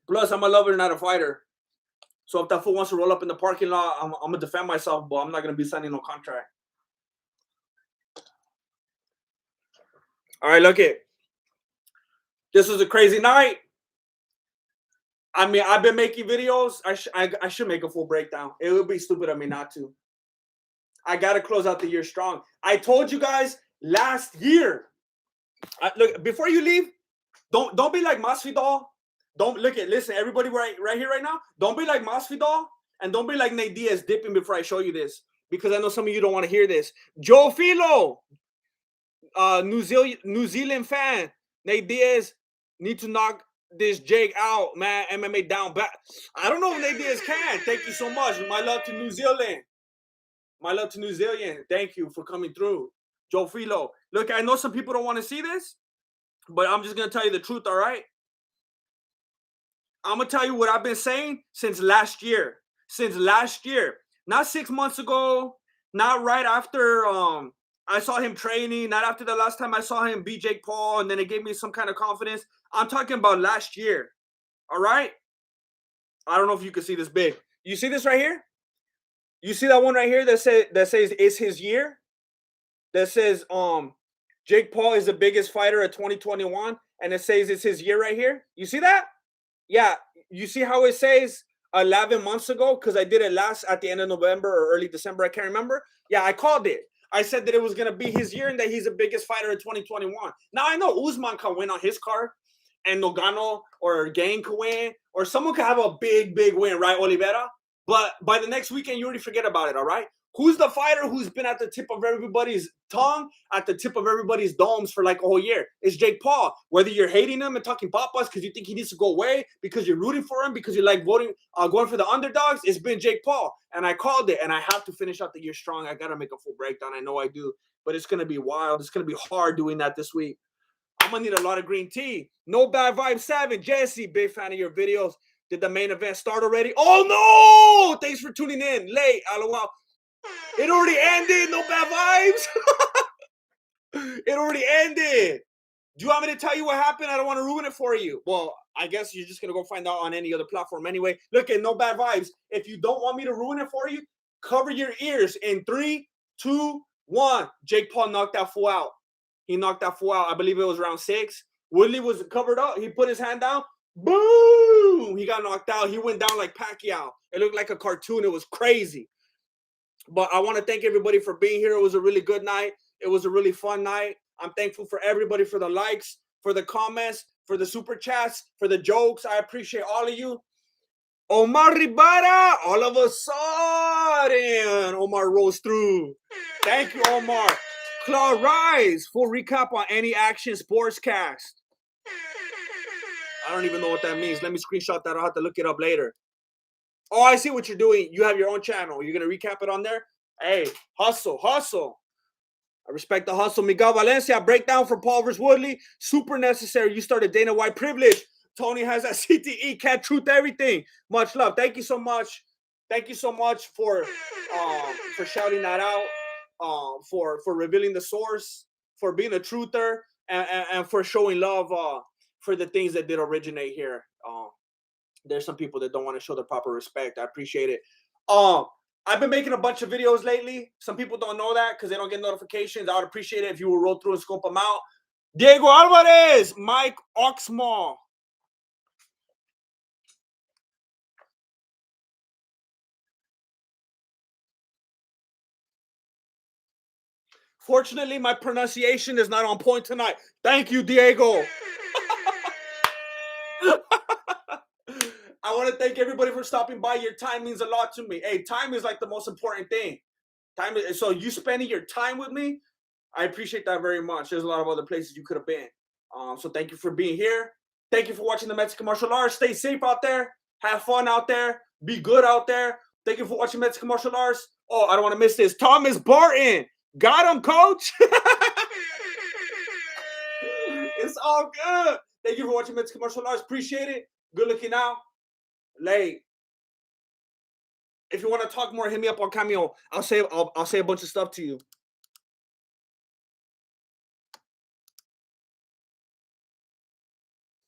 Plus, I'm a lover, not a fighter. So if that fool wants to roll up in the parking lot, I'm gonna defend myself, but I'm not gonna be signing no contract. All right, look it. This was a crazy night. I mean, I've been making videos. I should make a full breakdown. It would be stupid of me not to. I got to close out the year strong. I told you guys last year. Look, before you leave, don't be like Masvidal. Don't listen, everybody right here, right now. Don't be like Masvidal, and don't be like Nate Diaz dipping before I show you this, because I know some of you don't want to hear this. Joe Filo, New Zealand fan. Nate Diaz need to knock this Jake out, man. MMA down back. I don't know if Nate Diaz can. Thank you so much. My love to New Zealand. My love to New Zealand. Thank you for coming through. Joe Filo. Look, I know some people don't want to see this, but I'm just going to tell you the truth, all right? I'm going to tell you what I've been saying since last year. Since last year. Not 6 months ago. Not right after I saw him training. Not after the last time I saw him beat Jake Paul, and then it gave me some kind of confidence. I'm talking about last year. All right? I don't know if you can see this big. You see this right here? You see that one right here that says it's his year? That says Jake Paul is the biggest fighter of 2021, and it says it's his year right here. You see that? Yeah. You see how it says 11 months ago? Because I did it at the end of November or early December. I can't remember. Yeah, I called it. I said that it was going to be his year and that he's the biggest fighter of 2021. Now, I know Usman can win on his card, and Nogano or Gang can win, or someone can have a big, big win, right, Oliveira? But by the next weekend, you already forget about it, all right? Who's the fighter who's been at the tip of everybody's tongue, at the tip of everybody's domes for like a whole year? It's Jake Paul. Whether you're hating him and talking papas because you think he needs to go away, because you're rooting for him, because you like going for the underdogs, it's been Jake Paul. And I called it, and I have to finish out the year strong. I got to make a full breakdown. I know I do, but it's going to be wild. It's going to be hard doing that this week. I'm going to need a lot of green tea. No Bad Vibes 7. Jesse, big fan of your videos. Did the main event start already? Oh, no! Thanks for tuning in. Late. LOL. It already ended. No Bad Vibes. It already ended. Do you want me to tell you what happened? I don't want to ruin it for you. Well, I guess you're just going to go find out on any other platform anyway. Look, at No Bad Vibes. If you don't want me to ruin it for you, cover your ears. In 3, 2, 1. Jake Paul knocked that fool out. He knocked that fool out. I believe it was round 6. Woodley was covered up. He put his hand down. Boom! He got knocked out. He went down like Pacquiao. It looked like a cartoon. It was crazy. But I want to thank everybody for being here. It was a really good night. It was a really fun night. I'm thankful for everybody, for the likes, for the comments, for the super chats, for the jokes. I appreciate all of you. Omar Ribara, all of a sudden, Omar rolls through. Thank you, Omar. Claw Rise, full recap on Any Action Sportscast. I don't even know what that means. Let me screenshot that. I'll have to look it up later. Oh, I see what you're doing. You have your own channel. You're going to recap it on there? Hey, hustle. I respect the hustle. Miguel Valencia, breakdown for Paul vs. Woodley. Super necessary. You started Dana White privilege. Tony has that CTE. Can't truth everything. Much love. Thank you so much. Thank you so much for shouting that out, for revealing the source, for being a truther, and for showing love for the things that did originate here. There's some people that don't want to show the proper respect. I appreciate it. I've been making a bunch of videos lately. Some people don't know that because they don't get notifications. I would appreciate it if you would roll through and scope them out. Diego Alvarez, Mike Oxmall. Fortunately, my pronunciation is not on point tonight. Thank you, Diego. I want to thank everybody for stopping by. Your time means a lot to me. Hey, time is like the most important thing. So you spending your time with me, I appreciate that very much. There's a lot of other places you could have been. So thank you for being here. Thank you for watching the Mexican Martial Arts. Stay safe out there. Have fun out there. Be good out there. Thank you for watching Mexican Martial Arts. Oh, I don't want to miss this. Thomas Barton. Got him, coach. It's all good. Thank you for watching Mexican Martial Arts. Appreciate it. Good looking out. Late. If you want to talk more, hit me up on Cameo. I'll say a bunch of stuff to you.